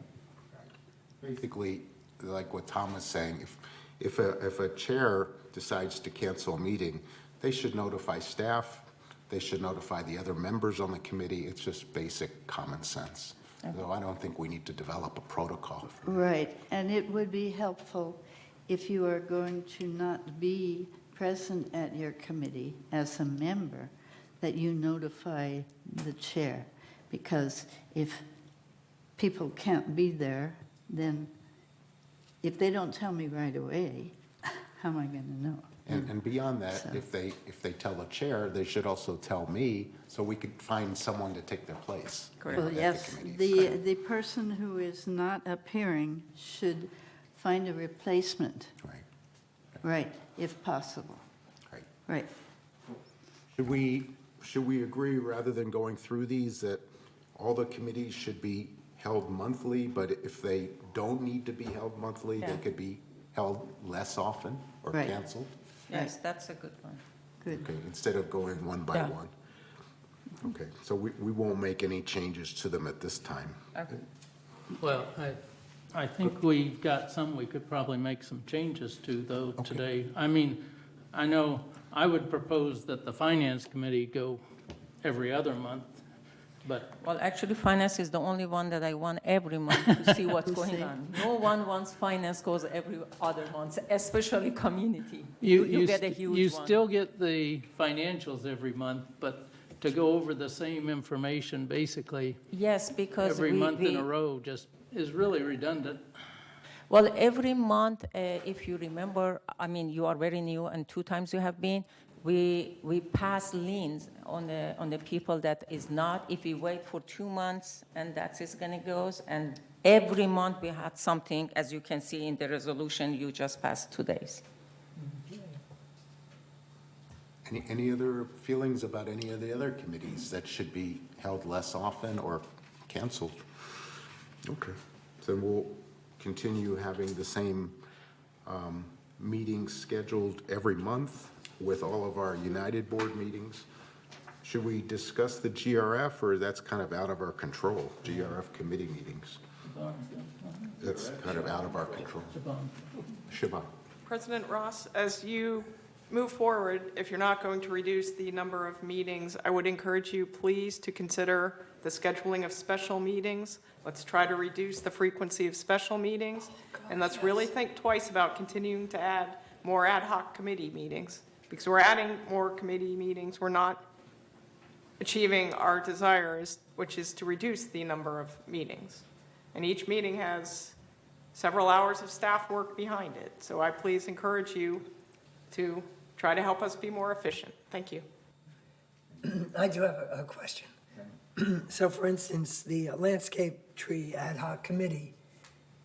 Basically, like what Tom was saying, if a chair decides to cancel a meeting, they should notify staff, they should notify the other members on the committee. It's just basic common sense. So I don't think we need to develop a protocol. Right, and it would be helpful if you are going to not be present at your committee as a member, that you notify the chair. Because if people can't be there, then if they don't tell me right away, how am I going to know? And beyond that, So- if they tell the chair, they should also tell me, so we could find someone to take their place. Correct. Well, at the yes, committees. the person who is not appearing should find a replacement. Right. Right, if possible. Right. Right. Should we agree, rather than going through these, that all the committees should be held monthly, but if they don't need to be held monthly, they Yeah. could be held less often or Right. canceled? Yes, that's a good one. Good. Okay, instead of going one by Yeah. one. Okay, so we won't make any changes to them at this time. Okay. Well, I think we got some we could probably make some changes to, though, today. I mean, I know I would propose that the finance committee go every other month, but Well, actually, finance is the only one that I want every month to see what's going on. No one wants finance goes every other month, especially community. You get a huge one. You still get the financials every month, but to go over the same information basically Yes, because every we- month in we- a row just is really redundant. Well, every month, if you remember, I mean, you are very new, and 2 times you have been, we pass liens on the people that is not. If we wait for 2 months, and that's is gonna goes, and every month we had something, as you can see in the resolution you just passed 2 days. Any other feelings about any of the other committees that should be held less often or canceled? Okay, so we'll continue having the same meetings scheduled every month with all of our United Board meetings. Should we discuss the GRF, or that's kind of out of our control, GRF committee meetings? That's kind of out of our control. Siobhan. President Ross, as you move forward, if you're not going to reduce the number of meetings, I would encourage you, please, to consider the scheduling of special meetings. Let's try to reduce the frequency of special meetings, and let's really think twice about continuing to add more ad hoc committee meetings, because we're adding more committee meetings. We're not achieving our desires, which is to reduce the number of meetings. And each meeting has several hours of staff work behind it. So I please encourage you to try to help us be more efficient. Thank you. I do have a question. So for instance, the landscape tree ad hoc committee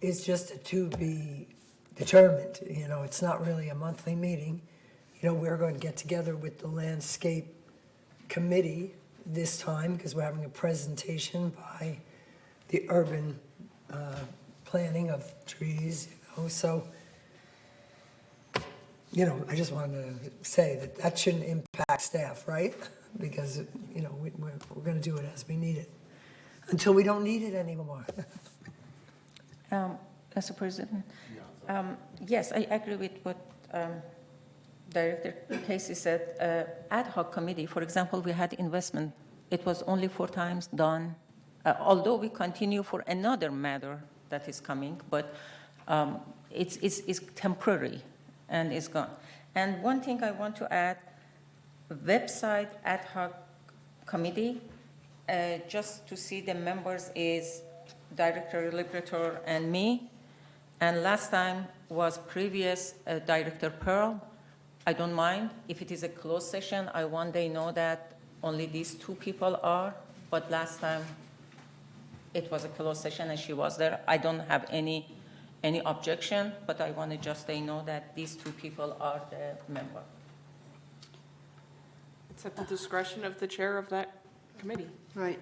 is just to be determined. You know, it's not really a monthly meeting. You know, we're going to get together with the landscape committee this time because we're having a presentation by the urban planning of trees, you know, so, you know, I just wanted to say that that shouldn't impact staff, right? Because, you know, we're going to do it as we need it, until we don't need it anymore. Mr. President, yes, I agree with what Director Casey said. Ad hoc committee, for example, we had investment. It was only 4 times done, although we continue for another matter that is coming, but it's temporary and it's gone. And one thing I want to add, website ad hoc committee, just to see the members is Director Liberator and me. And last time was previous Director Pearl. I don't mind. If it is a closed session, I one day know that only these 2 people are, but last time it was a closed session and she was there. I don't have any objection, but I want to just know that these 2 people are the member. It's at the discretion of the chair of that committee. Right.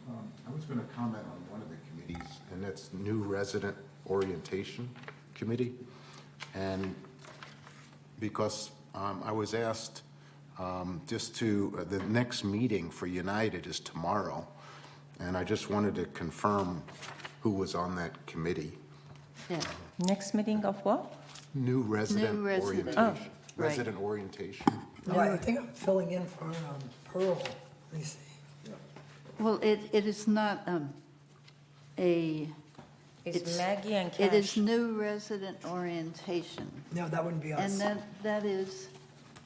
I was going to comment on one of the committees, and that's New Resident Orientation Committee. And because I was asked just to, the next meeting for United is tomorrow, and I just wanted to confirm who was on that committee. Yeah. Next meeting of what? New Resident New resident. Orientation. Oh, right. Resident Orientation. Oh, I think I'm filling in for Pearl. Let me see. Well, it is not It's Maggie and Cash. It is new resident orientation. No, that wouldn't be us. And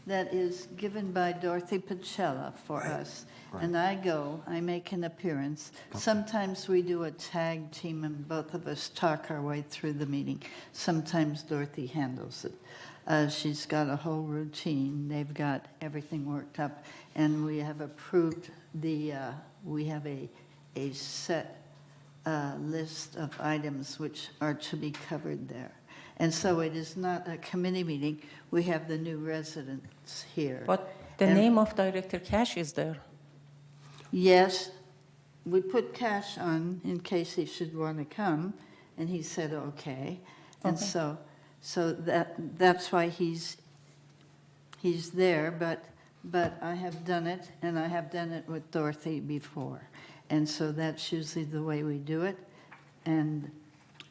that is given by Dorothy Pacella for us. Right. And I make an appearance. Sometimes we do a tag team and both of us talk our way through the meeting. Sometimes Dorothy handles it. She's got a whole routine. They've got everything worked up. And we have approved we have a set list of items which are to be covered there. And so it is not a committee meeting. We have the new residents here. But the And- name of Director Cash is there. Yes, we put Cash on in case he should want to come, and he said okay. And Okay. so that's why he's there, but I have done it, and I have done it with Dorothy before. And so that's usually the way we do it. And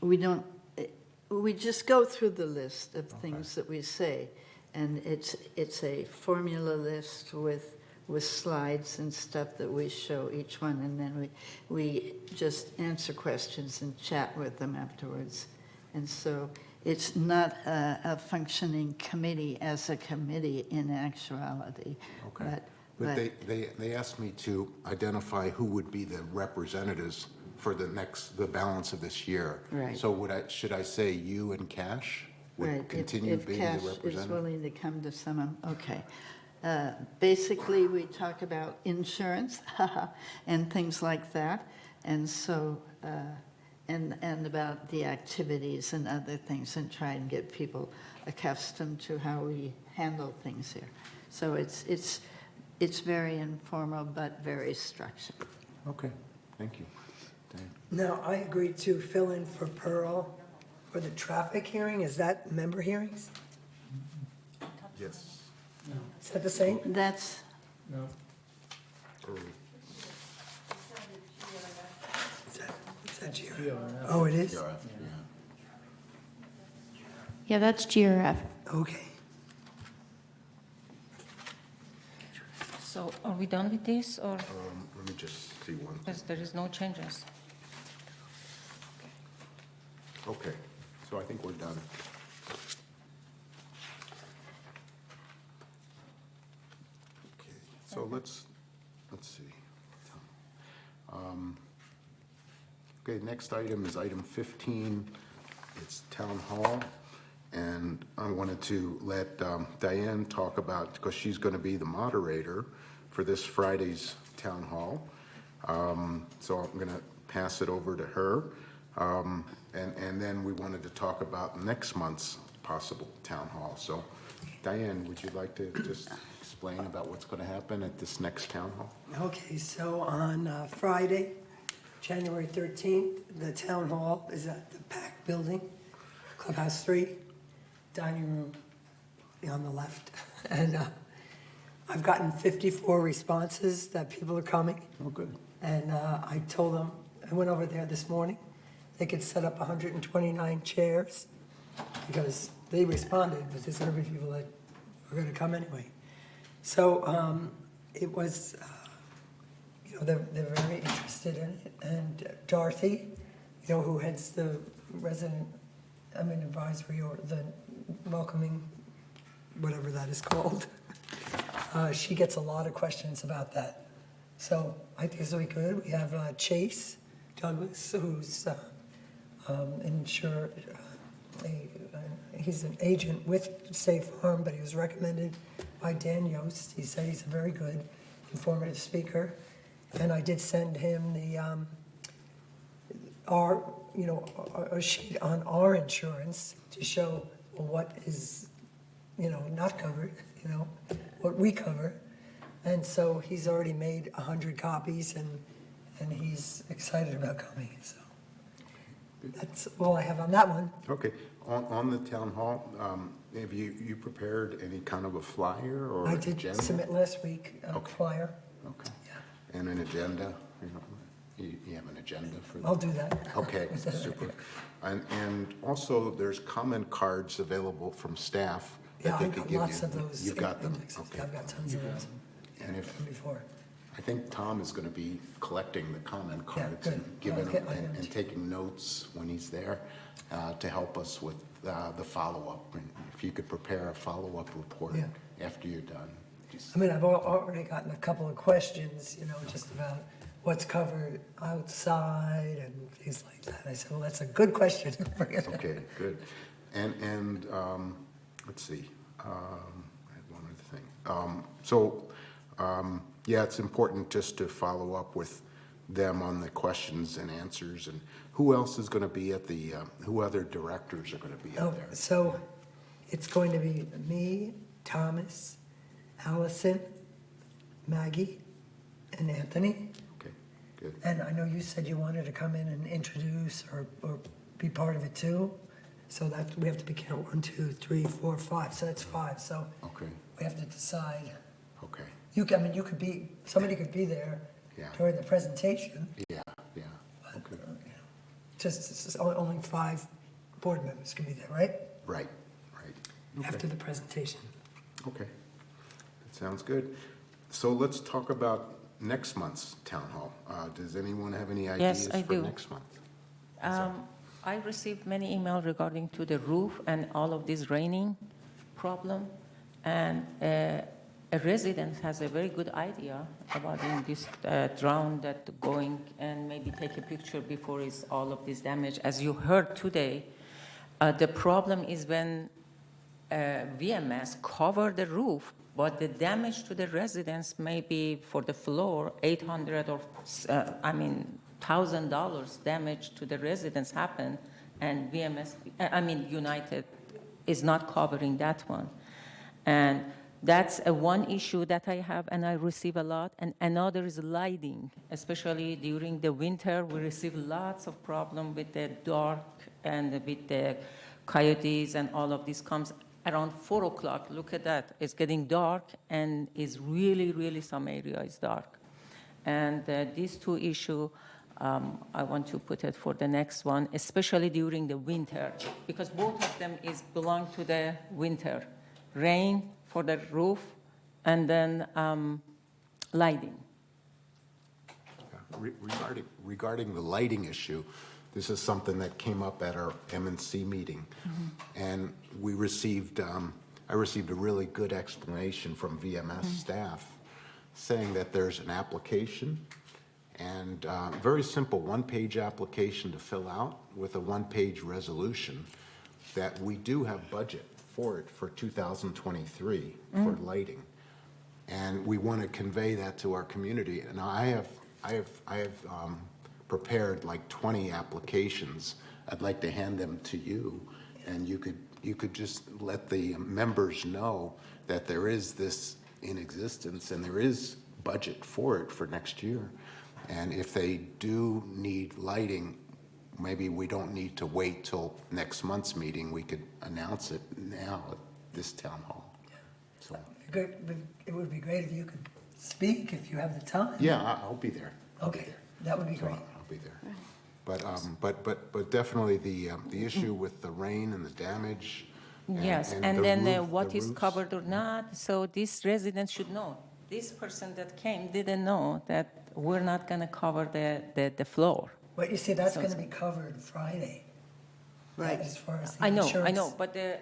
we just go through the list of things that we say. And it's a formula list with slides and stuff that we show each one. And then we just answer questions and chat with them afterwards. And so it's not a functioning committee as a committee in actuality. Okay. But they asked me to identify who would be the representatives for the balance of this year. Right. So should I say you and Cash Right, would continue if being the Cash is representative? willing to come to some, okay. Basically, we talk about insurance and things like that, and so, and about the activities and other things, and try and get people accustomed to how we handle things here. So it's very informal, but very structured. Okay, thank you. Dan? Now, I agreed to fill in for Pearl for the traffic hearing. Is that member hearings? Yes. Is that the same? That's, No. Is that GRF? Oh, it is? Yeah, that's GRF. Okay. So are we done with this, or, Let me just see one thing. because there is no changes? Okay, so I think we're done. Okay, so let's see. Okay, next item is item 15. It's Town Hall. And I wanted to let Diane talk about, because she's going to be the moderator for this Friday's Town Hall. So I'm going to pass it over to her. And then we wanted to talk about next month's possible Town Hall. So Diane, would you like to just explain about what's going to happen at this next Town Hall? Okay, so on Friday, January 13th, the town hall is at the PAC building, Clubhouse 3, dining room on the left. And I've gotten 54 responses that people are coming. Oh, good. And I told them, I went over there this morning, they could set up 129 chairs because they responded, but there's going to be people that are going to come anyway. So it was, they're very interested in it. And Dorothy, who heads the advisory or the welcoming, whatever that is called, she gets a lot of questions about that. So I think this will be good. We have Chase Douglas, who's he's an agent with State Farm, but he was recommended by Dan Yost. He said he's a very good, informative speaker. And I did send him a sheet on our insurance to show what is, not covered, what we cover. And so he's already made 100 copies and he's excited about coming, so. That's all I have on that one. Okay, on the Town Hall, have you prepared any kind of a flyer or I agenda? did submit last week a Okay. flyer. Okay. And an agenda? You have an agenda for that? I'll do that. Okay, super. And also, there's comment cards available from staff Yeah, that they I've could got give you. lots of those. You've got them? indexes. Okay. I've got tons of those. And if, Before. I think Tom is going to be collecting the comment Yeah, cards good. and giving Okay, them, I know and too. taking notes when he's there to help us with the follow-up. And if you could prepare a follow-up report Yeah. after you're done. I mean, I've already gotten a couple of questions, just about what's covered outside and things like that. I said, well, that's a good question. Okay, good. And let's see, I had one other thing. Yeah, it's important just to follow up with them on the questions and answers. And who else is going to be at who other directors are going to be Oh, up there? so it's going to be me, Thomas, Allison, Maggie, and Anthony. Okay, good. And I know you said you wanted to come in and introduce or be part of it too. So that we have to be careful. 1, 2, 3, 4, 5. So that's 5. So Okay, we have to decide. okay, Somebody could be there yeah, during the presentation. yeah, okay, Just only 5 board members can be there, right? right. After the presentation. Okay, that sounds good. So let's talk about next month's town hall. Does anyone have any ideas Yes, I for do. next month? I received many emails regarding to the roof and all of this raining problem. And a resident has a very good idea about in this drone that going and maybe take a picture before it's all of this damage. As you heard today, the problem is when VMS cover the roof, but the damage to the residents may be for the floor, $800 or $1,000 damage to the residents happen, and United is not covering that one. And that's one issue that I have and I receive a lot. And another is lighting, especially during the winter. We receive lots of problem with the dark and with the coyotes, and all of this comes around 4 o'clock. Look at that. It's getting dark, and is really, really some area is dark. And these two issues, I want to put it for the next one, especially during the winter, because both of them belong to the winter. Rain for the roof, and then lighting. Regarding the lighting issue, this is something that came up at our M&C meeting, and we received, I received a really good explanation from VMS staff saying that there's an application, and very simple one-page application to fill out with a one-page resolution, that we do have budget for it for 2023 for lighting, and we want to convey that to our community. And I have prepared like 20 applications. I'd like to hand them to you, and you could just let the members know that there is this in existence and there is budget for it for next year. And if they do need lighting, maybe we don't need to wait till next month's meeting. We could announce it now at this town hall. So. It would be great if you could speak if you have the time. Yeah, I'll be there. Okay, that would be great. I'll be there. But definitely the issue with the rain and the damage. Yes, and the then roof, what the is roofs. covered or not. So this resident should know. This person that came didn't know that we're not going to cover the floor. But you see, that's going to be covered Friday. Right. As far as the I insurance. know, but the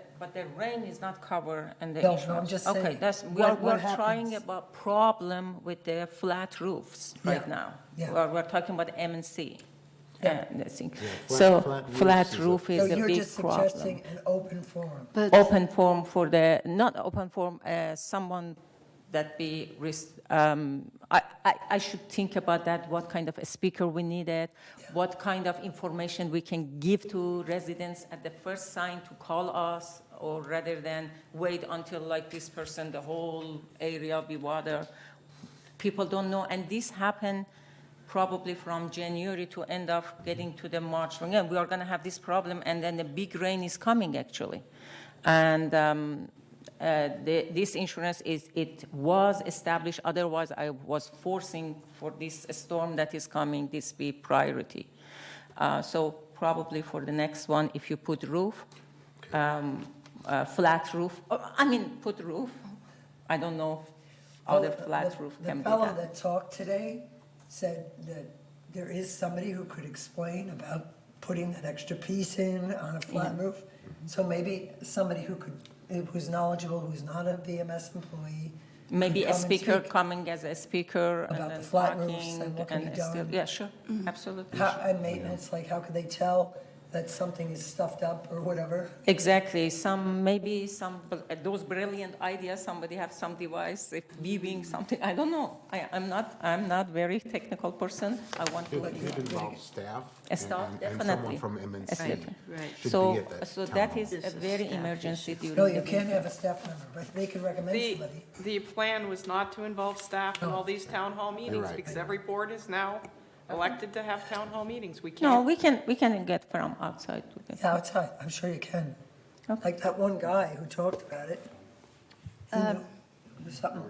rain is not covered and the No, insurance. I'm just Okay, saying, we're what trying happens? about problem with the flat roofs right Yeah, now. yeah. We're talking about M&C. Yeah. So flat flat roofs roof So is a you're big just problem. suggesting an open forum. Open forum for the, not open forum, someone that be, I should think about that, what kind of a speaker we needed, what kind of information we can give to residents at the first sign to call us, or rather than wait until like this person, the whole area be water. People don't know, and this happened probably from January to end of getting to the March. Again, we are gonna have this problem, and then the big rain is coming actually. And this insurance it was established, otherwise I was forcing for this storm that is coming, this be priority. So probably for the next one, if you put roof, flat roof, put roof, I don't know if other flat roof can be The fellow done. that talked today said that there is somebody who could explain about putting that extra piece in on a flat roof. So maybe somebody who's knowledgeable, who's not a VMS employee. Maybe could a come and speaker speak coming as a speaker. About and the then flat roofs talking and what can be still- done. Yeah, sure, absolutely. And maintenance, like how could they tell that something is stuffed up or whatever? Exactly. Those brilliant ideas. Somebody have some device, if viewing something. I don't know. I'm not very technical person. I want to. It involves staff. Staff, and definitely. someone from M&C Right. should So, be at that so town that hall. is a very emergency during No, the you can't winter. have a staff member, but they could recommend somebody. The plan was not to involve staff in all these town hall meetings, right. because every board is now elected to have town hall meetings. We No, can't. we can get from outside to get. Yeah, outside, I'm sure you can. Like that one guy who talked about it. He knew. Or something.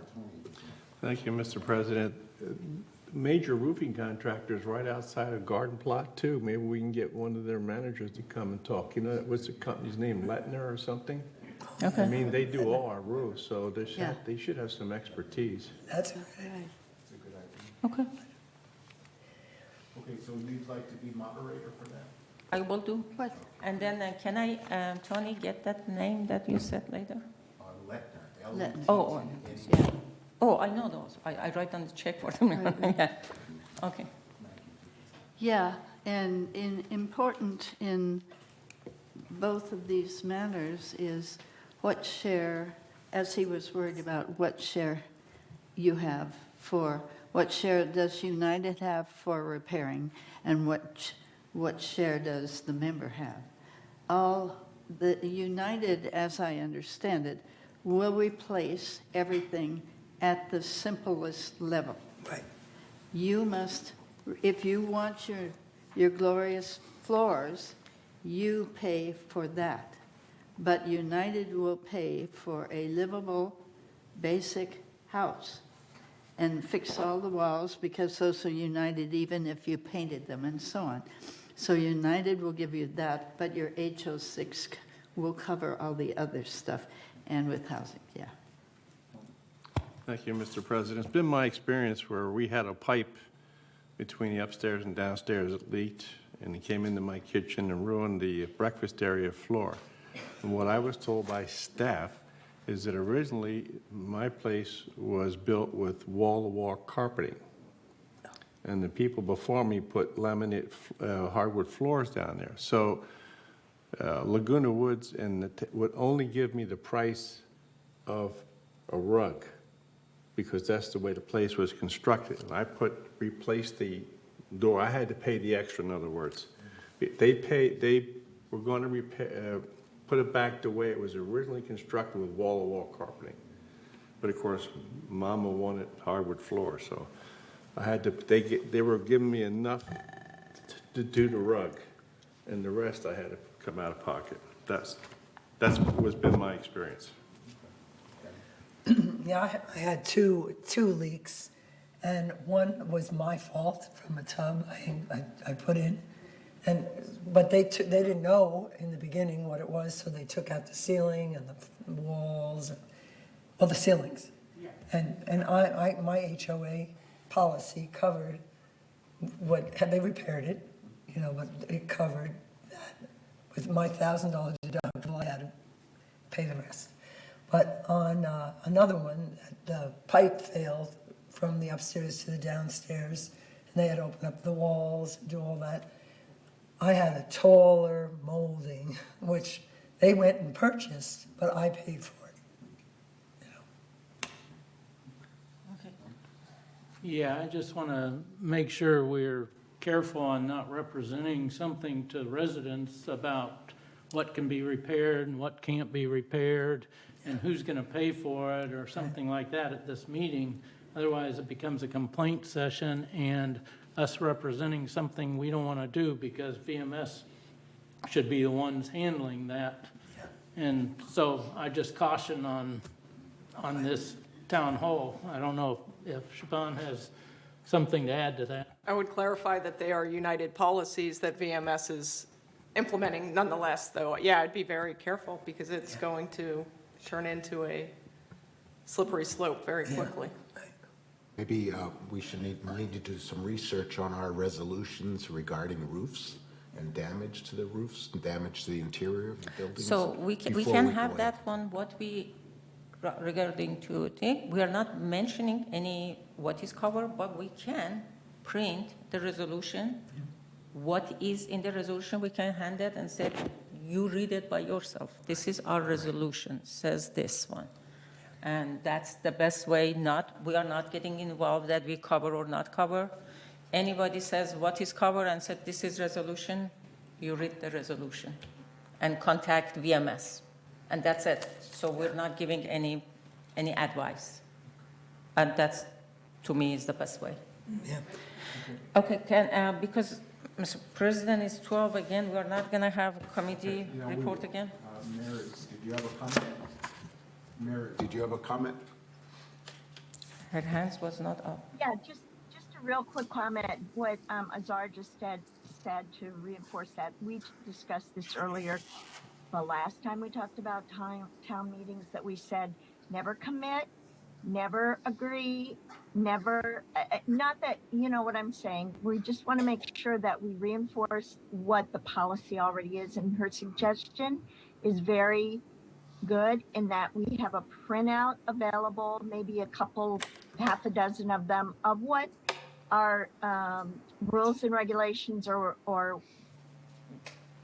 Thank you, Mr. President. Major roofing contractors right outside of Garden Plot too. Maybe we can get one of their managers to come and talk. You know, what's the company's name, Lettner or something? Okay. I mean, they do all our roofs, so they should have some expertise. That's, Okay, Okay, so you'd like to be moderator for that? I will do. And then can I, Tony, get that name that you said later? Lettner, Oh, yeah. Oh, I know those. I write on the check for them. Yeah. Okay. Yeah, and important in both of these matters is what share, as he was worried about, what share you have for, what share does United have for repairing, and what share does the member have? All the United, as I understand it, will replace everything at the simplest level. Right. You must, if you want your glorious floors, you pay for that. But United will pay for a livable, basic house and fix all the walls, because those are United even if you painted them and so on. So United will give you that, but your HO6 will cover all the other stuff, and with housing, yeah. Thank you, Mr. President. It's been my experience where we had a pipe between the upstairs and downstairs that leaked, and it came into my kitchen and ruined the breakfast area floor. And what I was told by staff is that originally my place was built with wall-to-wall carpeting. And the people before me put laminate hardwood floors down there. So Laguna Woods would only give me the price of a rug, because that's the way the place was constructed. And I replaced the door. I had to pay the extra, in other words. They were going to put it back the way it was originally constructed with wall-to-wall carpeting. But of course, Mama wanted hardwood floor, so I had to. They were giving me enough to do the rug, and the rest I had to come out of pocket. That's what's been my experience. Yeah, I had two leaks, and one was my fault from a tub I put in, but they didn't know in the beginning what it was, so they took out the ceiling and the walls, the ceilings, and my HOA policy covered had they repaired it, but it covered that. With my $1,000 deductible, I had to pay the rest. But on another one, the pipe failed from the upstairs to the downstairs, and they had to open up the walls and do all that. I had a taller molding, which they went and purchased, but I paid for it. Okay. Yeah, I just want to make sure we're careful on not representing something to residents about what can be repaired and what can't be repaired, and who's going to pay for it or something like that at this meeting. Otherwise, it becomes a complaint session and us representing something we don't want to do, because VMS should be the ones handling that. And so I just caution on this town hall. I don't know if Siobhan has something to add to that. I would clarify that they are United policies that VMS is implementing nonetheless, though. Yeah, I'd be very careful, because it's going to turn into a slippery slope very quickly. Maybe we need to do some research on our resolutions regarding roofs and damage to the roofs and damage to the interior of the buildings. So we can have that one, what we, regarding to think, we are not mentioning any what is covered, but we can print the resolution. What is in the resolution, we can hand it and say, you read it by yourself. This is our resolution, says this one. And that's the best way, we are not getting involved that we cover or not cover. Anybody says what is covered and said this is resolution, you read the resolution and contact VMS. And that's it. So we're not giving any advice. And that's, to me, is the best way. Yeah. Okay, because Mr. President is 12 again, we're not going to have a committee report again? Mary, did you have a comment? Mary, did you have a comment? Her hands was not up. Yeah, just a real quick comment. What Azar just said to reinforce that. We discussed this earlier. The last time we talked about town meetings, that we said never commit, never agree, never, not that, you know what I'm saying. We just want to make sure that we reinforce what the policy already is. And her suggestion is very good in that we have a printout available, maybe half a dozen of them, of what our rules and regulations or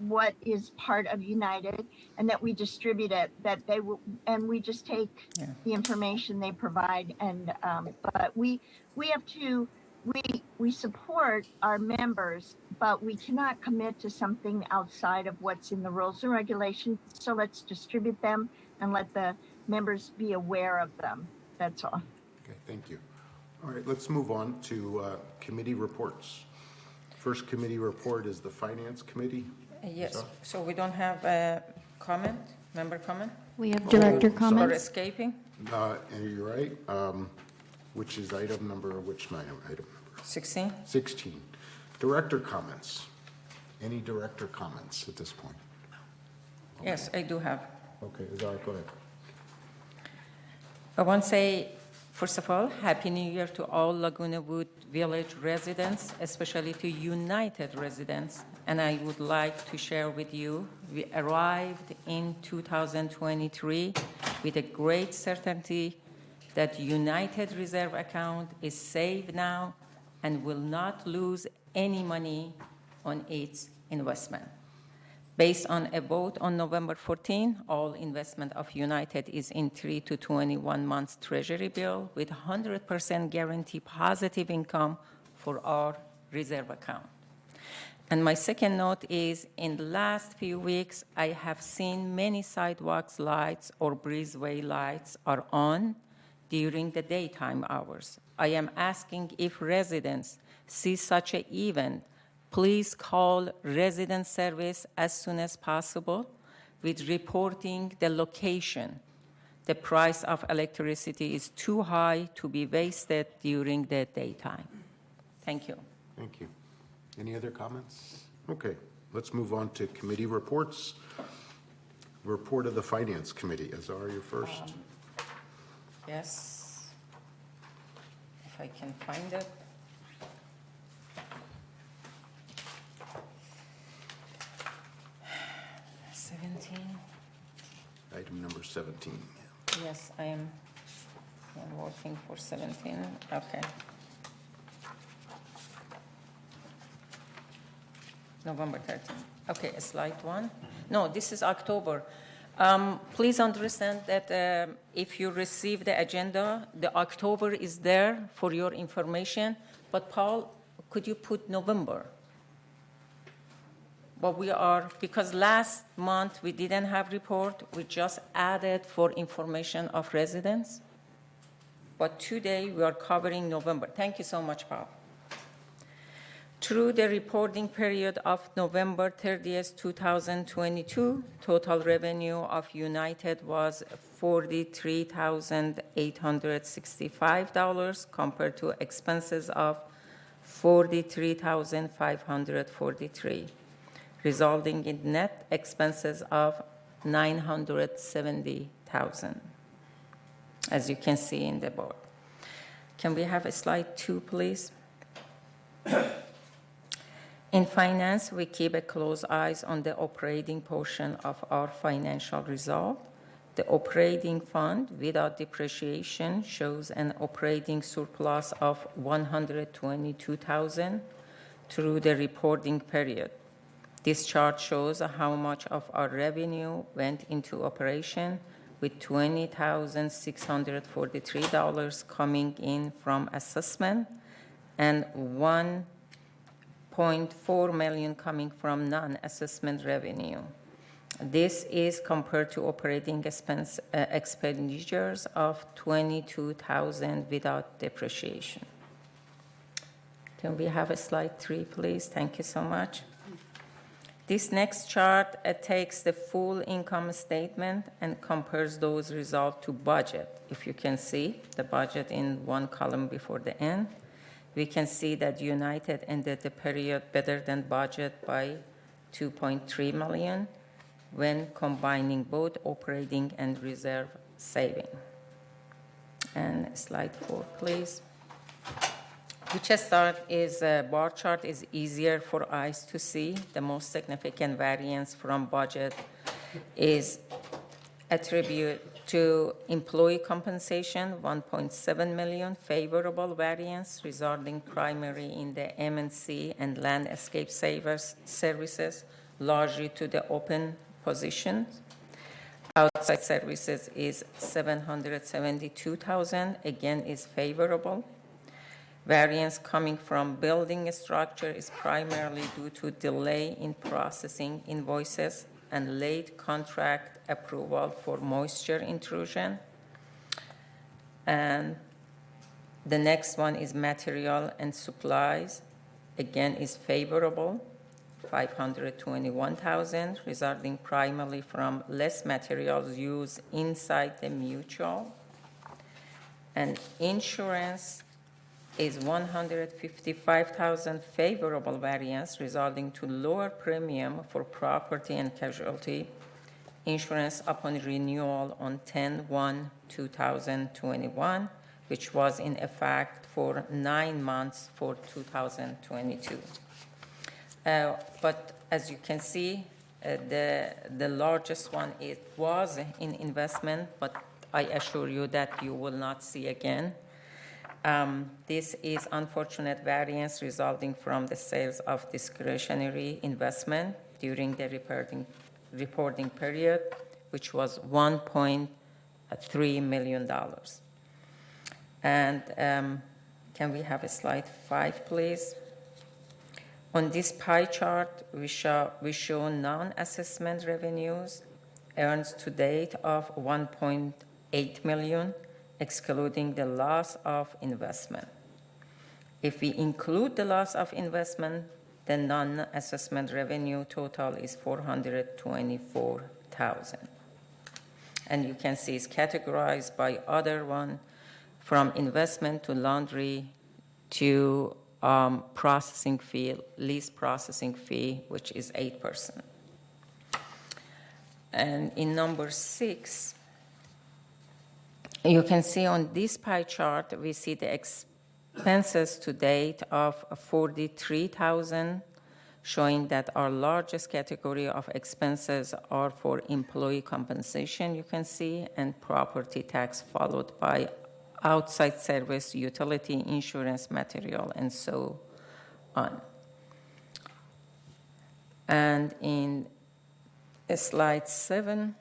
what is part of United, and that we distribute it, and we just take the information they provide, but we have to, we support our members, but we cannot commit to something outside of what's in the rules and regulations, so let's distribute them and let the members be aware of them. That's all. Okay, thank you. All right, let's move on to committee reports. First committee report is the Finance Committee. Yes, so we don't have a comment, member comment? We have director Or comments. escaping? And you're right, which is item number, which item? 16? 16. Director comments. Any director comments at this point? Yes, I do have. Okay, Azar, go ahead. I want to say, first of all, Happy New Year to all Laguna Woods Village residents, especially to United residents. And I would like to share with you, we arrived in 2023 with a great certainty that United Reserve account is safe now and will not lose any money on its investment. Based on a vote on November 14, all investment of United is in 3 to 21 months Treasury bill with 100% guarantee positive income for our reserve account. And my second note is, in the last few weeks, I have seen many sidewalks lights or breezeway lights are on during the daytime hours. I am asking if residents see such an event, please call resident service as soon as possible with reporting the location. The price of electricity is too high to be wasted during the daytime. Thank you. Thank you. Any other comments? Okay, let's move on to committee reports. Report of the Finance Committee. Azar, you're first. Yes, if I can find it. Item number 17. Yes, I'm working for 17. Okay. November 13. Okay, slide 1. No, this is October. Please understand that if you receive the agenda, the October is there for your information. But Paul, could you put November? But we are, because last month we didn't have report, we just added for information of residents. But today we are covering November. Thank you so much, Paul. Through the reporting period of November 30th, 2022, total revenue of United was $43,865 compared to expenses of $43,543, resulting in net expenses of $970,000, as you can see in the board. Can we have a slide 2, please? In finance, we keep a close eyes on the operating portion of our financial result. The operating fund without depreciation shows an operating surplus of $122,000 through the reporting period. This chart shows how much of our revenue went into operation, with $20,643 coming in from assessment and $1.4 million coming from non-assessment revenue. This is compared to operating expenditures of $22,000 without depreciation. Can we have a slide 3, please? Thank you so much. This next chart takes the full income statement and compares those results to budget. If you can see the budget in one column before the end, we can see that United ended the period better than budget by $2.3 million when combining both operating and reserve saving. And slide 4, please. Which chart is bar chart is easier for eyes to see. The most significant variance from budget is attribute to employee compensation, 1.7 million favorable variance resulting primarily in the M&C and landscape savers services, largely to the open positions. Outside services is 772,000, again is favorable. Variance coming from building structure is primarily due to delay in processing invoices and late contract approval for moisture intrusion. And the next one is material and supplies, again is favorable, 521,000, resulting primarily from less materials used inside the mutual. And insurance is 155,000 favorable variance, resulting to lower premium for property and casualty insurance upon renewal on 10/1/2021, which was in effect for 9 months for 2022. But as you can see, the largest one, it was in investment, but I assure you that you will not see again. This is unfortunate variance resulting from the sales of discretionary investment during the reporting period, which was $1.3 million. And can we have a slide 5, please? On this pie chart, we show non-assessment revenues earned to date of $1.8 million, excluding the loss of investment. If we include the loss of investment, the non-assessment revenue total is $424,000. And you can see it's categorized by other one, from investment to laundry to processing fee, lease processing fee, which is 8%. And in number 6, you can see on this pie chart, we see the expenses to date of $43,000, showing that our largest category of expenses are for employee compensation, you can see, and property tax, followed by outside service, utility, insurance, material, and so on. And in slide 7,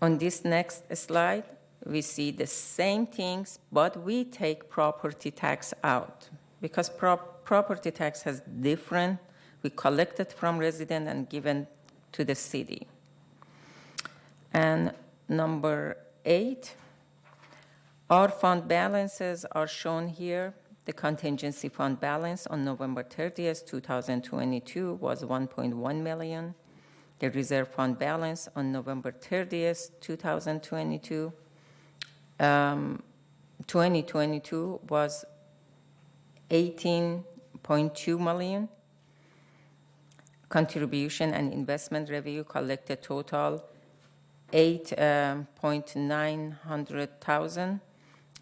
on this next slide, we see the same things, but we take property tax out because property tax has different, we collect it from resident and given to the city. And number 8, our fund balances are shown here. The contingency fund balance on November 30th, 2022 was $1.1 million. The reserve fund balance on November 30th, 2022 was $18.2 million. Contribution and investment revenue collected total $8,900,000,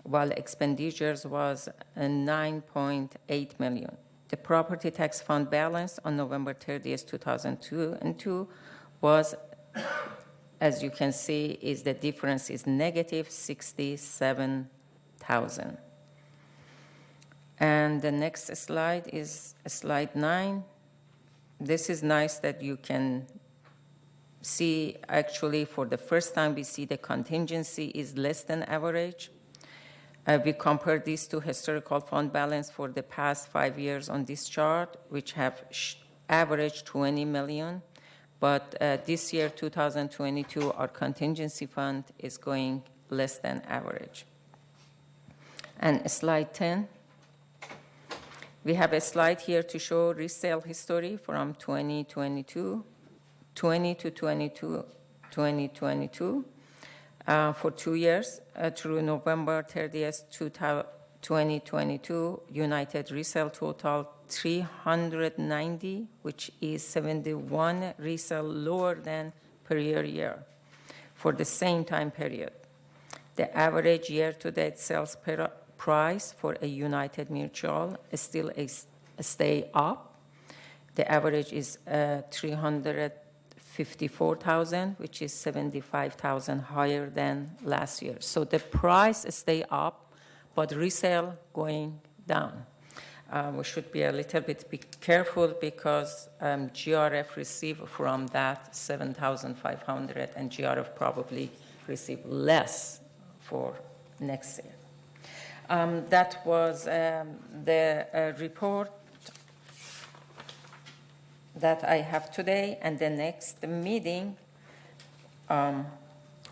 while expenditures was $9.8 million. The property tax fund balance on November 30th, 2002 was, as you can see, is the difference is negative $67,000. And the next slide is slide 9. This is nice that you can see, actually, for the first time, we see the contingency is less than average. We compare this to historical fund balance for the past 5 years on this chart, which have averaged $20 million. But this year, 2022, our contingency fund is going less than average. And slide 10. We have a slide here to show resale history from 2022 for 2 years through November 30th, 2022. United resale total 390, which is 71 resale lower than prior year for the same time period. The average year-to-date sales price for a United Mutual is still stay up. The average is $54,000, which is $75,000 higher than last year. So the price stay up, but resale going down. We should be a little bit careful because GRF received from that $7,500, and GRF probably receive less for next year. That was the report that I have today, and the next meeting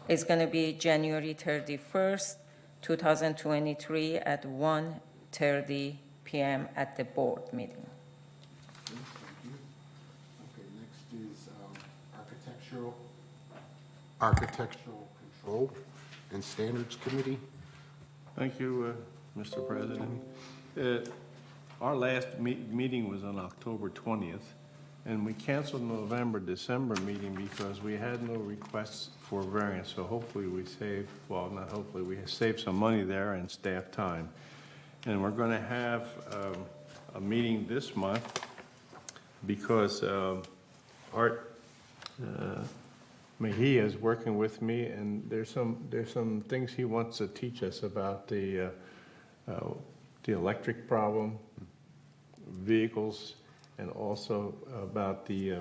is going to be January 31st, 2023 at 1:30 p.m. at the board meeting. Okay, next is Architectural Control and Standards Committee. Thank you, Mr. President. Our last meeting was on October 20th, and we canceled November, December meeting because we had no requests for variance. So hopefully we saved, well, not hopefully, we saved some money there and staff time. And we're going to have a meeting this month because Art Mejia is working with me, and there's some things he wants to teach us about the electric problem, vehicles, and also about the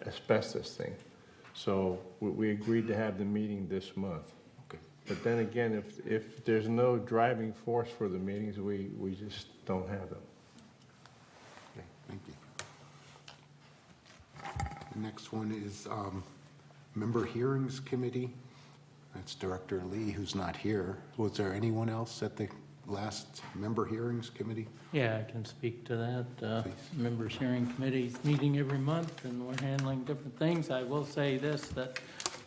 asbestos thing. So we agreed to have the meeting this month. Okay. But then again, if there's no driving force for the meetings, we just don't have them. Okay, thank you. The next one is Member Hearings Committee. That's Director Lee, who's not here. Was there anyone else at the last Member Hearings Committee? Yeah, I can speak to that. Members Hearing Committee is meeting every month, and we're handling different things. I will say this, that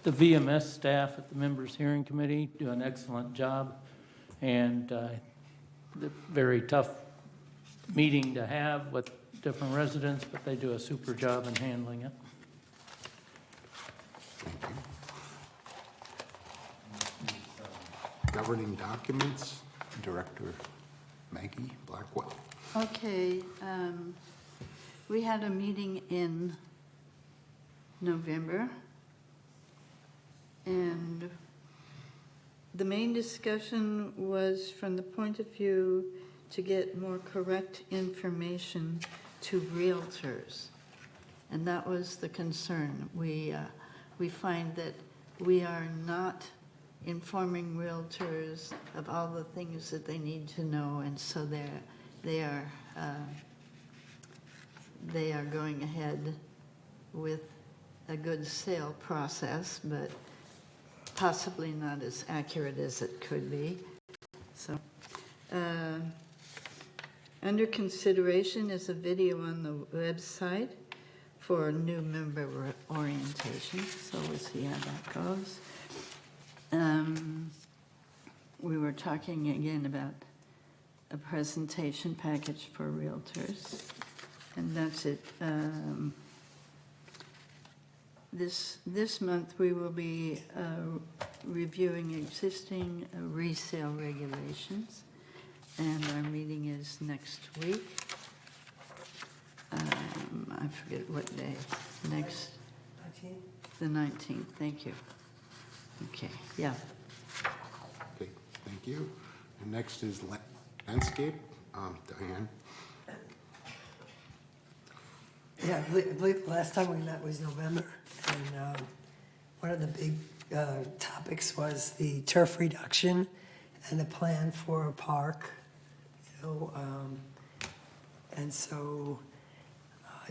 the VMS staff at the Members Hearing Committee do an excellent job, and the very tough meeting to have with different residents, but they do a super job in handling it. Thank you. Governing Documents, Director Maggie Blackwell. Okay, we had a meeting in November, and the main discussion was from the point of view to get more correct information to realtors, and that was the concern. We find that we are not informing realtors of all the things that they need to know, and so they are going ahead with a good sale process, but possibly not as accurate as it could be. So, under consideration is a video on the website for new member orientation, so we'll see how that goes. We were talking again about a presentation package for realtors, and that's it. This month we will be reviewing existing resale regulations, and our meeting is next week. I forget what day. Next. 19th? The 19th, thank you. Okay, yeah. Okay, thank you. And next is Landscape, Diane. Yeah, I believe the last time we met was November, and one of the big topics was the turf reduction and the plan for a park, and so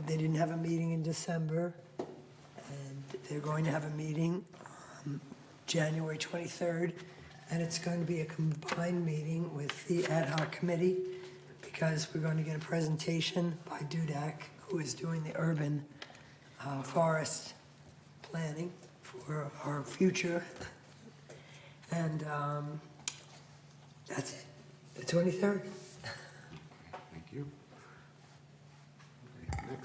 they didn't have a meeting in December, and they're going to have a meeting January 23rd, and it's going to be a combined meeting with the ad hoc committee because we're going to get a presentation by Dudak, who is doing the urban forest planning for our future. And that's it, the 23rd. Thank you. Okay,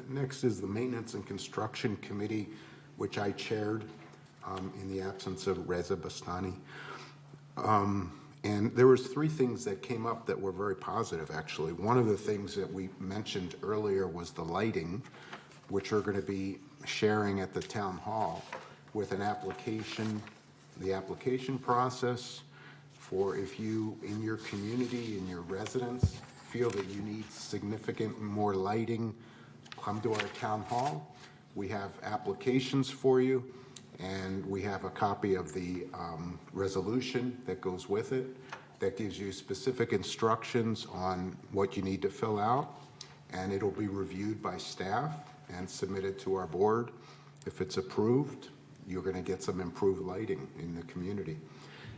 next is the Maintenance and Construction Committee, which I chaired in the absence of Reza Bastani. And there was three things that came up that were very positive, actually. One of the things that we mentioned earlier was the lighting. which we're going to be sharing at the town hall with an application, the application process for if you, in your community, in your residence, feel that you need significant more lighting, come to our town hall. We have applications for you, and we have a copy of the resolution that goes with it that gives you specific instructions on what you need to fill out, and it'll be reviewed by staff and submitted to our board. If it's approved, you're going to get some improved lighting in the community.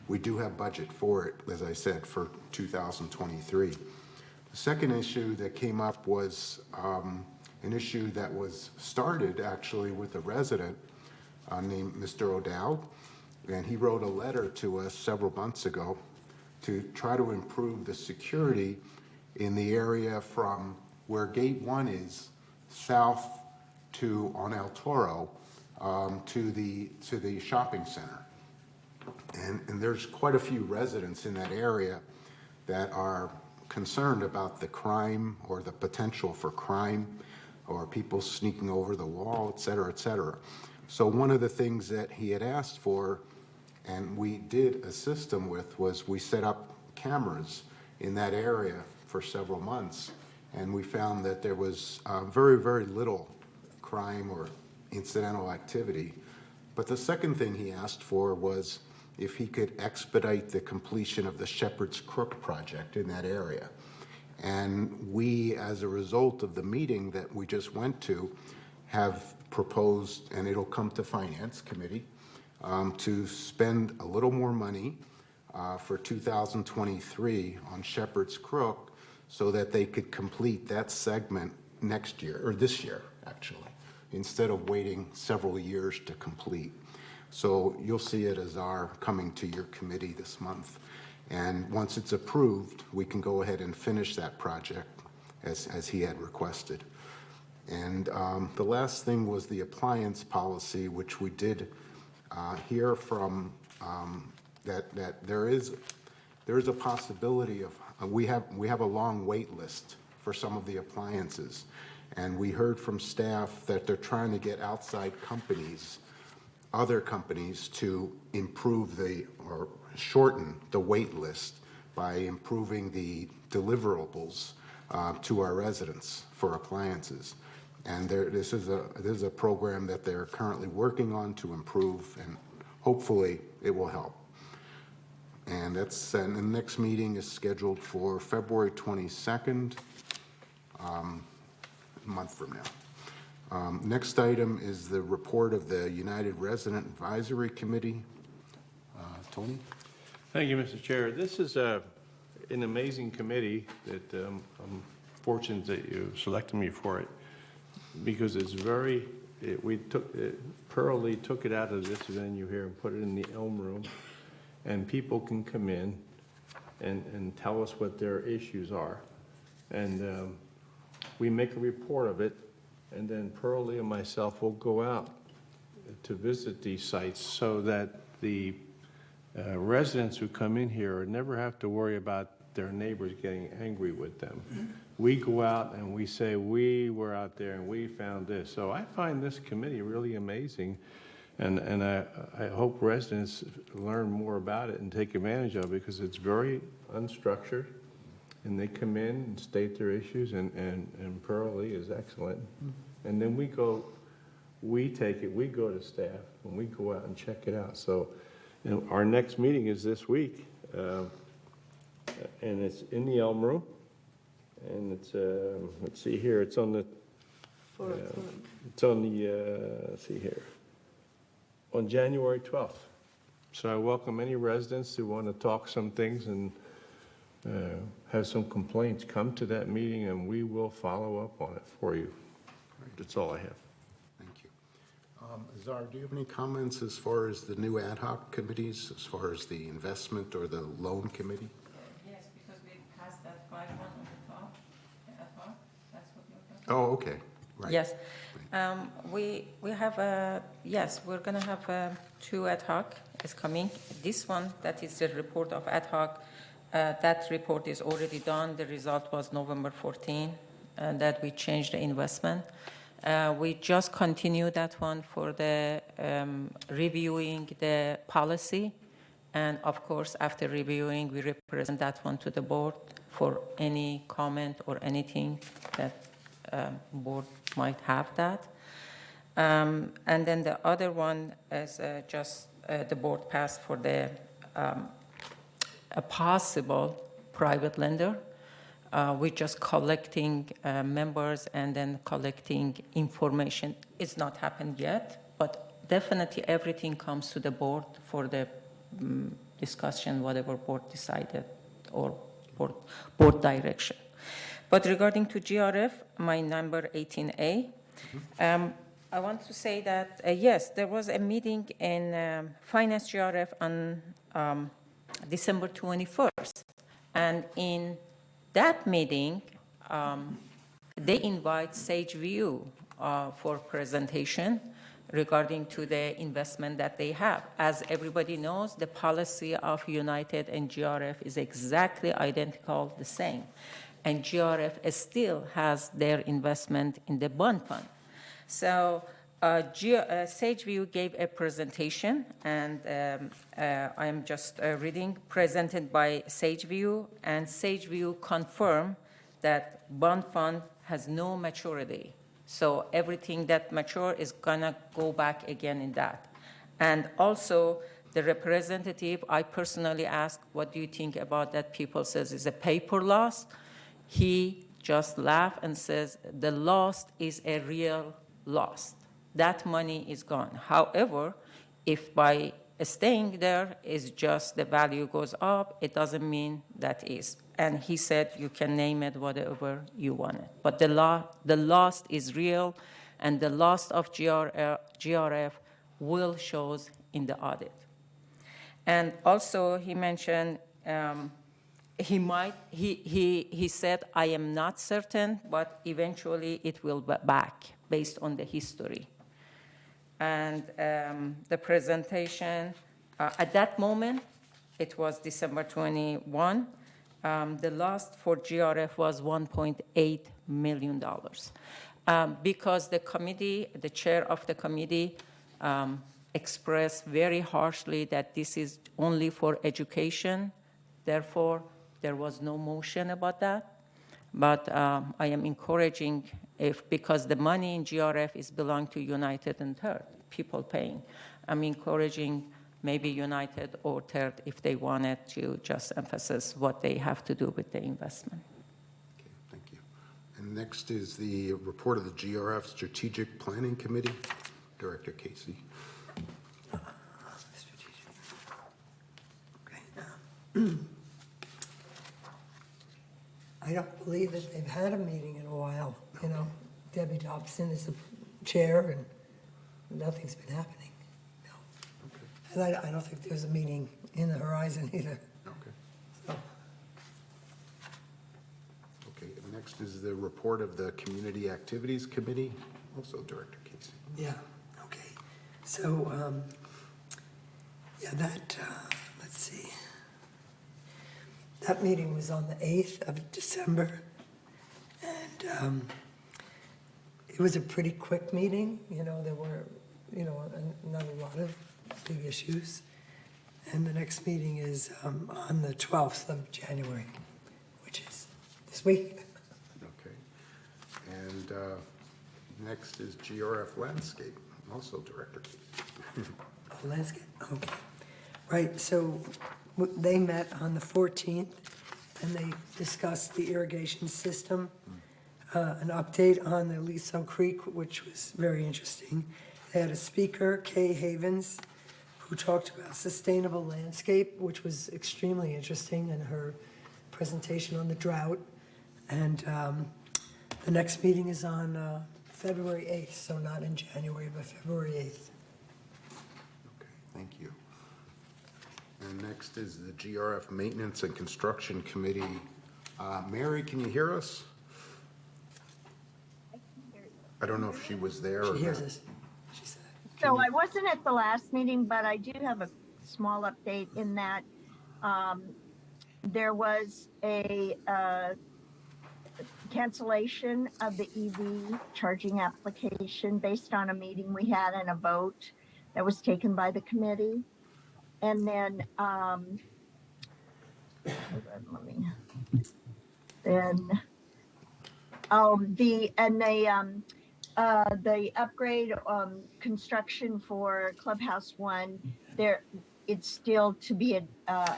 We do have budget for it, as I said, for 2023. The second issue that came up was an issue that was started actually with a resident named Mr. O'Dowd, and he wrote a letter to us several months ago to try to improve the security in the area from where Gate 1 is south to on El Toro to the shopping center. And there's quite a few residents in that area that are concerned about the crime or the potential for crime or people sneaking over the wall, et cetera, et cetera. So one of the things that he had asked for, and we did assist him with, was we set up cameras in that area for several months, and we found that there was very, very little crime or incidental activity. But the second thing he asked for was if he could expedite the completion of the Shepherd's Crook project in that area. And we, as a result of the meeting that we just went to, have proposed, and it'll come to Finance Committee, to spend a little more money for 2023 on Shepherd's Crook so that they could complete that segment next year, or this year, actually, instead of waiting several years to complete. So you'll see it as our coming to your committee this month. And once it's approved, we can go ahead and finish that project as he had requested. And the last thing was the appliance policy, which we did hear from that there is a possibility of we have a long wait list for some of the appliances, and we heard from staff that they're trying to get outside companies, other companies, to improve or shorten the wait list by improving the deliverables to our residents for appliances. And this is a program that they're currently working on to improve, and hopefully it will help. And and the next meeting is scheduled for February 22nd, a month from now. Next item is the report of the United Resident Advisory Committee. Tony? Thank you, Mr. Chair. This is an amazing committee that I'm fortunate that you selected me for it, because it's Pearl Lee took it out of this venue here and put it in the Elm Room, and people can come in and tell us what their issues are. And we make a report of it, and then Pearl Lee and myself will go out to visit these sites so that the residents who come in here never have to worry about their neighbors getting angry with them. We go out and we say, we were out there and we found this. So I find this committee really amazing, and I hope residents learn more about it and take advantage of it, because it's very unstructured, and they come in and state their issues, and Pearl Lee is excellent. And then we go to staff and we go out and check it out. So our next meeting is this week, and it's in the Elm Room, and it's let's see here, it's on the let's see here, on January 12th. So I welcome any residents who want to talk some things and have some complaints, come to that meeting and we will follow up on it for you. That's all I have. Thank you. Zara, do you have any comments as far as the new ad hoc committees, as far as the investment or the loan committee? Yes, because we passed that 5-1 on the top, the ad hoc, that's what you're talking about. Oh, okay. Right. Yes. We have yes, we're going to have 2 ad hoc is coming. This one, that is the report of ad hoc, that report is already done. The result was November 14, that we changed the investment. We just continue that one for the reviewing the policy. And of course, after reviewing, we represent that one to the board for any comment or anything that board might have that. And then the other one is just the board passed for the a possible private lender. We're just collecting members and then collecting information. It's not happened yet, but definitely everything comes to the board for the discussion, whatever board decided or board direction. But regarding to GRF, my number 18A, I want to say that, yes, there was a meeting in Finance GRF on December 21st. And in that meeting, they invite Sage View for presentation regarding to the investment that they have. As everybody knows, the policy of United and GRF is exactly identical, the same. And GRF still has their investment in the bond fund. So Sageview gave a presentation, and I'm just reading, presented by Sageview, and Sageview confirmed that bond fund has no maturity. So everything that mature is gonna go back again in that. And also the representative, I personally asked, what do you think about that? People says it's a paper loss. He just laughed and says the loss is a real loss. That money is gone. However, if by staying there is just the value goes up, it doesn't mean that is. And he said you can name it whatever you want it. But the loss is real, and the loss of GRF will shows in the audit. And also he mentioned he said, I am not certain, but eventually it will be back based on the history. And the presentation, at that moment, it was December 21, the loss for GRF was $1.8 million. Because the committee, the chair of the committee, expressed very harshly that this is only for education, therefore, there was no motion about that. But I am encouraging, because the money in GRF is belong to United and Third, people paying. I'm encouraging maybe United or Third if they wanted to just emphasize what they have to do with the investment. Okay, thank you. And next is the report of the GRF Strategic Planning Committee. Director Casey. I don't believe that they've had a meeting in a while, you know. Debbie Dobson is the chair, and nothing's been happening, no. Okay. And I don't think there's a meeting in the horizon either. Okay. So. Okay, and next is the report of the Community Activities Committee, also Director Casey. Yeah, okay. So, yeah, that, let's see. That meeting was on the 8th of December, and it was a pretty quick meeting. You know, there were, you know, not a lot of big issues. And the next meeting is on the 12th of January, which is this week. Okay. And next is GRF Landscape, also Director Casey. Landscape, okay. Right, so they met on the 14th, and they discussed the irrigation system, an update on the Liso Creek, which was very interesting. They had a speaker, Kay Havens, who talked about sustainable landscape, which was extremely interesting in her presentation on the drought. And the next meeting is on February 8th, so not in January, but February 8th. Okay, thank you. And next is the GRF Maintenance and Construction Committee. Mary, can you hear us? I don't know if she was there or She hears not. us. She said. So I wasn't at the last meeting, but I do have a small update in that there was a cancellation of the EV charging application based on a meeting we had and a vote that was taken by the committee. And then, hold on, let me, then, the upgrade, construction for Clubhouse One, there, it's still to be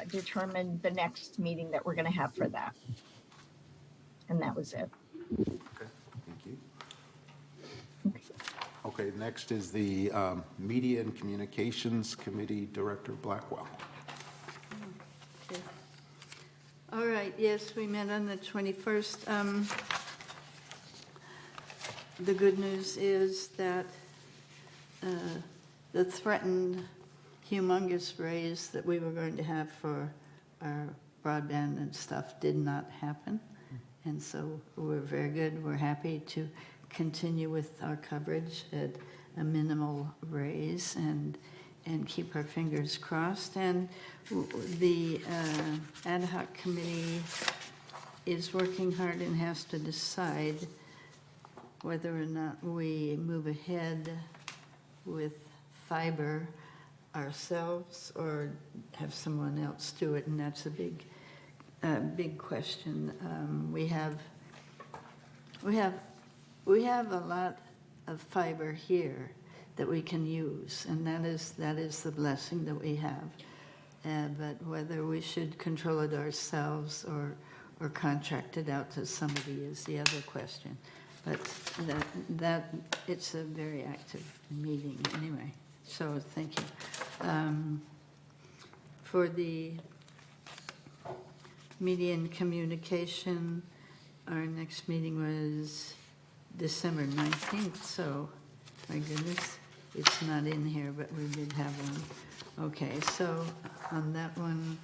determined the next meeting that we're gonna have for that. And that was it. Thank you. Okay, next is the Media and Communications Committee Director Blackwell. Okay. All right, yes, we met on the 21st. The good news is that the threatened humongous raise that we were going to have for our broadband and stuff did not happen. And so we're very good. We're happy to continue with our coverage at a minimal raise and keep our fingers crossed. And the ad hoc committee is working hard and has to decide whether or not we move ahead with fiber ourselves or have someone else do it, and that's a big question. We have a lot of fiber here that we can use, and that is the blessing that we have. But whether we should control it ourselves or contract it out to somebody is the other question. But that it's a very active meeting anyway. So thank you. For the media and communication, our next meeting was December 19th. So my goodness, it's not in here, but we did have one. Okay, so on that one,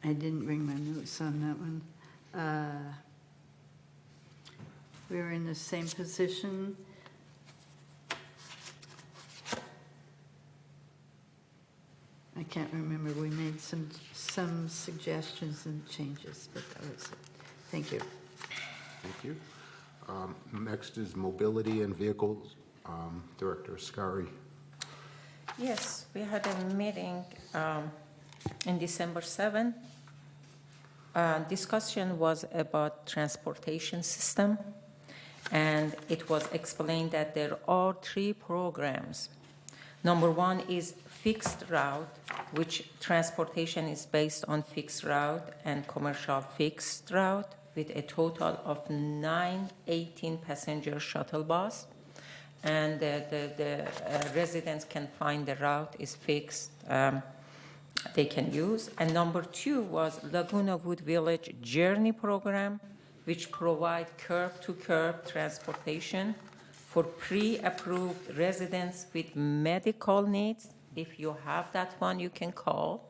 I didn't bring my notes on that one. We were in the same position. I can't remember. We made some suggestions and changes, but that was it. Thank you. Thank you. Next is Mobility and Vehicles, Director Ascari. Yes, we had a meeting in December 7. Discussion was about transportation system, and it was explained that there are 3 programs. Number 1 is fixed route, which transportation is based on fixed route and commercial fixed route with a total of 9 18-passenger shuttle bus. And the residents can find the route is fixed, they can use. And number 2 was Laguna Woods Village Journey Program, which provide curb-to-curb transportation for pre-approved residents with medical needs. If you have that one, you can call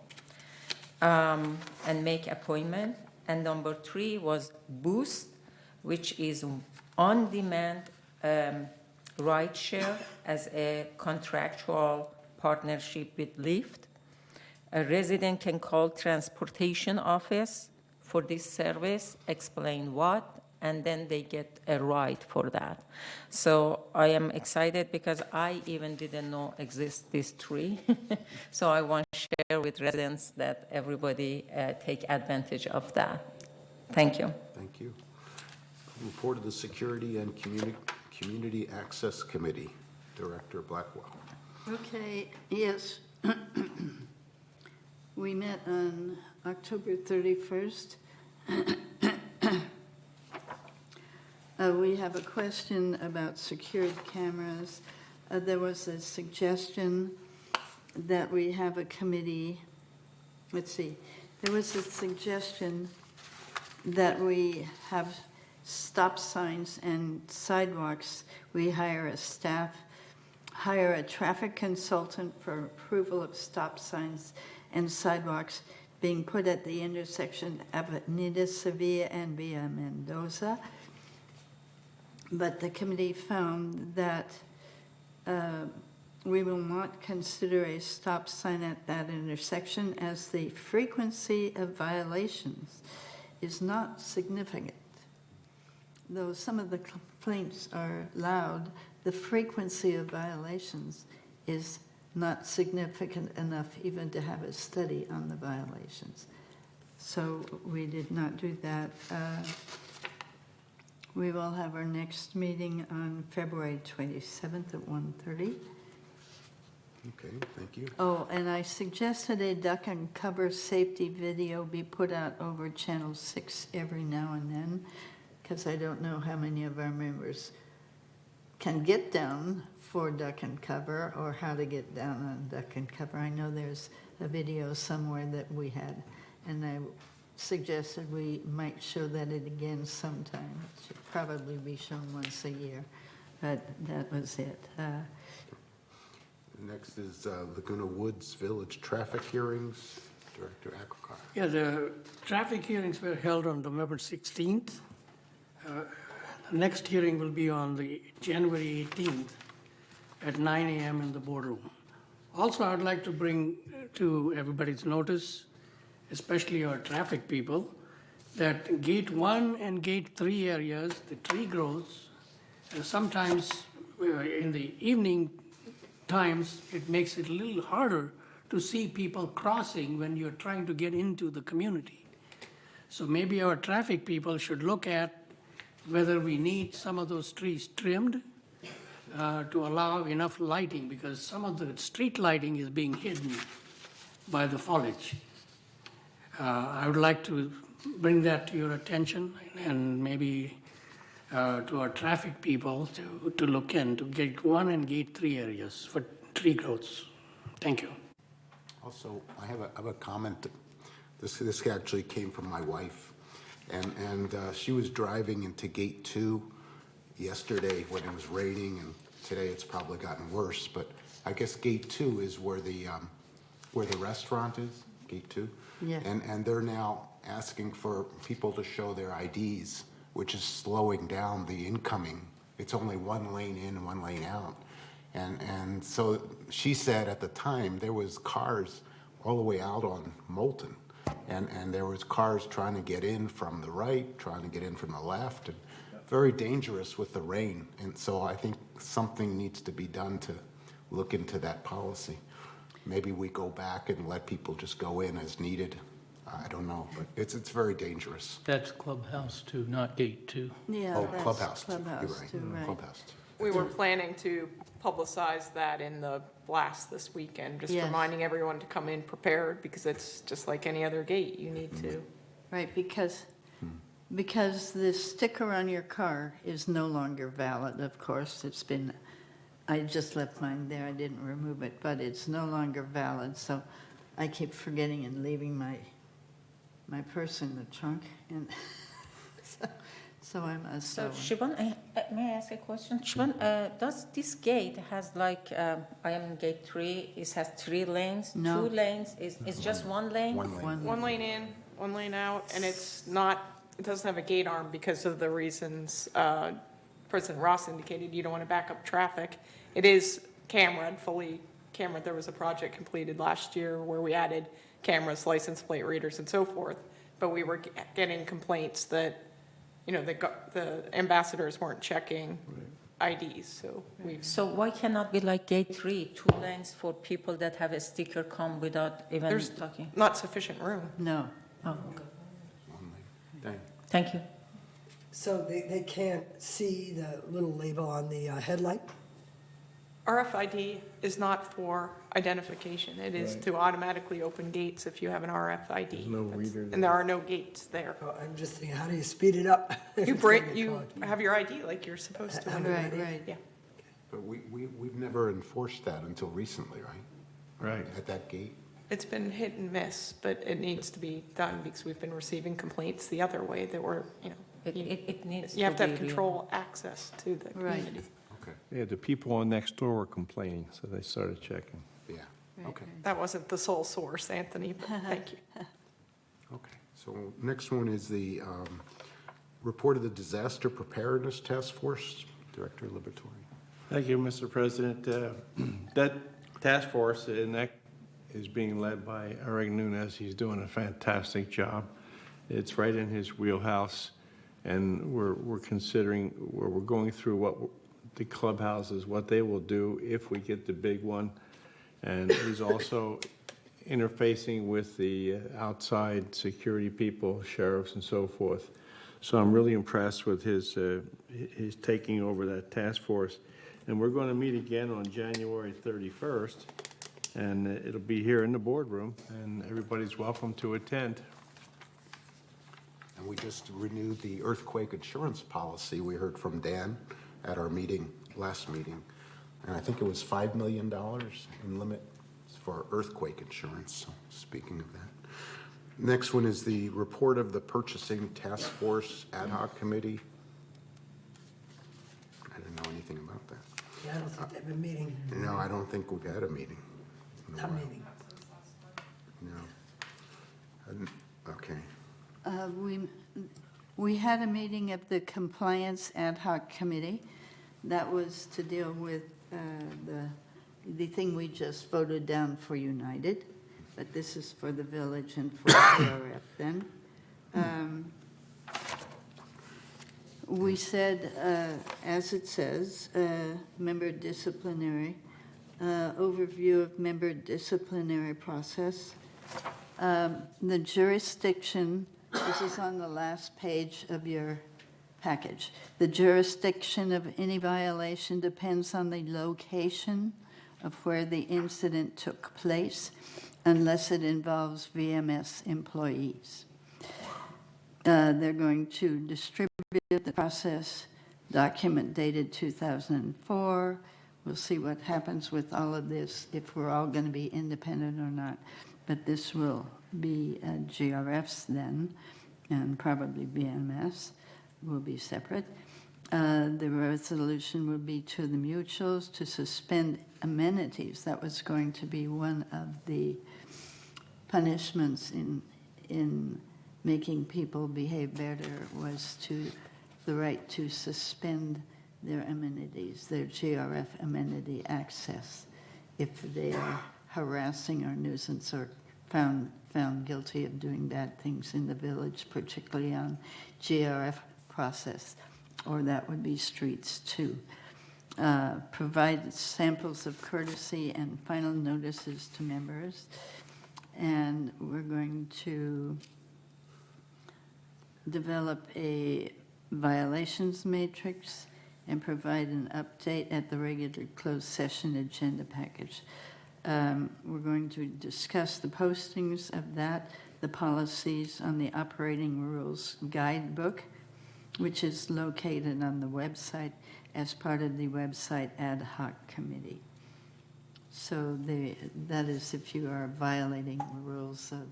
and make appointment. And number 3 was Boost, which is on-demand ride share as a contractual partnership with Lyft. A resident can call transportation office for this service, explain what, and then they get a ride for that. So I am excited because I even didn't know exist these 3. So I want to share with residents that everybody take advantage of that. Thank you. Thank you. Report of the Security and Community Access Committee, Director Blackwell. Okay, yes. We met on October 31st. We have a question about secured cameras. There was a suggestion that we have a committee. Let's see. There was a suggestion that we have stop signs and sidewalks. We hire a traffic consultant for approval of stop signs and sidewalks being put at the intersection of Avenida Sevilla and Via Mendoza. But the committee found that we will not consider a stop sign at that intersection as the frequency of violations is not significant. though some of the complaints are loud, the frequency of violations is not significant enough even to have a study on the violations. So we did not do that. We will have our next meeting on February 27th at 1:30. Okay, thank you. Oh, and I suggested a duck and cover safety video be put out over Channel 6 every now and then, because I don't know how many of our members can get down for duck and cover or how to get down on duck and cover. I know there's a video somewhere that we had, and I suggested we might show that again sometime. It should probably be shown once a year, but that was it. Next is Laguna Woods Village traffic hearings. Director Akokar. Yeah, the traffic hearings were held on November 16th. The next hearing will be on the January 18th at 9 a.m. in the boardroom. Also, I'd like to bring to everybody's notice, especially our traffic people, that Gate 1 and Gate 3 areas, the tree grows, and sometimes in the evening times, it makes it a little harder to see people crossing when you're trying to get into the community. So maybe our traffic people should look at whether we need some of those trees trimmed to allow enough lighting, because some of the street lighting is being hidden by the foliage. I would like to bring that to your attention, and maybe to our traffic people to look into Gate 1 and Gate 3 areas for tree growths. Thank you. Also, I have a comment. This actually came from my wife, and she was driving into Gate 2 yesterday when it was raining, and today it's probably gotten worse. But I guess Gate 2 is where the restaurant is. Gate 2, Yeah. and they're now asking for people to show their IDs, which is slowing down the incoming. It's only one lane in and one lane out. And so she said at the time there was cars all the way out on Moulton, and there was cars trying to get in from the right, trying to get in from the left, and very dangerous with the rain. And so I think something needs to be done to look into that policy. Maybe we go back and let people just go in as needed. I don't know, but it's very dangerous. That's Clubhouse 2, not Gate 2. Yeah, Oh, that's Clubhouse. Clubhouse You're right. too, right. Clubhouse. We were planning to publicize that in the blast this weekend, just Yes. reminding everyone to come in prepared, because it's just like any other gate, you need to. Right, because the sticker on your car is no longer valid, of course. It's been, I just left mine there, I didn't remove it, but it's no longer valid, so I keep forgetting and leaving my purse in the trunk, and so I must. So Siobhan, may I ask a question? Siobhan, does this gate has like, I am in Gate 3, it has 3 lanes? No. 2 lanes, it's just 1 lane? One lane in, one lane out, and it's not, it doesn't have a gate arm because of the reasons President Ross indicated. You don't want to back up traffic. It is cameraed, fully cameraed. There was a project completed last year where we added cameras, license plate readers, and so forth. But we were getting complaints that, you know, the ambassadors weren't checking IDs, so we've. So why cannot be like Gate 3, 2 lanes for people that have a sticker come without even There's talking? not sufficient room. No. Oh, Thank you. thank you. So they can't see the little label on the headlight? RFID is not for identification. It is Right. to automatically open gates if you have an RFID. There's no reader And there are no gates there. Oh, I'm just thinking, how do you speed it up? if You it's gonna break, get you caught? have your ID like you're supposed to. Right, right. Yeah. But we've never enforced that until recently, right? Right. At that gate? It's been hit and miss, but it needs to be done because we've been receiving complaints the other way that we're, you know, It needs you have to have be real. control access to the Right. community. Okay, Yeah, the people on next door were complaining, so they started checking. yeah, okay, That wasn't the sole source, Anthony, but thank you. okay. So next one is the report of the Disaster Preparedness Task Force, Director Liberatore. Thank you, Mr. President. That task force, and that is being led by Eric Nunes. He's doing a fantastic job. It's right in his wheelhouse. And we're considering, we're going through what the clubhouses, what they will do if we get the big one. And he's also interfacing with the outside security people, sheriffs and so forth. So I'm really impressed with his taking over that task force. And we're going to meet again on January 31st, and it'll be here in the boardroom, and everybody's welcome to attend. And we just renewed the earthquake insurance policy. We heard from Dan at our meeting, last meeting. And I think it was $5 million in limit for earthquake insurance, so speaking of that. Next one is the report of the Purchasing Task Force Ad Hoc Committee. I didn't know anything about that. Yeah, I don't think they've been meeting. No, I don't think we've had a meeting. Not meeting. No. Okay. We had a meeting of the Compliance Ad Hoc Committee. That was to deal with the thing we just voted down for United, but this is for the village and for CRF then. We said, as it says, member disciplinary, overview of member disciplinary process. The jurisdiction, this is on the last page of your package. The jurisdiction of any violation depends on the location of where the incident took place, unless it involves VMS employees. They're going to distribute the process document dated 2004. We'll see what happens with all of this, if we're all going to be independent or not. But this will be GRFs then, and probably BMS will be separate. The resolution will be to the mutuals to suspend amenities. That was going to be one of the punishments in making people behave better, was to the right to suspend their amenities, their GRF amenity access, if they are harassing or nuisance or found guilty of doing bad things in the village, particularly on GRF process, or that would be streets too. Provide samples of courtesy and final notices to members. And we're going to develop a violations matrix and provide an update at the regular closed session agenda package. We're going to discuss the postings of that, the policies on the operating rules guidebook, which is located on the website as part of the website ad hoc committee. So that is if you are violating the rules of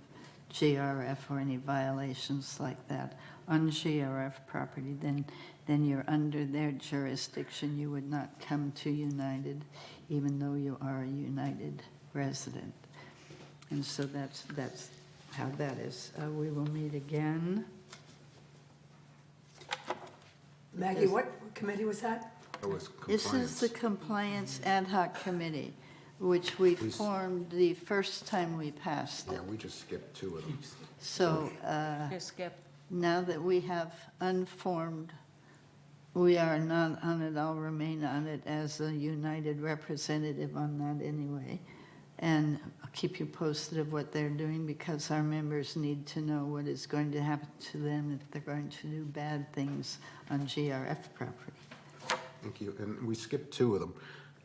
GRF or any violations like that on GRF property, then you're under their jurisdiction. You would not come to United, even though you are a United resident. And so that's how that is. We will meet again. Maggie, what committee was that? It was This is the Compliance Ad Hoc Committee, which we formed the first time we passed it. Yeah, we just skipped two of them. So Skip. now that we have unformed, we are not on it. I'll remain on it as a United representative on that anyway. And I'll keep you posted of what they're doing, because our members need to know what is going to happen to them if they're going to do bad things on GRF property. Thank you. And we skipped two of them.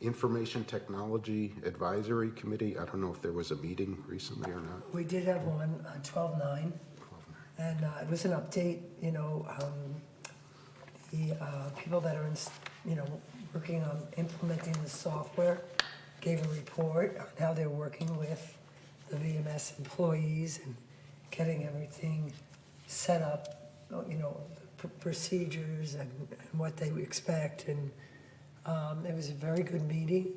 Information Technology Advisory Committee. I don't know if there was a meeting recently or not. We did have one on 12/9, and it was an update, the people that are, working on implementing the software gave a report on how they're working with the VMS employees and getting everything set up, the procedures and what they expect. And it was a very good meeting.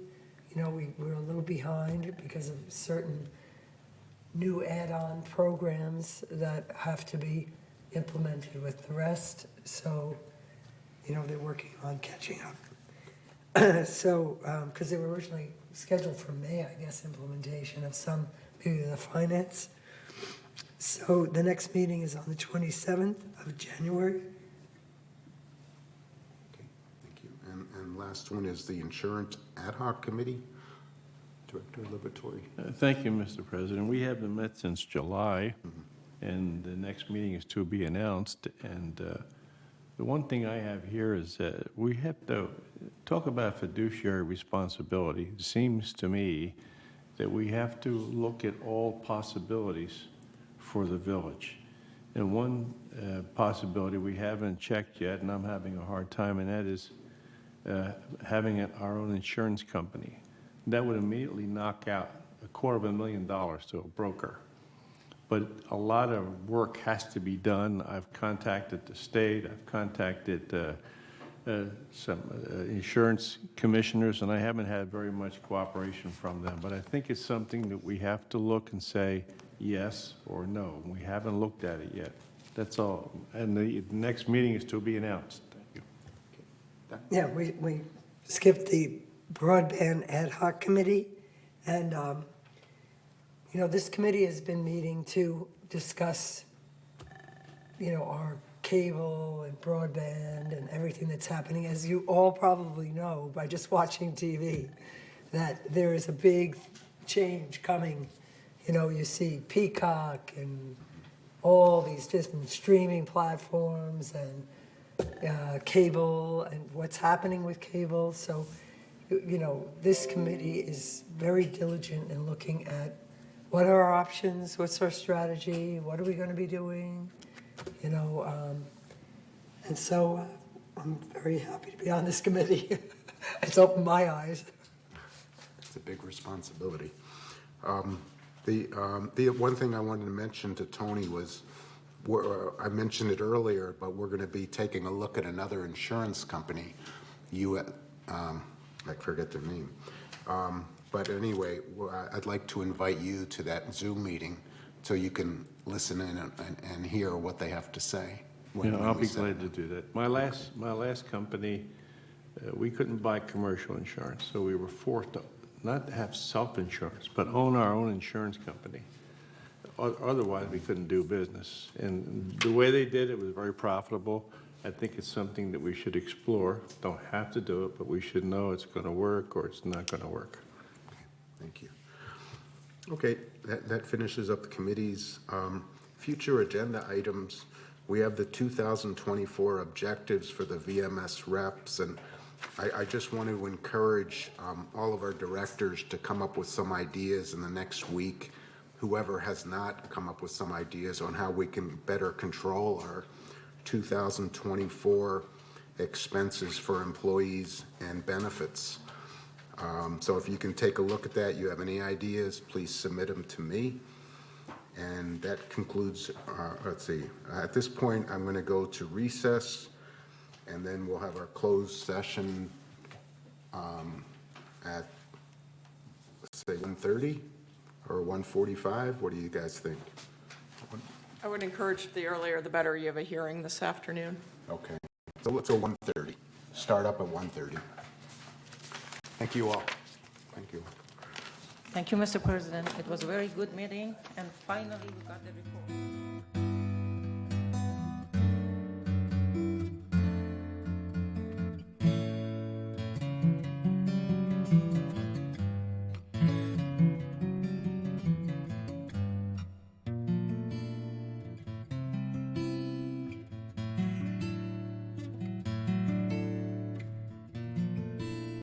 We were a little behind because of certain new add-on programs that have to be implemented with the rest. So, they're working on catching up. So, because they were originally scheduled for May, I guess, implementation of some, maybe the finance. So the next meeting is on the 27th of January, last one is the Insurance Ad Hoc Committee. Director Liberatory. Thank you, Mr. President. We haven't met since July, and the next meeting is to be announced. And the one thing I have here is that we have to talk about fiduciary responsibility. It seems to me that we have to look at all possibilities for the village. And one possibility we haven't checked yet, and I'm having a hard time, and that is having our own insurance company. That would immediately knock out $250,000 to a broker. But a lot of work has to be done. I've contacted the state, I've contacted some insurance commissioners, and I haven't had very much cooperation from them. But I think it's something that we have to look and say yes or no. We haven't looked at it yet. That's all. And the next meeting is to be announced. Thank you. Yeah, we skipped the Broadband Ad Hoc Committee, and, you know, this committee has been meeting to discuss, you know, our cable and broadband and everything that's happening. As you all probably know by just watching TV, that there is a big change coming. You know, you see Peacock and all these different streaming platforms and cable and what's happening with cable. So, you know, this committee is very diligent in looking at what are our options, what's our strategy, what are we going to be doing, you know. And so I'm very happy to be on this committee. It's opened my eyes. It's a big responsibility. The one thing I wanted to mention to Tony was, I mentioned it earlier, but we're going to be taking a look at another insurance company. I forget their name. But anyway, I'd like to invite you to that Zoom meeting so you can listen in and hear what they have to say. Yeah, I'll be glad to do that. My last company, we couldn't buy commercial insurance, so we were forced to not to have self-insurance, but own our own insurance company. Otherwise, we couldn't do business. And the way they did it was very profitable. I think it's something that we should explore. Don't have to do it, but we should know it's going to work or it's not going to work. Thank you. Okay, that finishes up the committees. Future agenda items, we have the 2024 objectives for the VMS reps, and I just want to encourage all of our directors to come up with some ideas in the next week. Whoever has not come up with some ideas on how we can better control our 2024 expenses for employees and benefits. So if you can take a look at that, you have any ideas, please submit them to me. And that concludes, let's see, at this point, I'm going to go to recess, and then we'll have our closed session at, let's say, 1:30 or 1:45. What do you guys think? I would encourage the earlier the better. You have a hearing this afternoon. Okay, so let's go 1:30. Start up at 1:30. Thank you all. Thank you. Thank you, Mr. President. It was a very good meeting, and finally we got the report.